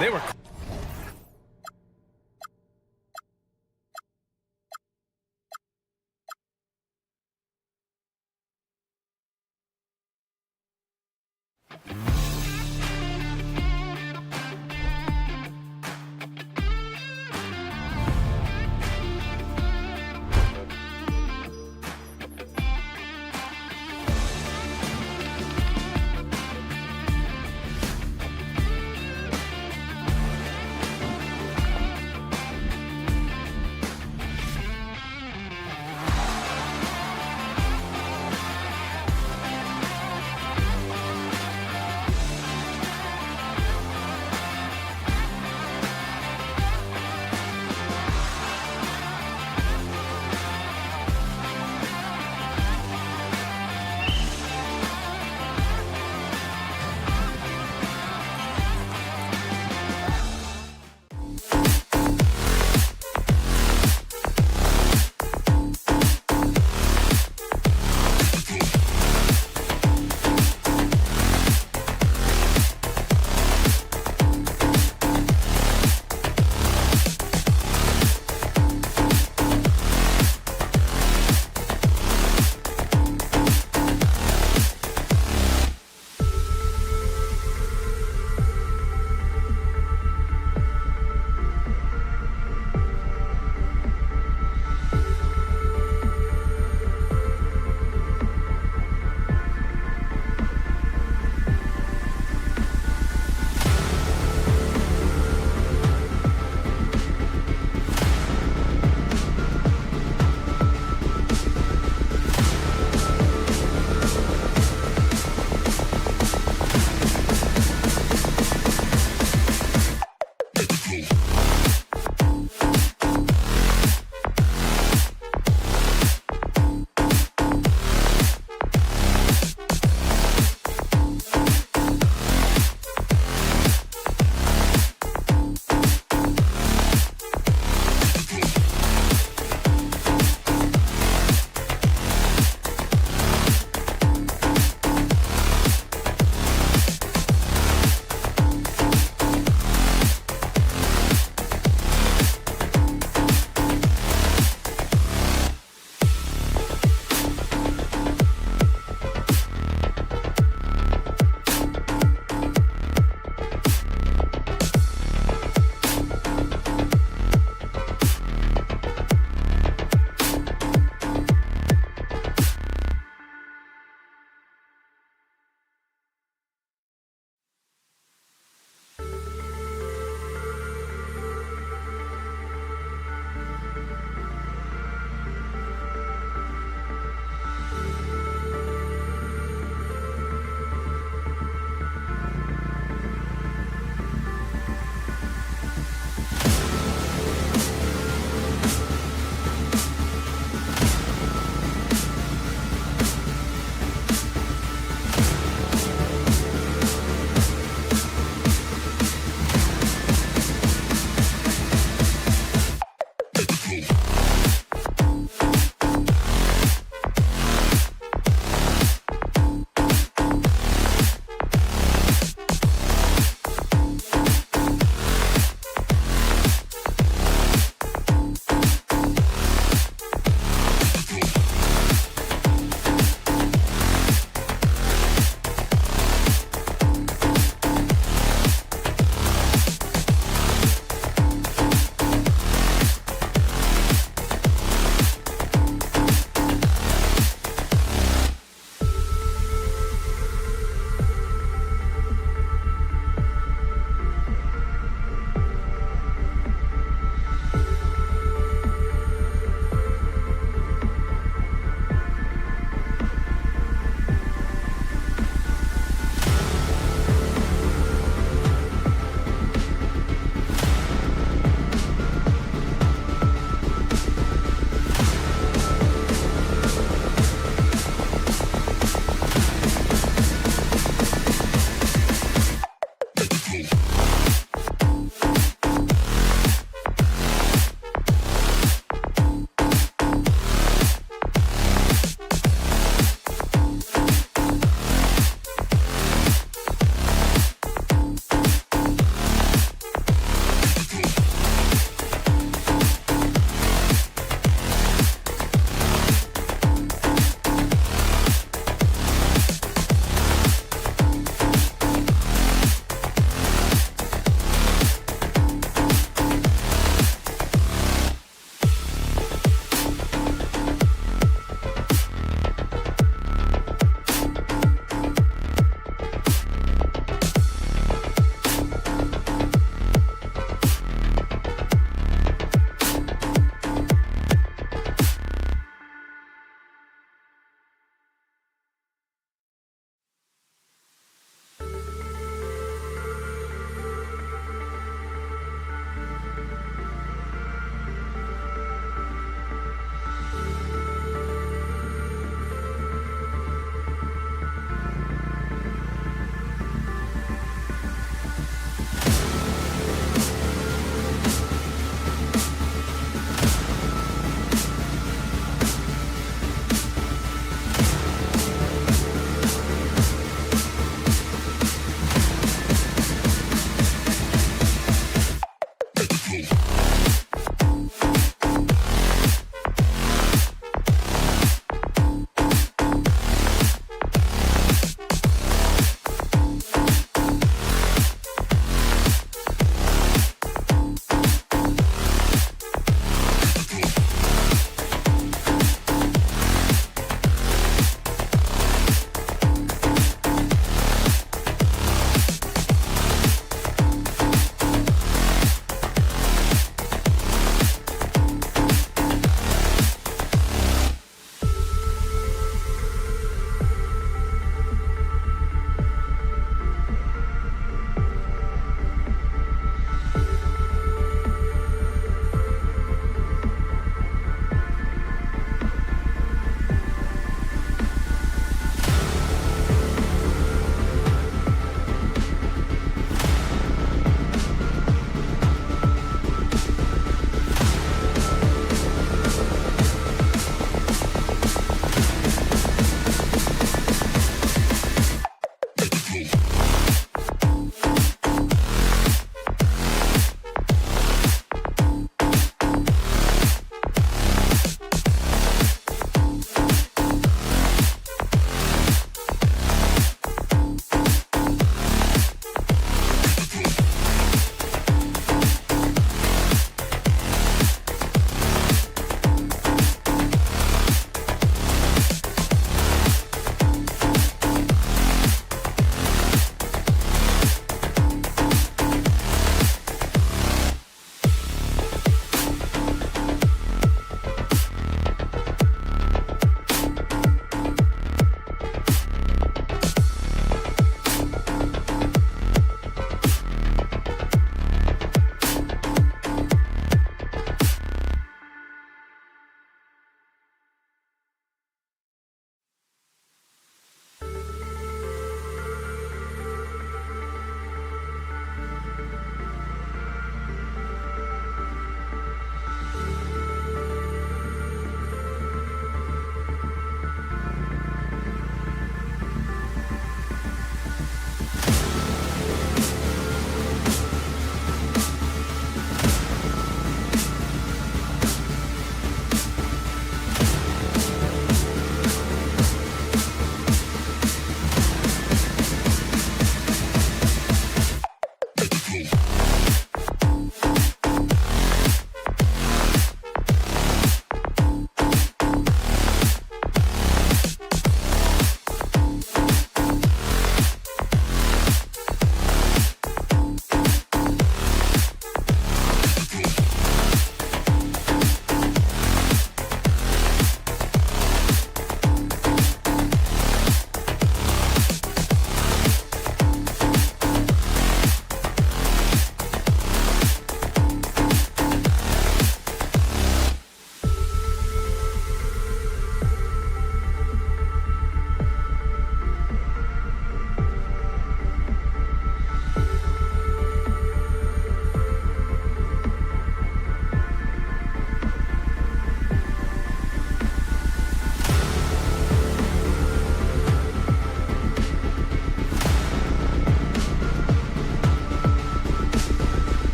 Speaker 8: They were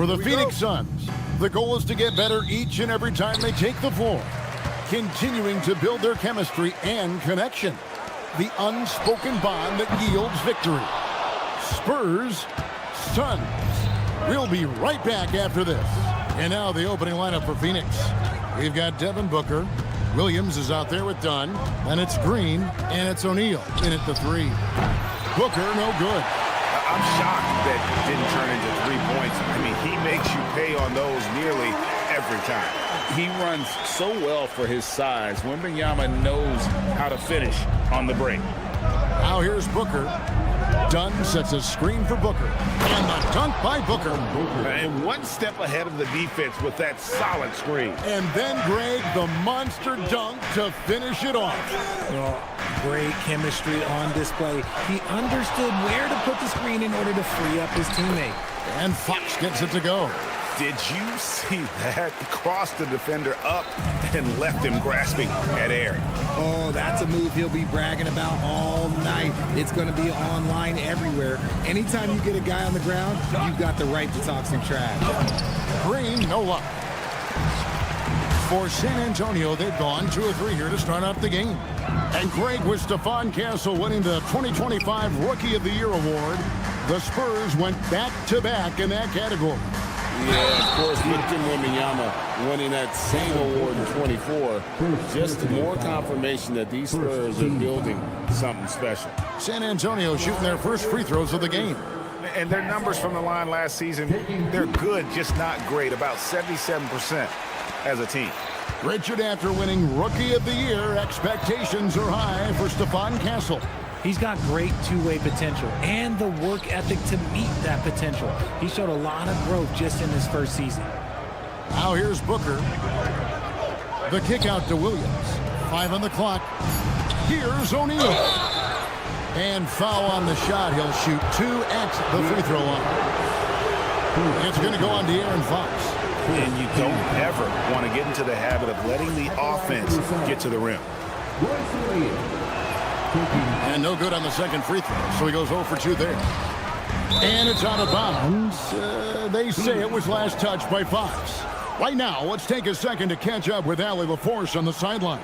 Speaker 1: the Phoenix Suns, the goal is to get better each and every time they take the floor, continuing to build their chemistry and connection, the unspoken bond that yields victory. Spurs, Suns. We'll be right back after this. And now the opening lineup for Phoenix. We've got Devin Booker. Williams is out there with Dunn. And it's Green. And it's O'Neal in at the 3. Booker, no good.
Speaker 3: I'm shocked that it didn't turn into 3 points. I mean, he makes you pay on those nearly every time.
Speaker 6: He runs so well for his size. Wembanyama knows how to finish on the break.
Speaker 1: Now here's Booker. Dunn sets a screen for Booker. And the dunk by Booker.
Speaker 3: And one step ahead of the defense with that solid screen.
Speaker 1: And then Greg, the monster dunk to finish it off.
Speaker 2: Well, great chemistry on display. He understood where to put the screen in order to free up his teammate.
Speaker 1: And Fox gets it to go.
Speaker 3: Did you see that? Crossed the defender up and left him grasping at air.
Speaker 2: Oh, that's a move he'll be bragging about all night. It's going to be online everywhere. Anytime you get a guy on the ground, you've got the right to talk some trash.
Speaker 1: Green, no luck. For San Antonio, they've gone 2 of 3 here to start out the game. And Greg, with Stephon Castle winning the 2025 Rookie of the Year award, the Spurs went back-to-back in that category.
Speaker 6: Yeah, of course, Victor Wembanyama winning that same award in 24. Just more confirmation that these Spurs are building something special.
Speaker 1: San Antonio shooting their first free throws of the game.
Speaker 3: And their numbers from the line last season, they're good, just not great, about 77% as a team.
Speaker 1: Richard, after winning Rookie of the Year, expectations are high for Stephon Castle.
Speaker 2: He's got great two-way potential and the work ethic to meet that potential. He showed a lot of growth just in his first season.
Speaker 1: Now here's Booker. The kick out to Williams. 5 on the clock. Here's O'Neal. And foul on the shot. He'll shoot 2 at the free throw line. It's going to go on to Aaron Fox.
Speaker 3: And you don't ever want to get into the habit of letting the offense get to the rim.
Speaker 1: And no good on the second free throw, so he goes 0 for 2 there. And it's out of bounds. They say it was last touched by Fox. Right now, let's take a second to catch up with Allie LaForce on the sidelines.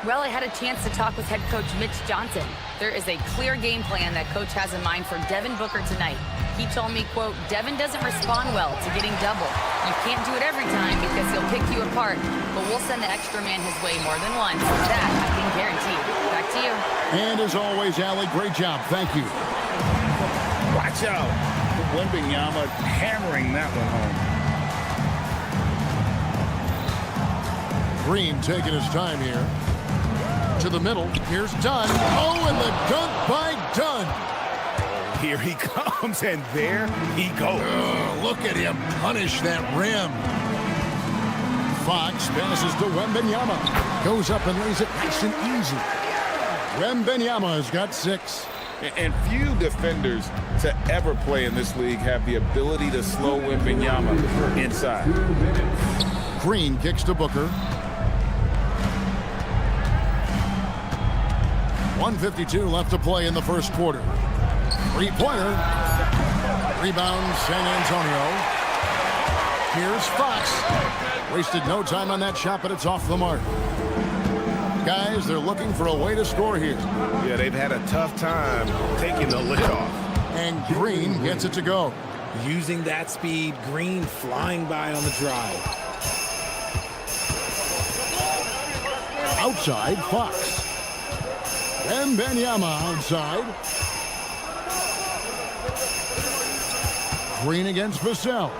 Speaker 4: Well, I had a chance to talk with head coach Mitch Johnson. There is a clear game plan that coach has in mind for Devin Booker tonight. He told me, quote, Devin doesn't respond well to getting double. You can't do it every time because he'll pick you apart, but we'll send the extra man his way more than once. That I can guarantee. Back to you.
Speaker 1: And as always, Allie, great job. Thank you.
Speaker 6: Watch out. Wembanyama hammering that one home.
Speaker 1: Green taking his time here. To the middle. Here's Dunn. Oh, and the dunk by Dunn.
Speaker 3: Here he comes, and there he goes.
Speaker 1: Look at him punish that rim. Fox passes to Wembanyama. Goes up and lays it nice and easy. Wembanyama has got 6.
Speaker 6: And few defenders to ever play in this league have the ability to slow Wembanyama inside.
Speaker 1: Green kicks to Booker. 1:52 left to play in the first quarter. Three-pointer. Rebound, San Antonio. Here's Fox. Wasted no time on that shot, but it's off the mark. Guys, they're looking for a way to score here.
Speaker 3: Yeah, they've had a tough time taking the lid off.
Speaker 1: And Green gets it to go.
Speaker 2: Using that speed, Green flying by on the drive.
Speaker 1: Outside, Fox. Wembanyama outside. Green against Vassell.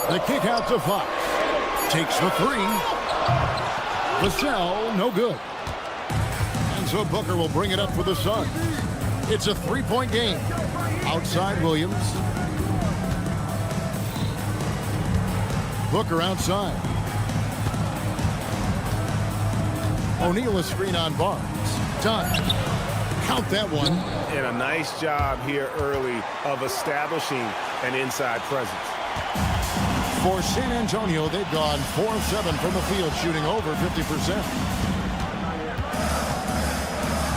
Speaker 1: The kick out to Fox. Takes the 3. Vassell, no good. And so Booker will bring it up for the Suns. It's a 3-point game. Outside, Williams. Booker outside. O'Neal a screen on Barnes. Done. Count that one.
Speaker 3: And a nice job here early of establishing an inside presence.
Speaker 1: For San Antonio, they've gone 4 of 7 from the field, shooting over 50%.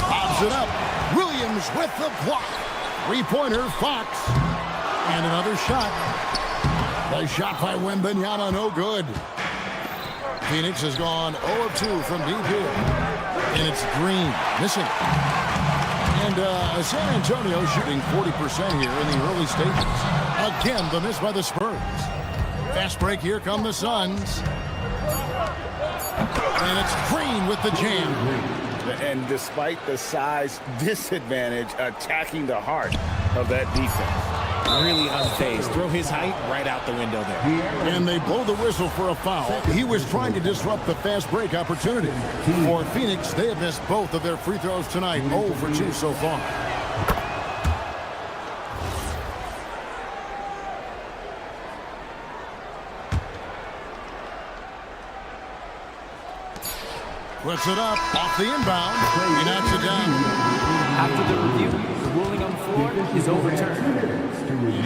Speaker 1: Pops it up. Williams with the block. 3-pointer, Fox. And another shot. The shot by Wembanyama, no good. Phoenix has gone 0 of 2 from deep here. And it's Green, missing. And San Antonio shooting 40% here in the early stages. Again, the miss by the Spurs. Fast break, here come the Suns. And it's Green with the jam.
Speaker 6: And despite the size disadvantage, attacking the heart of that defense.
Speaker 2: Really unfazed. Throw his height right out the window there.
Speaker 1: And they blow the whistle for a foul. He was trying to disrupt the fast break opportunity. For Phoenix, they have missed both of their free throws tonight. 0 for 2 so far. Puts it up off the inbound. He knocks it down.
Speaker 5: After the review, the ruling on the floor is overturned.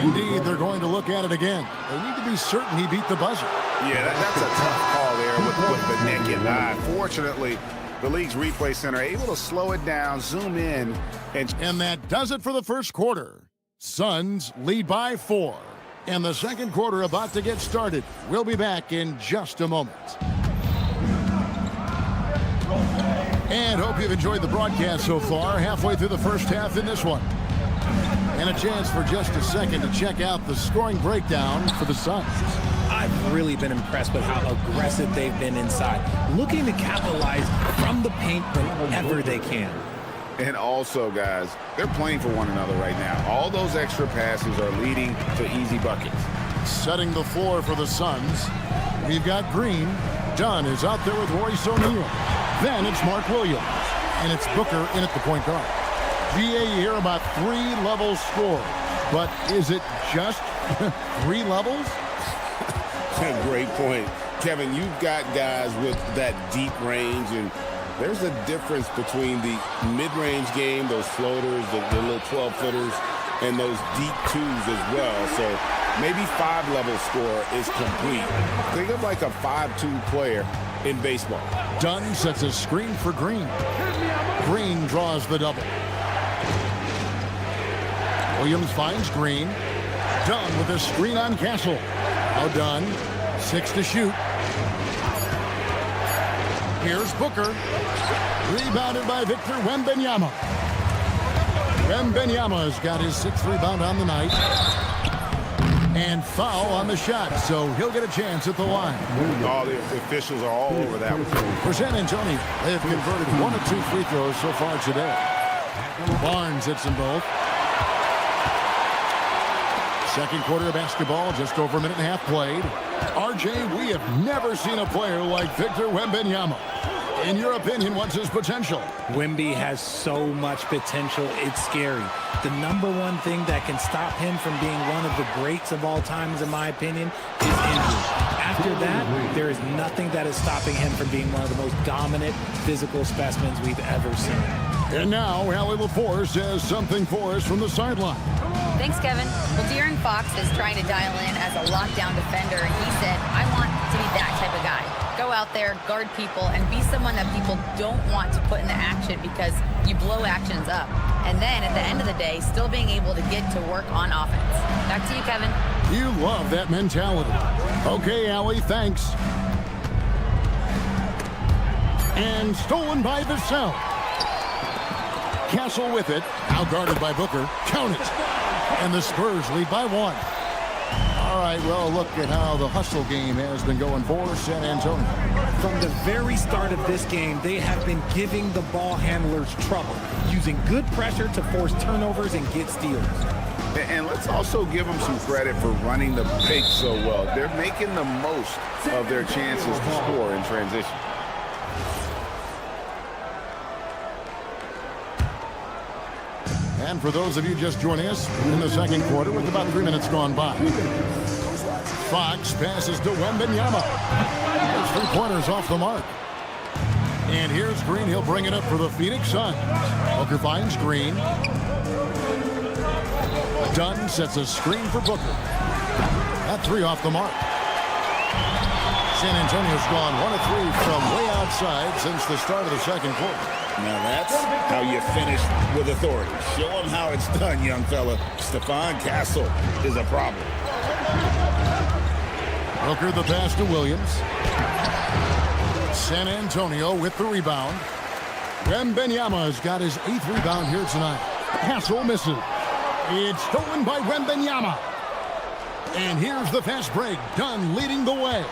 Speaker 1: Indeed, they're going to look at it again. They need to be certain he beat the buzzer.
Speaker 3: Yeah, that's a tough call there with the naked eye. Fortunately, the league's replay center able to slow it down, zoom in.
Speaker 1: And that does it for the first quarter. Suns lead by 4. And the second quarter about to get started. We'll be back in just a moment. And hope you've enjoyed the broadcast so far. Halfway through the first half in this one. And a chance for just a second to check out the scoring breakdown for the Suns.
Speaker 2: I've really been impressed with how aggressive they've been inside, looking to capitalize from the paint whenever they can.
Speaker 6: And also, guys, they're playing for one another right now. All those extra passes are leading to easy buckets.
Speaker 1: Setting the floor for the Suns, we've got Green. Dunn is out there with Royce O'Neal. Then it's Mark Williams. And it's Booker in at the point guard. GA, you hear about 3 levels scored. But is it just 3 levels?
Speaker 6: Great point. Kevin, you've got guys with that deep range, and there's a difference between the mid-range game, those floaters, the little 12-footers, and those deep twos as well. So maybe 5-level score is complete. Think of like a 5-2 player in baseball.
Speaker 1: Dunn sets a screen for Green. Green draws the double. Williams finds Green. Dunn with a screen on Castle. Now Dunn, 6 to shoot. Here's Booker. Rebounded by Victor Wembanyama. Wembanyama's got his 6th rebound on the night. And foul on the shot, so he'll get a chance at the line.
Speaker 3: All the officials are all over that one.
Speaker 1: For San Antonio, they have converted 1 of 2 free throws so far today. Barnes hits them both. Second quarter of basketball, just over a minute and a half played. RJ, we have never seen a player like Victor Wembanyama. In your opinion, what's his potential?
Speaker 2: Wemby has so much potential, it's scary. The number one thing that can stop him from being one of the greats of all times, in my opinion, is injury. After that, there is nothing that is stopping him from being one of the most dominant physical specimens we've ever seen.
Speaker 1: And now, Allie LaForce has something for us from the sideline.
Speaker 4: Thanks, Kevin. Well, De'Aaron Fox is trying to dial in as a lockdown defender, and he said, I want to be that type of guy. Go out there, guard people, and be someone that people don't want to put into action because you blow actions up. And then, at the end of the day, still being able to get to work on offense. Back to you, Kevin.
Speaker 1: You love that mentality. Okay, Allie, thanks. And stolen by Vassell. Castle with it, now guarded by Booker. Count it. And the Spurs lead by 1. All right, well, look at how the hustle game has been going for San Antonio.
Speaker 2: From the very start of this game, they have been giving the ball handlers trouble, using good pressure to force turnovers and get steals.
Speaker 6: And let's also give them some credit for running the paint so well. They're making the most of their chances to score in transition.
Speaker 1: And for those of you just joining us in the second quarter with about 3 minutes gone by. Fox passes to Wembanyama. There's 3 pointers off the mark. And here's Green. He'll bring it up for the Phoenix Suns. Booker finds Green. Dunn sets a screen for Booker. That 3 off the mark. San Antonio's gone 1 of 3 from way outside since the start of the second quarter.
Speaker 6: Now that's how you finish with authority. Show them how it's done, young fella. Stephon Castle is a problem.
Speaker 1: Booker the pass to Williams. San Antonio with the rebound. Wembanyama's got his 8th rebound here tonight. Castle misses. It's stolen by Wembanyama. And here's the fast break. Dunn leading the way.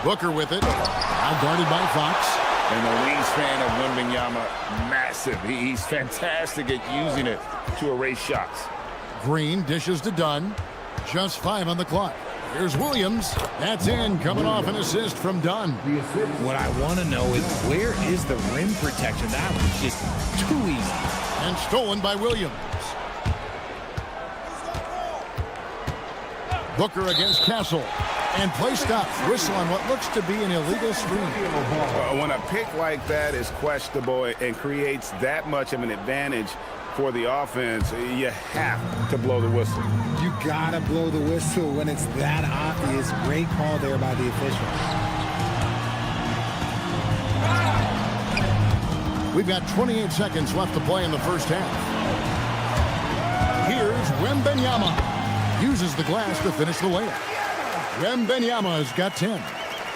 Speaker 1: Booker with it. Now guarded by Fox.
Speaker 6: And the wingspan of Wembanyama, massive. He's fantastic at using it to erase shots.
Speaker 1: Green dishes to Dunn. Just 5 on the clock. Here's Williams. That's in, coming off an assist from Dunn.
Speaker 2: What I want to know is, where is the rim protection? That was just too easy.
Speaker 1: And stolen by Williams. Booker against Castle. And play stops. Whistle on what looks to be an illegal screen.
Speaker 3: When a pick like that is questionable and creates that much of an advantage for the offense, you have to blow the whistle.
Speaker 2: You gotta blow the whistle when it's that obvious. Great call there by the official.
Speaker 1: We've got 28 seconds left to play in the first half. Here's Wembanyama. Uses the glass to finish the layup. Wembanyama's got 10.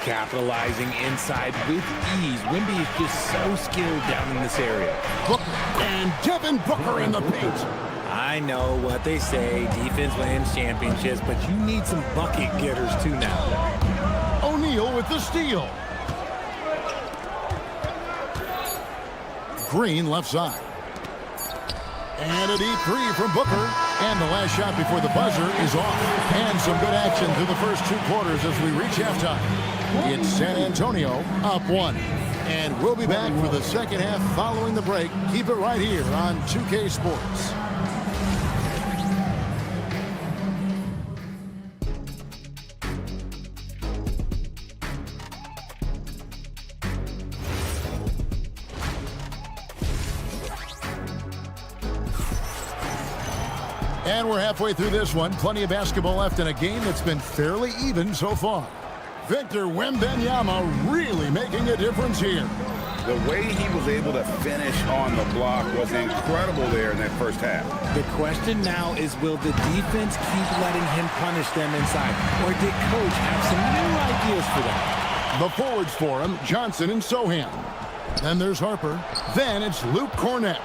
Speaker 2: Capitalizing inside with ease. Wemby is just so skilled down in this area.
Speaker 1: Booker and Devin Booker in the paint.
Speaker 2: I know what they say, defense wins championships, but you need some bucket getters too now.
Speaker 1: O'Neal with the steal. Green left side. And a deep 3 from Booker. And the last shot before the buzzer is off. And some good action through the first 2 quarters as we reach halftime. It's San Antonio up 1. And we'll be back for the second half following the break. Keep it right here on 2K Sports. And we're halfway through this one. Plenty of basketball left in a game that's been fairly even so far. Victor Wembanyama really making a difference here.
Speaker 3: The way he was able to finish on the block was incredible there in that first half.
Speaker 2: The question now is, will the defense keep letting him punish them inside? Or did Coach have some new ideas for them?
Speaker 1: The forwards for him, Johnson and Sohan. Then there's Harper. Then it's Luke Cornett.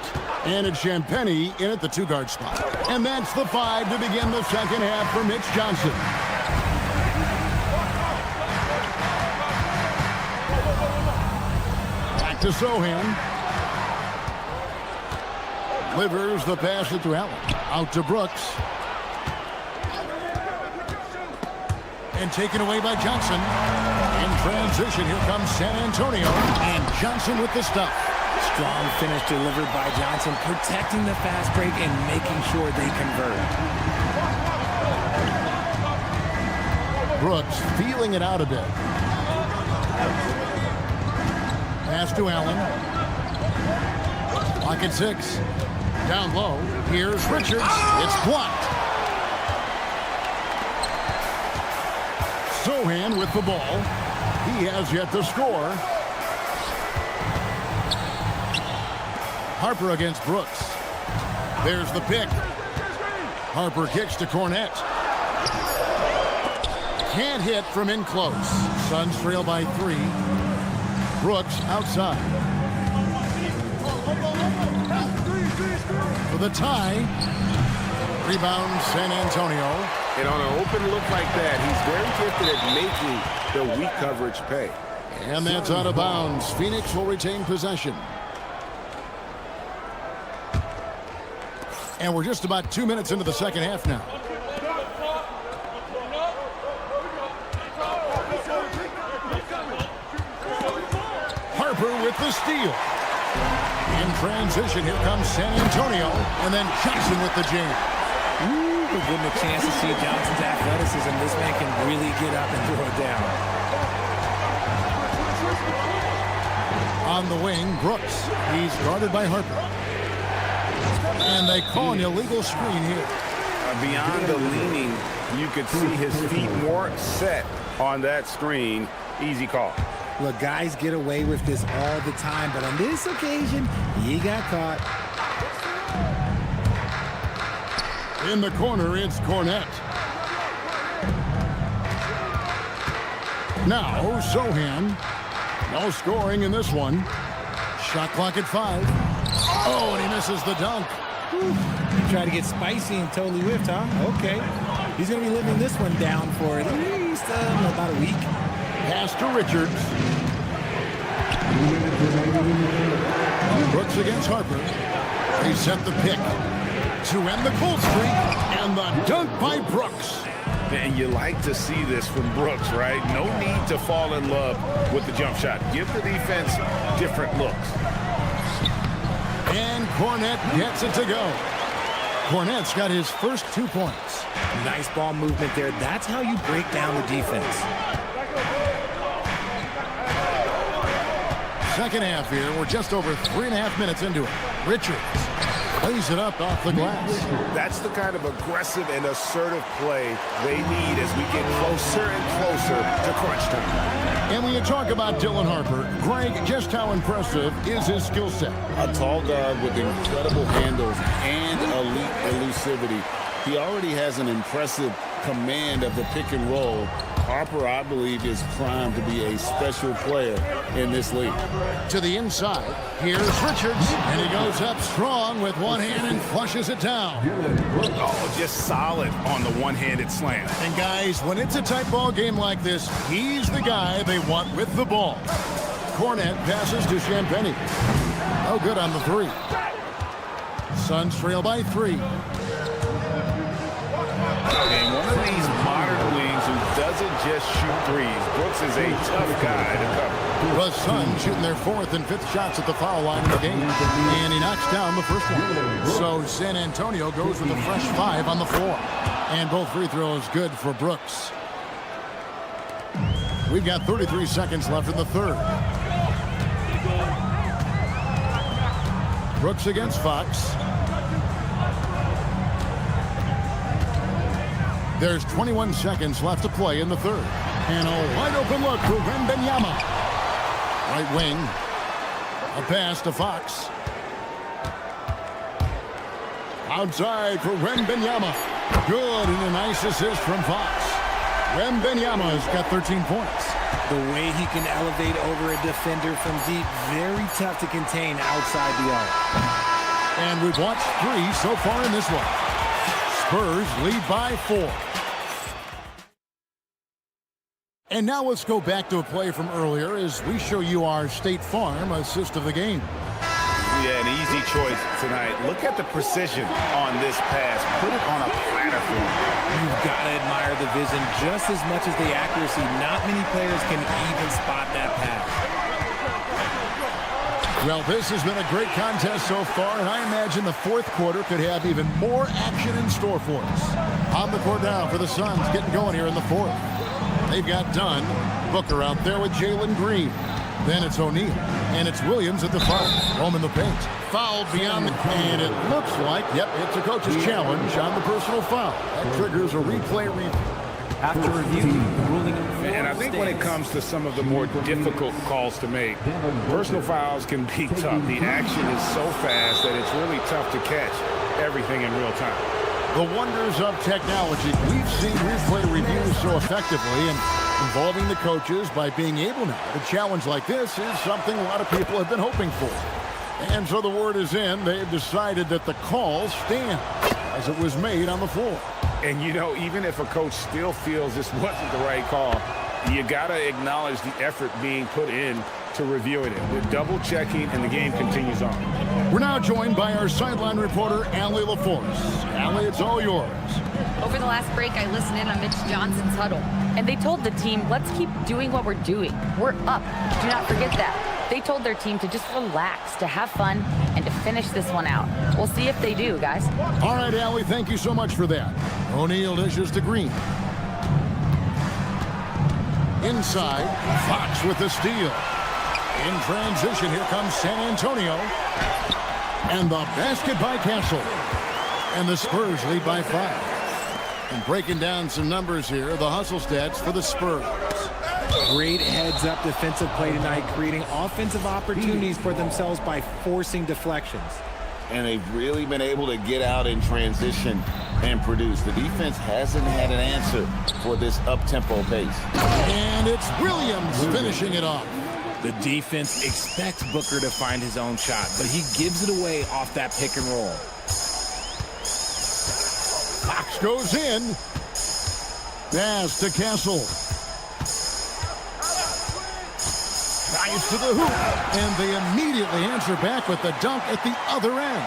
Speaker 1: And it's Champagnie in at the 2-guard spot. And that's the 5 to begin the second half for Mitch Johnson. Back to Sohan. Delivers the pass to Allen. Out to Brooks. And taken away by Johnson. In transition, here comes San Antonio. And Johnson with the stuff.
Speaker 2: Strong finish delivered by Johnson, protecting the fast break and making sure they convert.
Speaker 1: Brooks feeling it out a bit. Pass to Allen. Clock at 6. Down low. Here's Richards. It's blocked. Sohan with the ball. He has yet to score. Harper against Brooks. There's the pick. Harper kicks to Cornett. Can't hit from in close. Suns trail by 3. Brooks outside. For the tie. Rebound San Antonio.
Speaker 3: And on an open look like that, he's very gifted at making the weak coverage pay.
Speaker 1: And that's out of bounds. Phoenix will retain possession. And we're just about 2 minutes into the second half now. Harper with the steal. In transition, here comes San Antonio. And then Johnson with the jam.
Speaker 2: Ooh, we're getting a chance to see Johnson's athleticism. This man can really get up and throw it down.
Speaker 1: On the wing, Brooks. He's guarded by Harper. And they call an illegal screen here.
Speaker 3: Beyond the leaning, you could see his feet more set on that screen. easy call.
Speaker 2: Look, guys get away with this all the time, but on this occasion, he got caught.
Speaker 1: In the corner, it's Cornette. Now, Sohan. No scoring in this one. Shot clock at 5. Oh, and he misses the dunk.
Speaker 2: He tried to get spicy and totally whiffed, huh? Okay. He's going to be living this one down for at least about a week.
Speaker 1: Pass to Richards. Brooks against Harper. They set the pick to end the cold streak, and the dunk by Brooks.
Speaker 3: And you like to see this from Brooks, right? No need to fall in love with the jump shot. Give the defense different looks.
Speaker 1: And Cornette gets it to go. Cornette's got his first 2 points.
Speaker 2: Nice ball movement there. That's how you break down the defense.
Speaker 1: Second half here. We're just over 3.5 minutes into it. Richards plays it up off the glass.
Speaker 3: That's the kind of aggressive and assertive play they need as we get closer and closer to crunch time.
Speaker 1: And when you talk about Dylan Harper, Greg, just how impressive is his skill set?
Speaker 6: A tall guard with incredible handles and elite elusivity. He already has an impressive command of the pick and roll. Harper, I believe, is primed to be a special player in this league.
Speaker 1: To the inside, here's Richards, and he goes up strong with one hand and flushes it down.
Speaker 3: Oh, just solid on the one-handed slam.
Speaker 1: And guys, when it's a tight ball game like this, he's the guy they want with the ball. Cornette passes to Champagny. No good on the 3. Suns trail by 3.
Speaker 3: And one of these modern leagues who doesn't just shoot threes. Brooks is a tough guy to cover.
Speaker 1: The Suns shooting their 4th and 5th shots at the foul line in the game. And he knocks down the first one. So San Antonio goes with a fresh 5 on the floor. And both free throws good for Brooks. We've got 33 seconds left in the 3rd. Brooks against Fox. There's 21 seconds left to play in the 3rd. And a wide open look for Wembanyama. Right wing. A pass to Fox. Outside for Wembanyama. Good, and a nice assist from Fox. Wembanyama's got 13 points.
Speaker 2: The way he can elevate over a defender from deep, very tough to contain outside the arc.
Speaker 1: And we've watched 3 so far in this one. Spurs lead by 4. And now let's go back to a play from earlier as we show you our State Farm assist of the game.
Speaker 3: Yeah, an easy choice tonight. Look at the precision on this pass. Put it on a platter for him.
Speaker 2: You've got to admire the vision just as much as the accuracy. Not many players can even spot that pass.
Speaker 1: Well, this has been a great contest so far, and I imagine the 4th quarter could have even more action in store for us. On the court now for the Suns, getting going here in the 4th. They've got Dunn, Booker out there with Jalen Green. Then it's O'Neal, and it's Williams at the foul. Home in the paint. Fouled beyond the... And it looks like, yep, it's a coach's challenge on the personal foul. That triggers a replay review.
Speaker 5: After review, the ruling on the floor
Speaker 3: And I think when it comes to some of the more difficult calls to make, personal fouls can be tough. The action is so fast that it's really tough to catch everything in real time.
Speaker 1: The wonders of technology. We've seen replay reviews so effectively, and involving the coaches by being able now. A challenge like this is something a lot of people have been hoping for. And so the word is in. They've decided that the call stands as it was made on the floor.
Speaker 3: And, you know, even if a coach still feels this wasn't the right call, you got to acknowledge the effort being put in to reviewing it. They're double-checking, and the game continues on.
Speaker 1: We're now joined by our sideline reporter, Allie LaForce. Allie, it's all yours.
Speaker 4: Over the last break, I listened in on Mitch Johnson's huddle, and they told the team, let's keep doing what we're doing. We're up. Do not forget that. They told their team to just relax, to have fun, and to finish this one out. We'll see if they do, guys.
Speaker 1: All right, Allie, thank you so much for that. O'Neal dishes to Green. Inside, Fox with the steal. In transition, here comes San Antonio. And the basket by Castle. And the Spurs lead by 5. And breaking down some numbers here, the hustle stats for the Spurs.
Speaker 2: Great heads-up defensive play tonight, creating offensive opportunities for themselves by forcing deflections.
Speaker 6: And they've really been able to get out in transition and produce. The defense hasn't had an answer for this up-tempo pace.
Speaker 1: And it's Williams finishing it off.
Speaker 2: The defense expects Booker to find his own shot, but he gives it away off that pick and roll.
Speaker 1: Fox goes in. Pass to Castle. Drives to the hoop. And they immediately answer back with the dunk at the other end.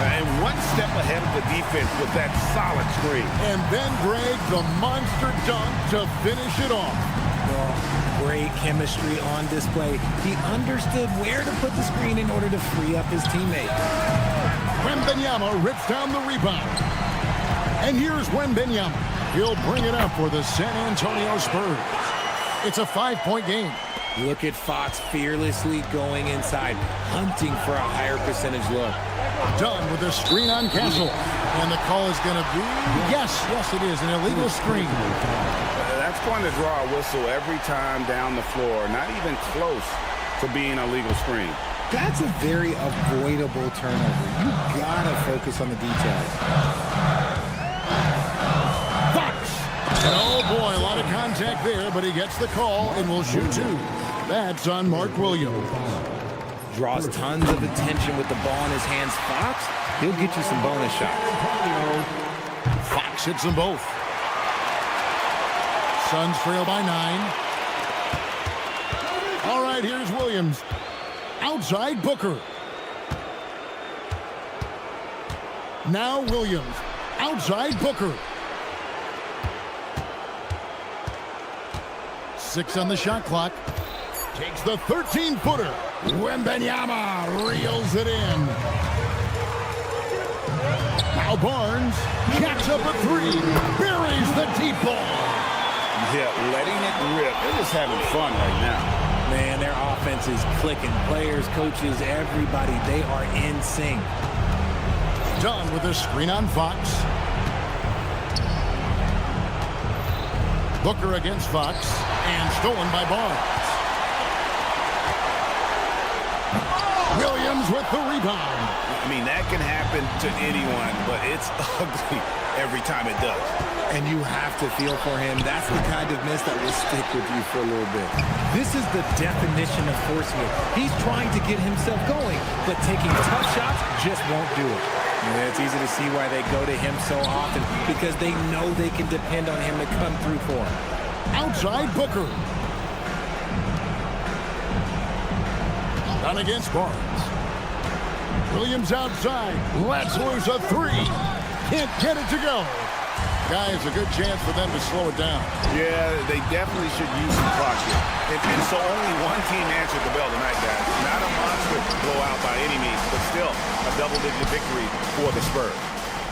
Speaker 3: And one step ahead of the defense with that solid screen.
Speaker 1: And then Greg, the monster dunk to finish it off.
Speaker 2: Well, great chemistry on display. He understood where to put the screen in order to free up his teammate.
Speaker 1: Wembanyama rips down the rebound. And here's Wembanyama. He'll bring it up for the San Antonio Spurs. It's a 5-point game.
Speaker 2: Look at Fox fearlessly going inside, hunting for a higher percentage look.
Speaker 1: Done with a screen on Castle. And the call is going to be, yes, it is, an illegal screen.
Speaker 6: That's going to draw a whistle every time down the floor, not even close to being a legal screen.
Speaker 2: That's a very avoidable turnover. You gotta focus on the details.
Speaker 1: Fox! And oh boy, a lot of contact there, but he gets the call and will shoot two. That's on Mark Williams.
Speaker 2: Draws tons of attention with the ball in his hands. Fox, he'll get you some bonus shots.
Speaker 1: Fox hits them both. Suns trail by 9. All right, here's Williams. Outside Booker. Now Williams. Outside Booker. 6 on the shot clock. Takes the 13-footer. Wembanyama reels it in. Now Barnes jacks up a 3. Buries the deep ball.
Speaker 6: Yeah, letting it rip. They're just having fun right now.
Speaker 2: Man, their offense is clicking. Players, coaches, everybody, they are in sync.
Speaker 1: Done with a screen on Fox. Booker against Fox. And stolen by Barnes. Williams with the rebound.
Speaker 3: I mean, that can happen to anyone, but it's ugly every time it does.
Speaker 2: And you have to feel for him. That's the kind of miss that will stick with you for a little bit. This is the definition of forcing it. He's trying to get himself going, but taking tough shots just won't do it. And it's easy to see why they go to him so often, because they know they can depend on him to come through for them.
Speaker 1: Outside Booker. Done against Barnes. Williams outside. Lets loose a 3. Can't get it to go. Guys, a good chance for them to slow it down.
Speaker 3: Yeah, they definitely should use some clock here. And so only one team answered the bell tonight, guys. Not a monster blowout by any means, but still a double-digit victory for the Spurs.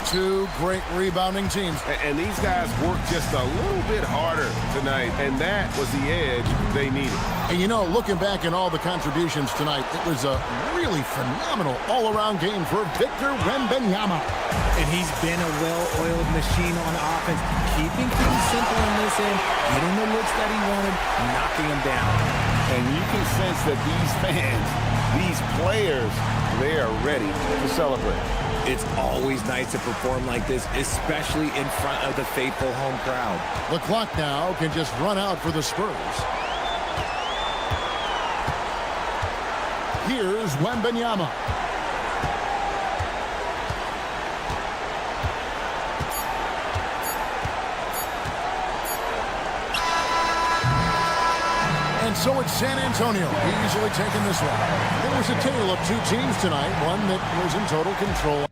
Speaker 1: Two great rebounding teams.
Speaker 3: And these guys worked just a little bit harder tonight, and that was the edge they needed.
Speaker 1: And you know, looking back at all the contributions tonight, it was a really phenomenal all-around game for Victor Wembanyama.
Speaker 2: And he's been a well-oiled machine on offense, keeping things simple in this end, getting the looks that he wanted, knocking them down.
Speaker 6: And you can sense that these fans, these players, they are ready to celebrate.
Speaker 2: It's always nice to perform like this, especially in front of the faithful home crowd.
Speaker 1: The clock now can just run out for the Spurs. Here's Wembanyama. And so it's San Antonio easily taking this one. It was a tale of two teams tonight, one that was in total control.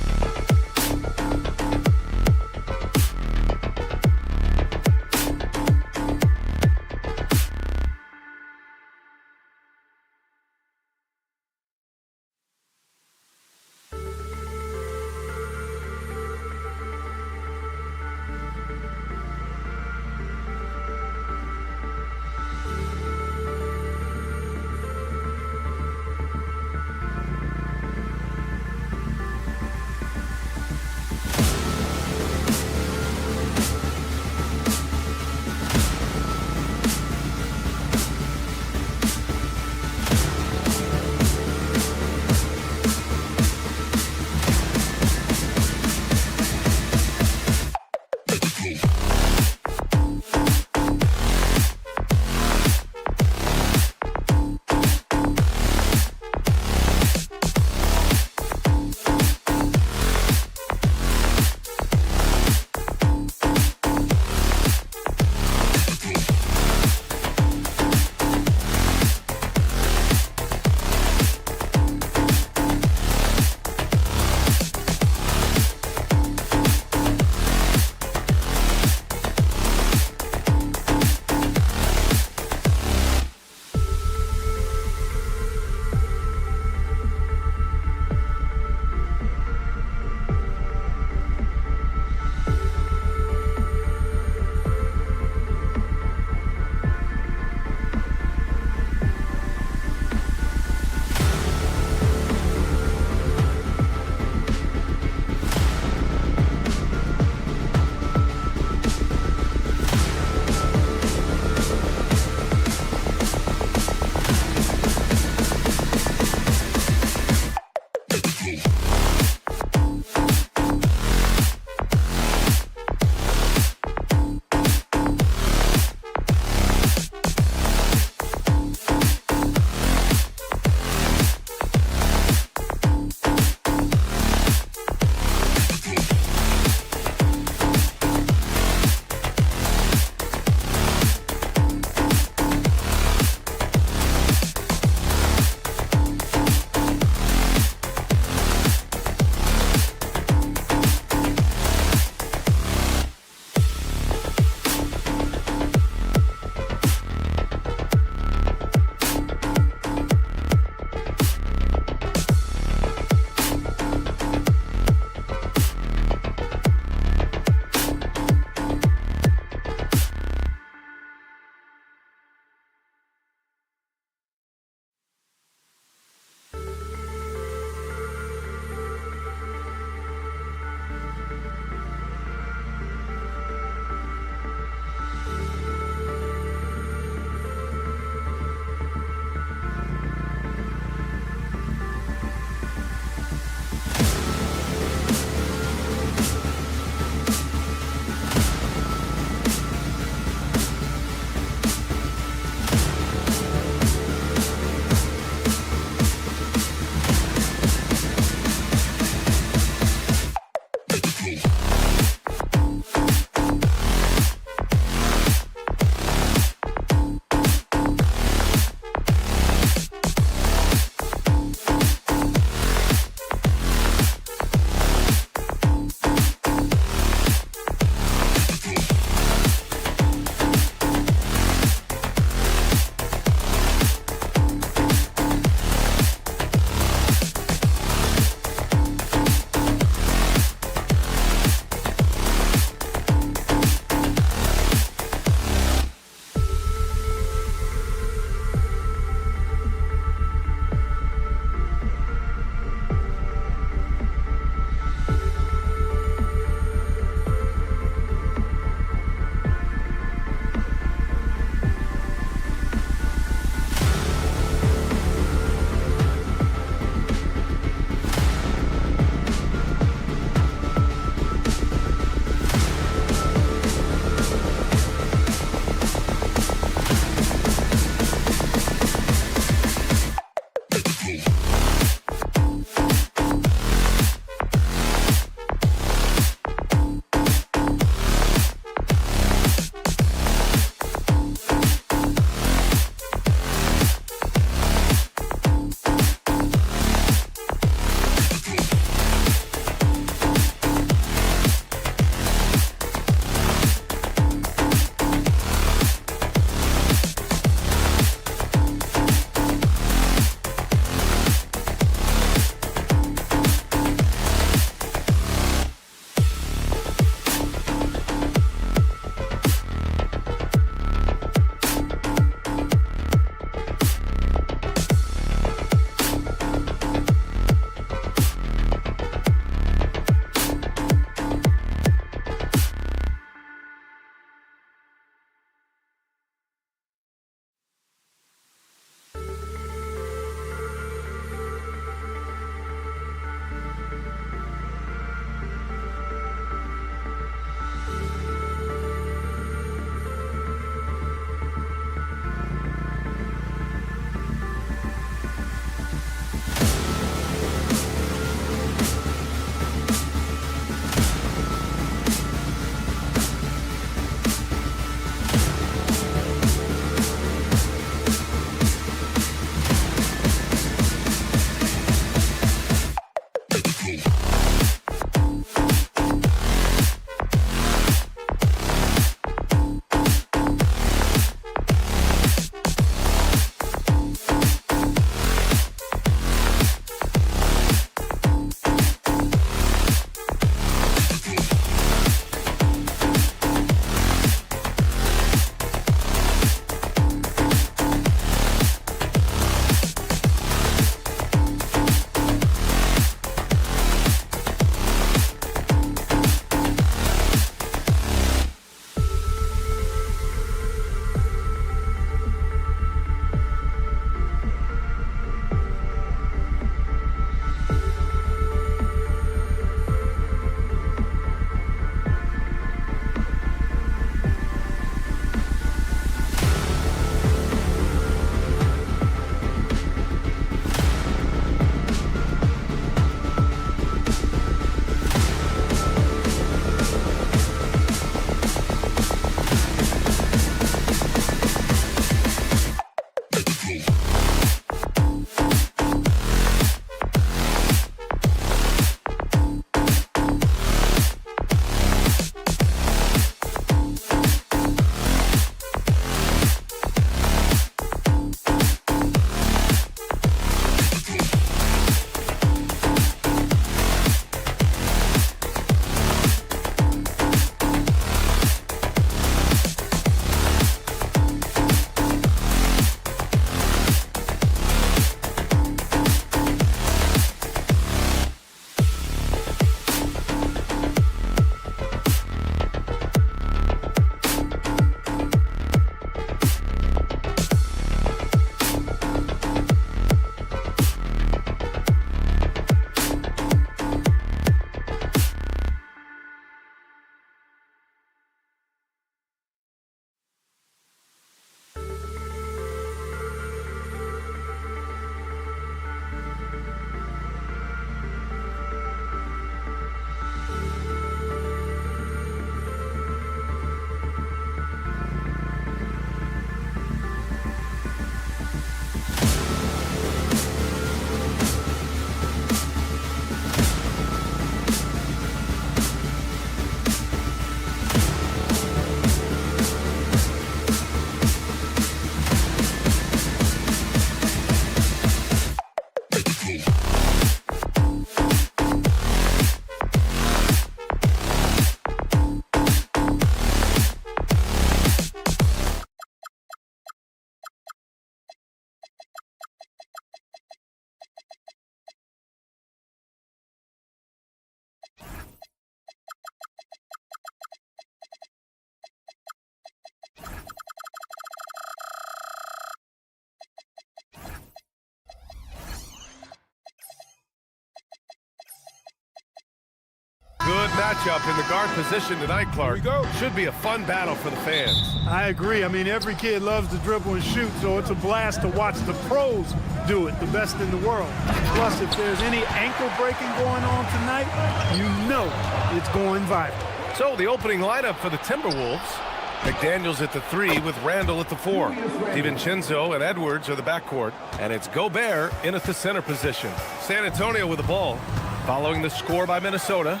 Speaker 8: matchup in the guard position tonight, Clark. Should be a fun battle for the fans.
Speaker 10: I agree. I mean, every kid loves to dribble and shoot, so it's a blast to watch the pros do it, the best in the world. Plus, if there's any ankle breaking going on tonight, you know it's going viral.
Speaker 8: So the opening lineup for the Timberwolves. McDaniels at the 3 with Randall at the 4. DiVincenzo and Edwards are the backcourt. And it's Gobert in at the center position. San Antonio with the ball. Following the score by Minnesota.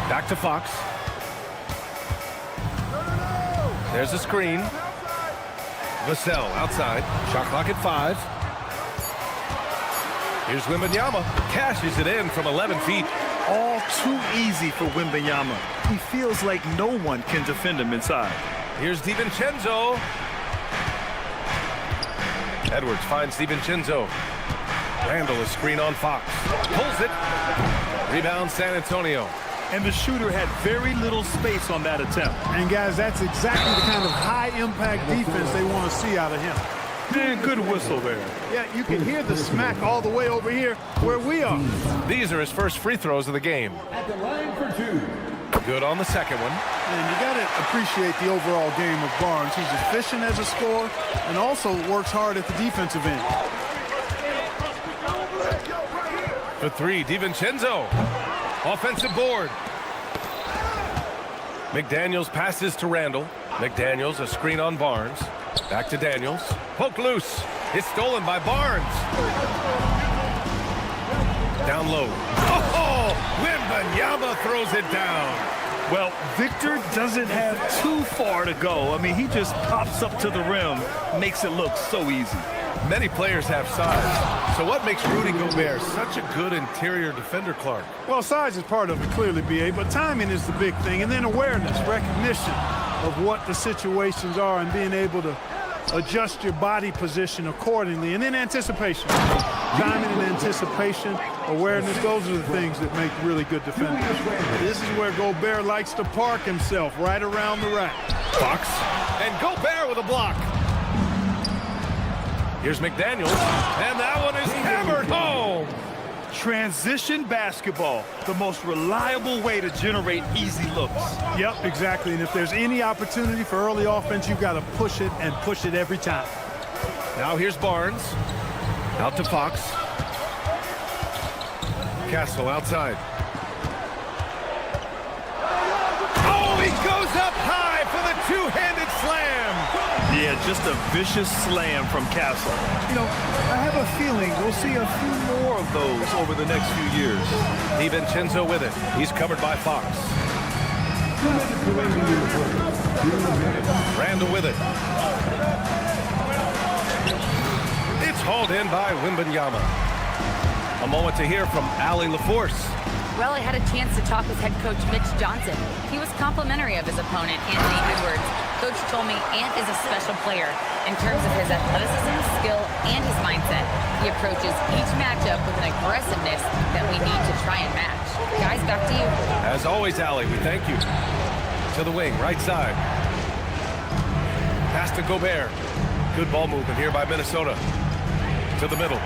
Speaker 8: Back to Fox. There's a screen. Vassell outside. Shot clock at 5. Here's Wembanyama. Cashes it in from 11 feet.
Speaker 10: All too easy for Wembanyama. He feels like no one can defend him inside.
Speaker 8: Here's DiVincenzo. Edwards finds DiVincenzo. Randall is screen on Fox. Pulls it. Rebound San Antonio.
Speaker 10: And the shooter had very little space on that attempt. And guys, that's exactly the kind of high-impact defense they want to see out of him. Man, good whistle there. Yeah, you can hear the smack all the way over here where we are.
Speaker 8: These are his first free throws of the game.
Speaker 7: At the line for 2.
Speaker 8: Good on the second one.
Speaker 10: And you got to appreciate the overall game of Barnes. He's efficient as a scorer and also works hard at the defensive end.
Speaker 8: For 3, DiVincenzo. Offensive board. McDaniels passes to Randall. McDaniels a screen on Barnes. Back to Daniels. Poked loose. It's stolen by Barnes. Down low. Oh! Wembanyama throws it down.
Speaker 10: Well, Victor doesn't have too far to go. I mean, he just pops up to the rim, makes it look so easy.
Speaker 8: Many players have size. So what makes Rudy Gobert such a good interior defender, Clark?
Speaker 10: Well, size is part of it, clearly, B.A., but timing is the big thing. And then awareness, recognition of what the situations are and being able to adjust your body position accordingly. And then anticipation. Timing and anticipation, awareness, those are the things that make really good defenders. This is where Gobert likes to park himself, right around the rack.
Speaker 8: Fox. And Gobert with a block. Here's McDaniels, and that one is hammered home.
Speaker 10: Transition basketball, the most reliable way to generate easy looks. Yep, exactly. And if there's any opportunity for early offense, you've got to push it and push it every time.
Speaker 8: Now here's Barnes. Out to Fox. Castle outside. Oh, he goes up high for the two-handed slam.
Speaker 10: Yeah, just a vicious slam from Castle. You know, I have a feeling we'll see a few more of those over the next few years.
Speaker 8: DiVincenzo with it. He's covered by Fox. Randall with it. It's hauled in by Wembanyama. A moment to hear from Allie LaForce.
Speaker 4: Well, I had a chance to talk with head coach Mitch Johnson. He was complimentary of his opponent, Anthony Edwards. Coach told me Ant is a special player in terms of his athleticism, skill, and his mindset. He approaches each matchup with an aggressiveness that we need to try and match. Guys, back to you.
Speaker 8: As always, Allie, we thank you. To the wing, right side. Pass to Gobert. Good ball movement here by Minnesota. To the middle.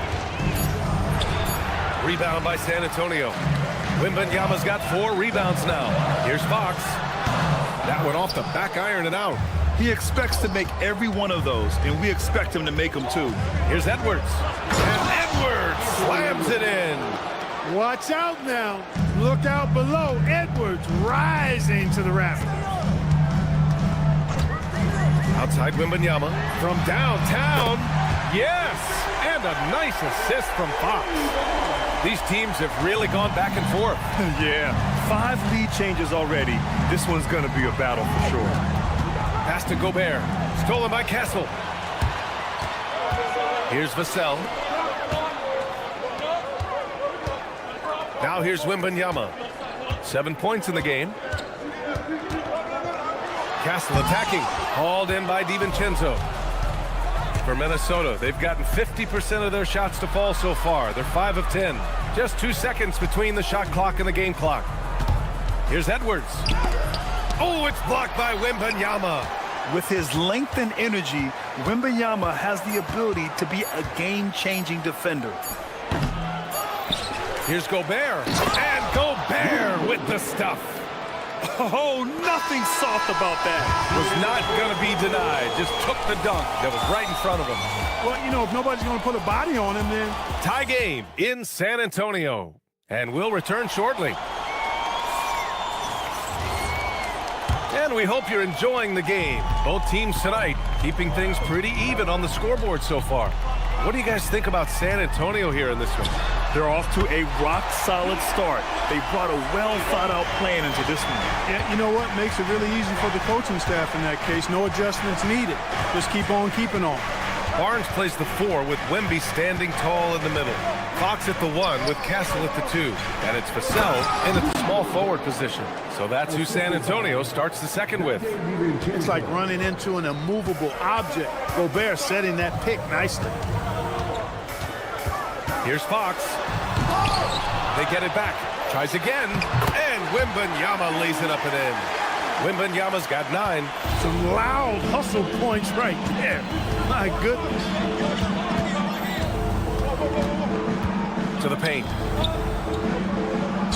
Speaker 8: Rebound by San Antonio. Wembanyama's got 4 rebounds now. Here's Fox. That one off the back iron and out.
Speaker 10: He expects to make every one of those, and we expect him to make them too.
Speaker 8: Here's Edwards. And Edwards slams it in.
Speaker 10: Watch out now. Look out below. Edwards rising to the rafters.
Speaker 8: Outside Wembanyama from downtown. Yes! And a nice assist from Fox. These teams have really gone back and forth.
Speaker 10: Yeah, 5 lead changes already. This one's going to be a battle for sure.
Speaker 8: Pass to Gobert. Stolen by Castle. Here's Vassell. Now here's Wembanyama. 7 points in the game. Castle attacking. Hauled in by DiVincenzo. For Minnesota, they've gotten 50% of their shots to fall so far. They're 5 of 10. Just 2 seconds between the shot clock and the game clock. Here's Edwards. Oh, it's blocked by Wembanyama.
Speaker 10: With his length and energy, Wembanyama has the ability to be a game-changing defender.
Speaker 8: Here's Gobert. And Gobert Gobert with the stuff.
Speaker 10: Oh, nothing soft about that.
Speaker 8: Was not going to be denied. Just took the dunk that was right in front of him.
Speaker 10: Well, you know, if nobody's going to put a body on him, then...
Speaker 8: Tie game in San Antonio. And we'll return shortly. And we hope you're enjoying the game. Both teams tonight keeping things pretty even on the scoreboard so far. What do you guys think about San Antonio here in this one?
Speaker 10: They're off to a rock-solid start. They brought a well-thought-out plan into this one. Yeah, you know what? Makes it really easy for the coaching staff in that case. No adjustments needed. Just keep on keeping on.
Speaker 8: Barnes plays the 4 with Wemby standing tall in the middle. Fox at the 1 with Castle at the 2. And it's Vassell in at the small forward position. So that's who San Antonio starts the second with.
Speaker 10: It's like running into an immovable object. Gobert setting that pick nicely.
Speaker 8: Here's Fox. They get it back. Tries again. And Wembanyama lays it up and in. Wembanyama's got 9.
Speaker 10: Some loud hustle points right there. My goodness.
Speaker 8: To the paint.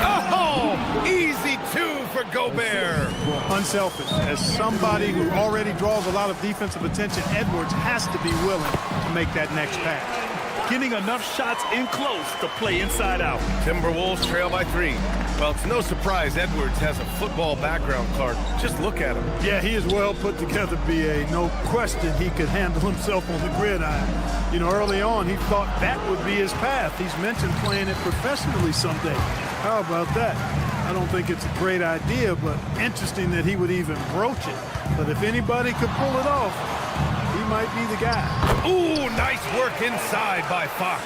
Speaker 8: Oh! Easy 2 for Gobert.
Speaker 10: Unselfish. As somebody who already draws a lot of defensive attention, Edwards has to be willing to make that next pass. Getting enough shots in close to play inside out.
Speaker 8: Timberwolves trail by 3. Well, it's no surprise Edwards has a football background, Clark. Just look at him.
Speaker 10: Yeah, he is well put together, B.A. No question he could handle himself on the gridiron. You know, early on, he thought that would be his path. He's mentioned playing it professionally someday. How about that? I don't think it's a great idea, but interesting that he would even broach it. But if anybody could pull it off, he might be the guy.
Speaker 8: Ooh, nice work inside by Fox.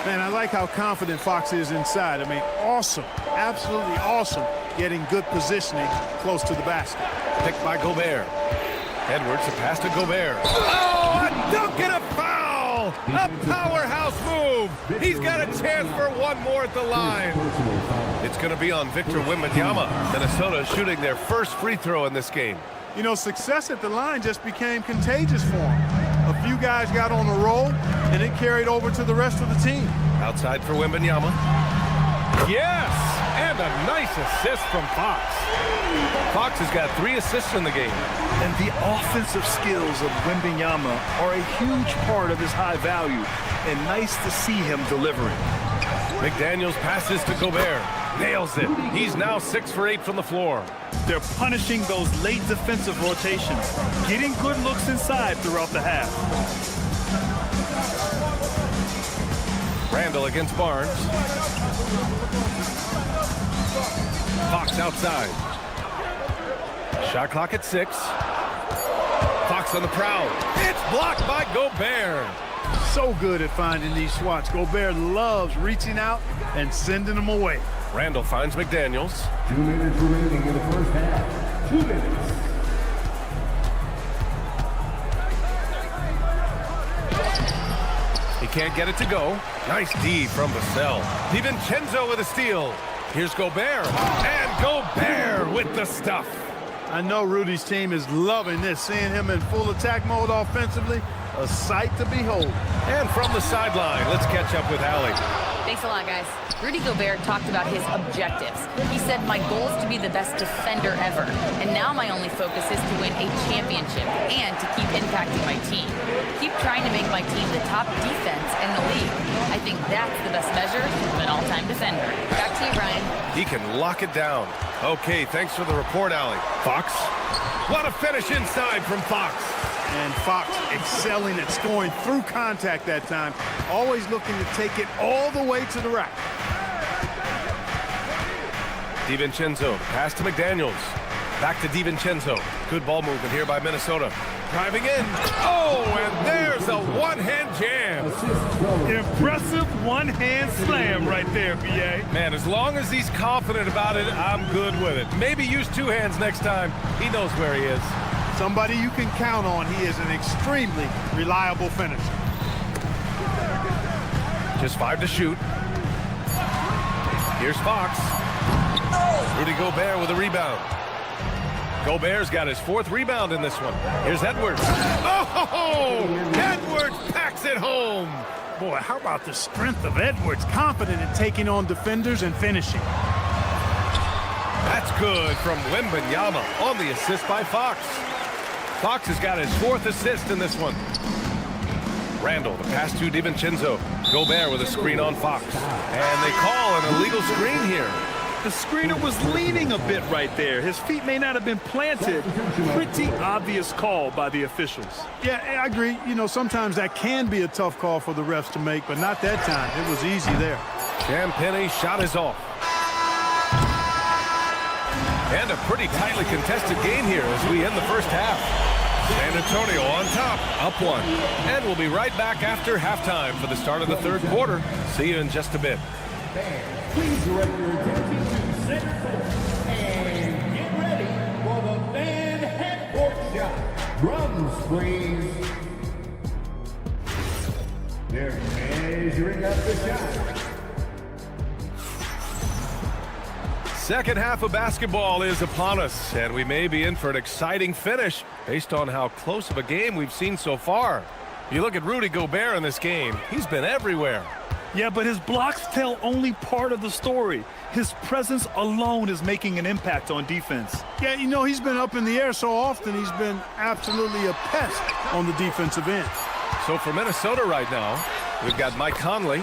Speaker 10: Man, I like how confident Fox is inside. I mean, awesome, absolutely awesome, getting good positioning close to the basket.
Speaker 8: Picked by Gobert. Edwards, a pass to Gobert. Oh, a dunk and a foul! A powerhouse move! He's got a chance for one more at the line. It's going to be on Victor Wembanyama. Minnesota shooting their first free throw in this game.
Speaker 10: You know, success at the line just became contagious for him. A few guys got on a roll, and it carried over to the rest of the team.
Speaker 8: Outside for Wembanyama. Yes! And a nice assist from Fox. Fox has got 3 assists in the game.
Speaker 10: And the offensive skills of Wembanyama are a huge part of his high value, and nice to see him delivering.
Speaker 8: McDaniels passes to Gobert. Nails it. He's now 6 for 8 from the floor.
Speaker 10: They're punishing those late defensive rotations, getting good looks inside throughout the half.
Speaker 8: Randall against Barnes. Fox outside. Shot clock at 6. Fox on the prowl. It's blocked by Gobert.
Speaker 10: So good at finding these swats. Gobert loves reaching out and sending them away.
Speaker 8: Randall finds McDaniels.
Speaker 7: 2 minutes remaining in the first half. 2 minutes.
Speaker 8: He can't get it to go. Nice D from Vassell. DiVincenzo with a steal. Here's Gobert. And Gobert with the stuff.
Speaker 10: I know Rudy's team is loving this, seeing him in full attack mode offensively. A sight to behold.
Speaker 8: And from the sideline, let's catch up with Allie.
Speaker 4: Thanks a lot, guys. Rudy Gobert talked about his objectives. He said, my goal is to be the best defender ever. And now my only focus is to win a championship and to keep impacting my team. Keep trying to make my team the top defense in the league. I think that's the best measure of an all-time defender. Back to you, Ryan.
Speaker 8: He can lock it down. Okay, thanks for the report, Allie. Fox. What a finish inside from Fox.
Speaker 10: And Fox excelling at scoring through contact that time, always looking to take it all the way to the rack.
Speaker 8: DiVincenzo, pass to McDaniels. Back to DiVincenzo. Good ball movement here by Minnesota. Driving in. Oh, and there's a one-hand jam.
Speaker 10: Impressive one-hand slam right there, B.A.
Speaker 8: Man, as long as he's confident about it, I'm good with it. Maybe use 2 hands next time. He knows where he is.
Speaker 10: Somebody you can count on. He is an extremely reliable finisher.
Speaker 8: Just 5 to shoot. Here's Fox. Rudy Gobert with a rebound. Gobert's got his 4th rebound in this one. Here's Edwards. Oh! Edwards packs it home.
Speaker 10: Boy, how about the strength of Edwards? Confident in taking on defenders and finishing.
Speaker 8: That's good from Wembanyama on the assist by Fox. Fox has got his 4th assist in this one. Randall, the pass to DiVincenzo. Gobert with a screen on Fox. And they call an illegal screen here.
Speaker 10: The screener was leaning a bit right there. His feet may not have been planted. Pretty obvious call by the officials.
Speaker 13: Yeah, I agree. You know, sometimes that can be a tough call for the refs to make, but not that time. It was easy there.
Speaker 8: Champagne's shot is off. And a pretty tightly contested game here as we end the first half. San Antonio on top, up 1. And we'll be right back after halftime for the start of the 3rd quarter. See you in just a bit.
Speaker 7: Please direct your attention to center court and get ready for the fan half-court shot. Drums, please. They're measuring up the shot.
Speaker 8: Second half of basketball is upon us, and we may be in for an exciting finish based on how close of a game we've seen so far. You look at Rudy Gobert in this game, he's been everywhere.
Speaker 10: Yeah, but his blocks tell only part of the story. His presence alone is making an impact on defense.
Speaker 13: Yeah, you know, he's been up in the air so often, he's been absolutely a pest on the defensive end.
Speaker 8: So for Minnesota right now, we've got Mike Conley.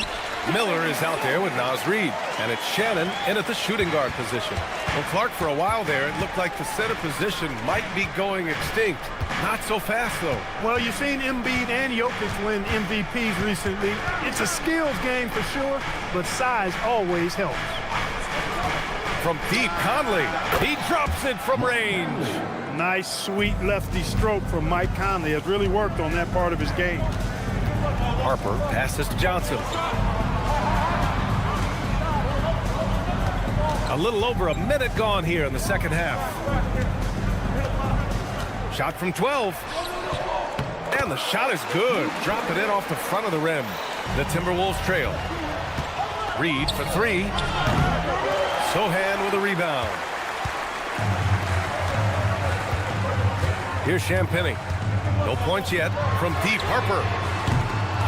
Speaker 8: Miller is out there with Naz Reid. And it's Shannon in at the shooting guard position. Well, Clark, for a while there, it looked like the center position might be going extinct. Not so fast, though.
Speaker 13: Well, you've seen Embiid and Jokic win MVPs recently. It's a skills game for sure, but size always helps.
Speaker 8: From deep, Conley. He drops it from range.
Speaker 13: Nice, sweet lefty stroke from Mike Conley. Has really worked on that part of his game.
Speaker 8: Harper passes to Johnson. A little over a minute gone here in the second half. Shot from 12. And the shot is good. Drop it in off the front of the rim. The Timberwolves trail. Reid for 3. Sohan with a rebound. Here's Champagnie. No points yet from deep. Harper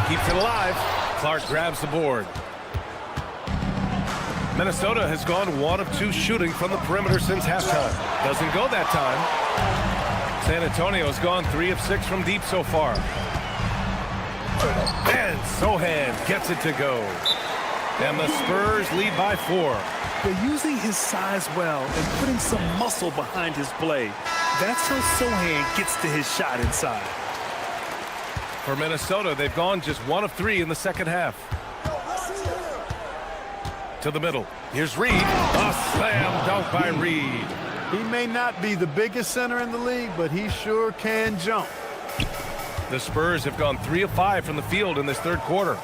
Speaker 8: keeps it alive. Clark grabs the board. Minnesota has gone 1 of 2 shooting from the perimeter since halftime. Doesn't go that time. San Antonio has gone 3 of 6 from deep so far. And Sohan gets it to go. And the Spurs lead by 4.
Speaker 10: They're using his size well and putting some muscle behind his play. That's how Sohan gets to his shot inside.
Speaker 8: For Minnesota, they've gone just 1 of 3 in the second half. To the middle. Here's Reid. A slam dunk by Reid.
Speaker 13: He may not be the biggest center in the league, but he sure can jump.
Speaker 8: The Spurs have gone 3 of 5 from the field in this 3rd quarter.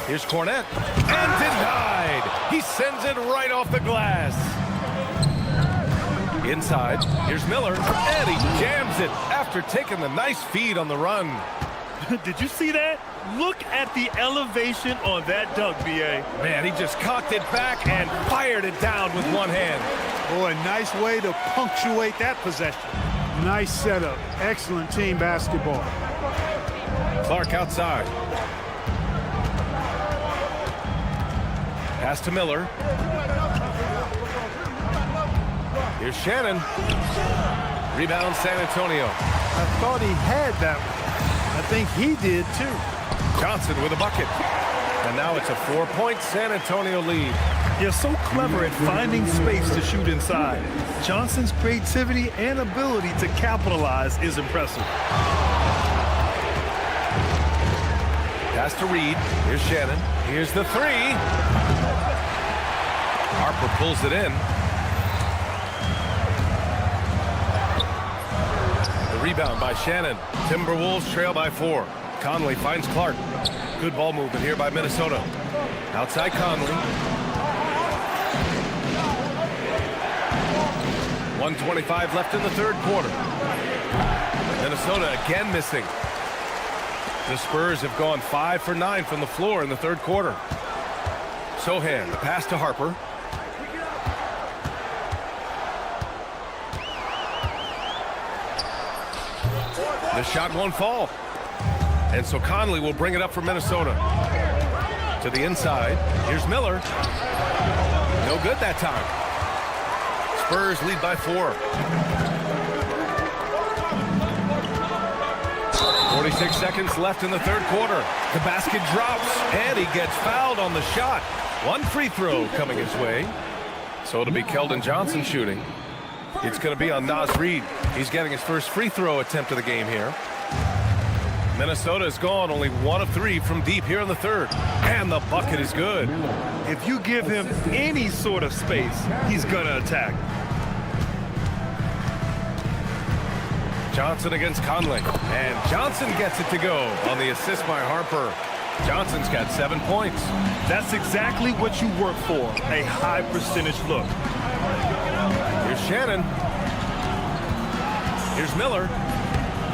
Speaker 8: Here's Cornette. And denied. He sends it right off the glass. Inside. Here's Miller. And he jams it after taking the nice feed on the run.
Speaker 10: Did you see that? Look at the elevation on that dunk, B.A.
Speaker 8: Man, he just cocked it back and fired it down with one hand.
Speaker 13: Boy, nice way to punctuate that possession. Nice setup. Excellent team basketball.
Speaker 8: Clark outside. Pass to Miller. Here's Shannon. Rebound San Antonio.
Speaker 13: I thought he had that one. I think he did too.
Speaker 8: Johnson with a bucket. And now it's a 4-point San Antonio lead.
Speaker 10: You're so clever at finding space to shoot inside. Johnson's creativity and ability to capitalize is impressive.
Speaker 8: Pass to Reid. Here's Shannon. Here's the 3. Harper pulls it in. The rebound by Shannon. Timberwolves trail by 4. Conley finds Clark. Good ball movement here by Minnesota. Outside Conley. 1:25 left in the 3rd quarter. Minnesota again missing. The Spurs have gone 5 for 9 from the floor in the 3rd quarter. Sohan, the pass to Harper. The shot won't fall. And so Conley will bring it up for Minnesota. To the inside. Here's Miller. No good that time. Spurs lead by 4. 46 seconds left in the third quarter. The basket drops, and he gets fouled on the shot. One free throw coming his way. So it'll be Keldon Johnson shooting. It's going to be on Naz Reid. He's getting his first free throw attempt of the game here. Minnesota is gone, only 1 of 3 from deep here in the third. And the bucket is good.
Speaker 10: If you give him any sort of space, he's going to attack.
Speaker 8: Johnson against Conley. And Johnson gets it to go on the assist by Harper. Johnson's got 7 points.
Speaker 10: That's exactly what you work for, a high percentage look.
Speaker 8: Here's Shannon. Here's Miller.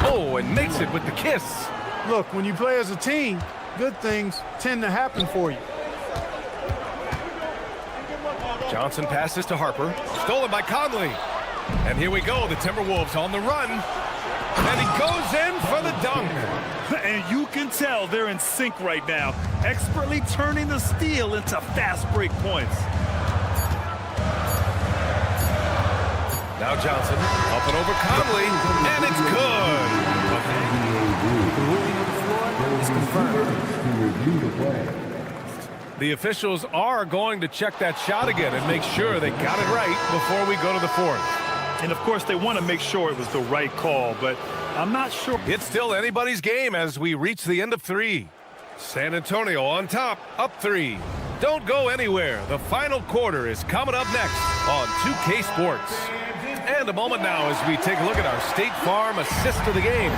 Speaker 8: Oh, and makes it with the kiss.
Speaker 13: Look, when you play as a team, good things tend to happen for you.
Speaker 8: Johnson passes to Harper. Stolen by Conley. And here we go, the Timberwolves on the run. And he goes in for the dunk.
Speaker 10: And you can tell they're in sync right now, expertly turning the steal into fast break points.
Speaker 8: Now Johnson, up and over Conley, and it's good.
Speaker 5: The ruling on the floor is confirmed.
Speaker 8: The officials are going to check that shot again and make sure they got it right before we go to the fourth.
Speaker 10: And of course, they want to make sure it was the right call, but I'm not sure.
Speaker 8: It's still anybody's game as we reach the end of 3. San Antonio on top, up 3. Don't go anywhere. The final quarter is coming up next on 2K Sports. And a moment now as we take a look at our State Farm assist of the game.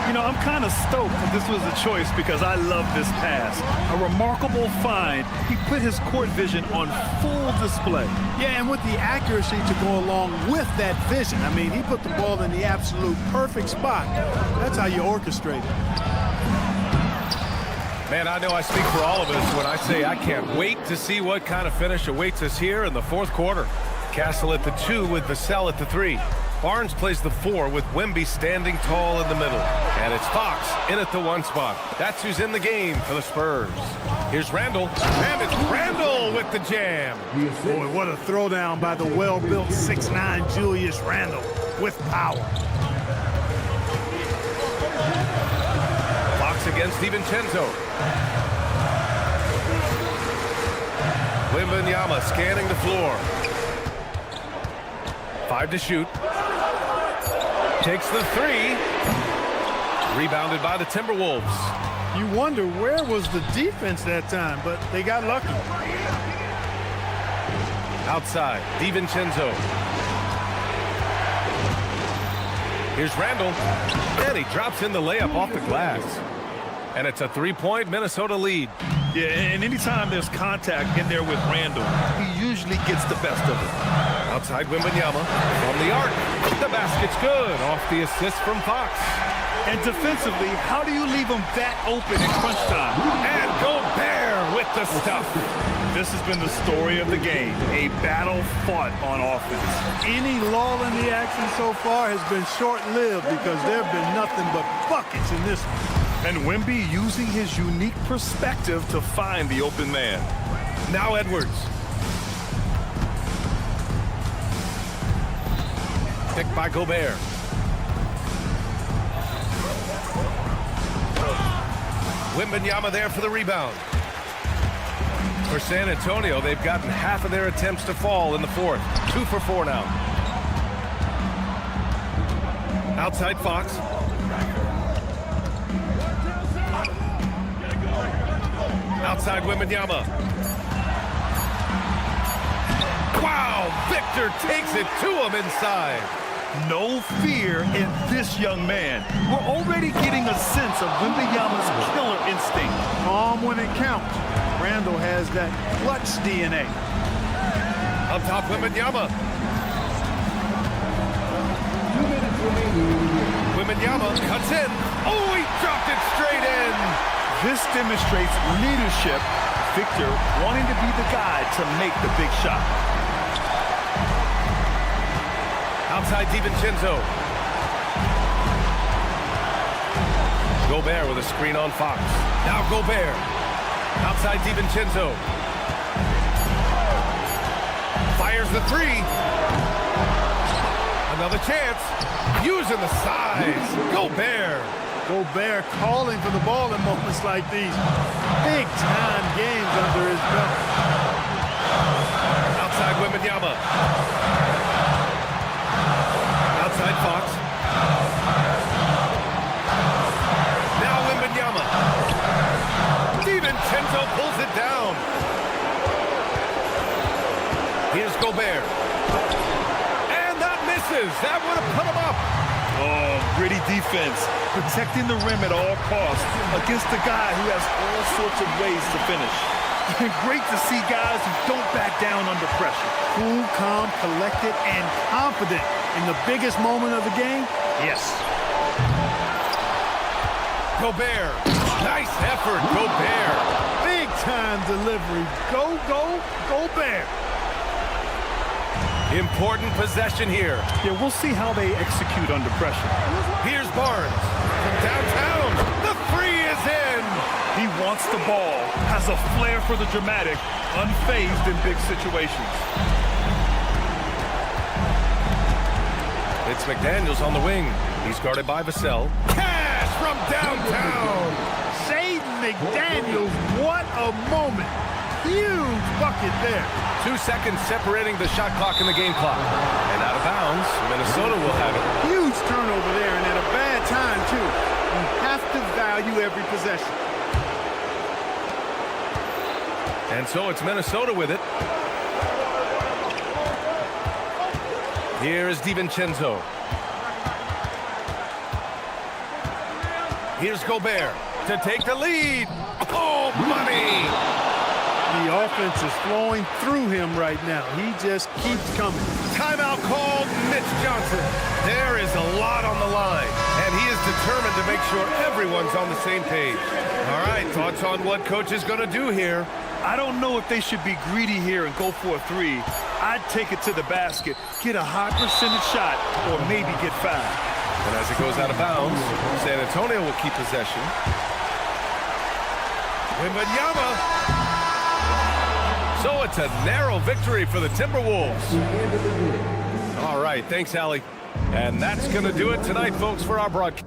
Speaker 10: You know, I'm kind of stoked that this was a choice because I love this pass. A remarkable find. He put his court vision on full display.
Speaker 13: Yeah, and with the accuracy to go along with that vision. I mean, he put the ball in the absolute perfect spot. That's how you orchestrate it.
Speaker 8: Man, I know I speak for all of us when I say I can't wait to see what kind of finish awaits us here in the fourth quarter. Castle at the 2 with Vassell at the 3. Barnes plays the 4 with Wemby standing tall in the middle. And it's Fox in at the 1 spot. That's who's in the game for the Spurs. Here's Randall. And it's Randall with the jam.
Speaker 13: Boy, what a throwdown by the well-built 6'9" Julius Randle with power.
Speaker 8: Fox against DiVincenzo. Wembanyama scanning the floor. 5 to shoot. Takes the 3. Rebounded by the Timberwolves.
Speaker 13: You wonder where was the defense that time, but they got lucky.
Speaker 8: Outside, DiVincenzo. Here's Randall. And he drops in the layup off the glass. And it's a 3-point Minnesota lead.
Speaker 10: Yeah, and anytime there's contact in there with Randall, he usually gets the best of it.
Speaker 8: Outside Wembanyama from the arc. The basket's good off the assist from Fox.
Speaker 10: And defensively, how do you leave them that open in crunch time?
Speaker 8: And Gobert with the stuff.
Speaker 10: This has been the story of the game, a battle fought on offense.
Speaker 13: Any lull in the action so far has been short-lived because there have been nothing but buckets in this one.
Speaker 10: And Wemby using his unique perspective to find the open man.
Speaker 8: Now Edwards. Picked by Gobert. Wembanyama there for the rebound. For San Antonio, they've gotten half of their attempts to fall in the fourth. 2 for 4 now. Outside Fox. Outside Wembanyama. Wow, Victor takes it to him inside.
Speaker 10: No fear in this young man. We're already getting a sense of Wembanyama's killer instinct.
Speaker 13: Calm when it counts. Randall has that clutch DNA.
Speaker 8: On top, Wembanyama. Wembanyama cuts in. Oh, he dropped it straight in.
Speaker 10: This demonstrates leadership. Victor wanting to be the guy to make the big shot.
Speaker 8: Outside DiVincenzo. Gobert with a screen on Fox. Now Gobert. Outside DiVincenzo. Fires the 3. Another chance. Using the size. Gobert.
Speaker 13: Gobert calling for the ball in moments like these. Big-time games under his belt.
Speaker 8: Outside Wembanyama. Outside Fox. Now Wembanyama. DiVincenzo pulls it down. Here's Gobert. And that misses. That would have put him up.
Speaker 10: Oh, gritty defense. Protecting the rim at all costs against a guy who has all sorts of ways to finish. Great to see guys who don't back down under pressure.
Speaker 13: Cool, calm, collected, and confident in the biggest moment of the game. Yes.
Speaker 8: Gobert. Nice effort, Gobert.
Speaker 13: Big-time delivery. Go, Gobert.
Speaker 8: Important possession here.
Speaker 10: Yeah, we'll see how they execute under pressure.
Speaker 8: Here's Barnes from downtown. The three is in.
Speaker 10: He wants the ball, has a flair for the dramatic, unfazed in big situations.
Speaker 8: It's McDaniels on the wing. He's guarded by Vassell. Cash from downtown.
Speaker 13: Shaden McDaniels, what a moment. Huge bucket there.
Speaker 8: 2 seconds separating the shot clock and the game clock. And out of bounds, Minnesota will have it.
Speaker 13: Huge turnover there, and at a bad time, too. You have to value every possession.
Speaker 8: And so it's Minnesota with it. Here is DiVincenzo. Here's Gobert to take the lead. Oh, money!
Speaker 13: The offense is flowing through him right now. He just keeps coming.
Speaker 8: Timeout called, Mitch Johnson. There is a lot on the line, and he is determined to make sure everyone's on the same page. All right, thoughts on what coach is going to do here?
Speaker 10: I don't know if they should be greedy here and go for a three. I'd take it to the basket, get a high percentage shot, or maybe get fouled.
Speaker 8: And as it goes out of bounds, San Antonio will keep possession. Wembanyama. So it's a narrow victory for the Timberwolves. All right, thanks, Allie. And that's going to do it tonight, folks, for our broadcast.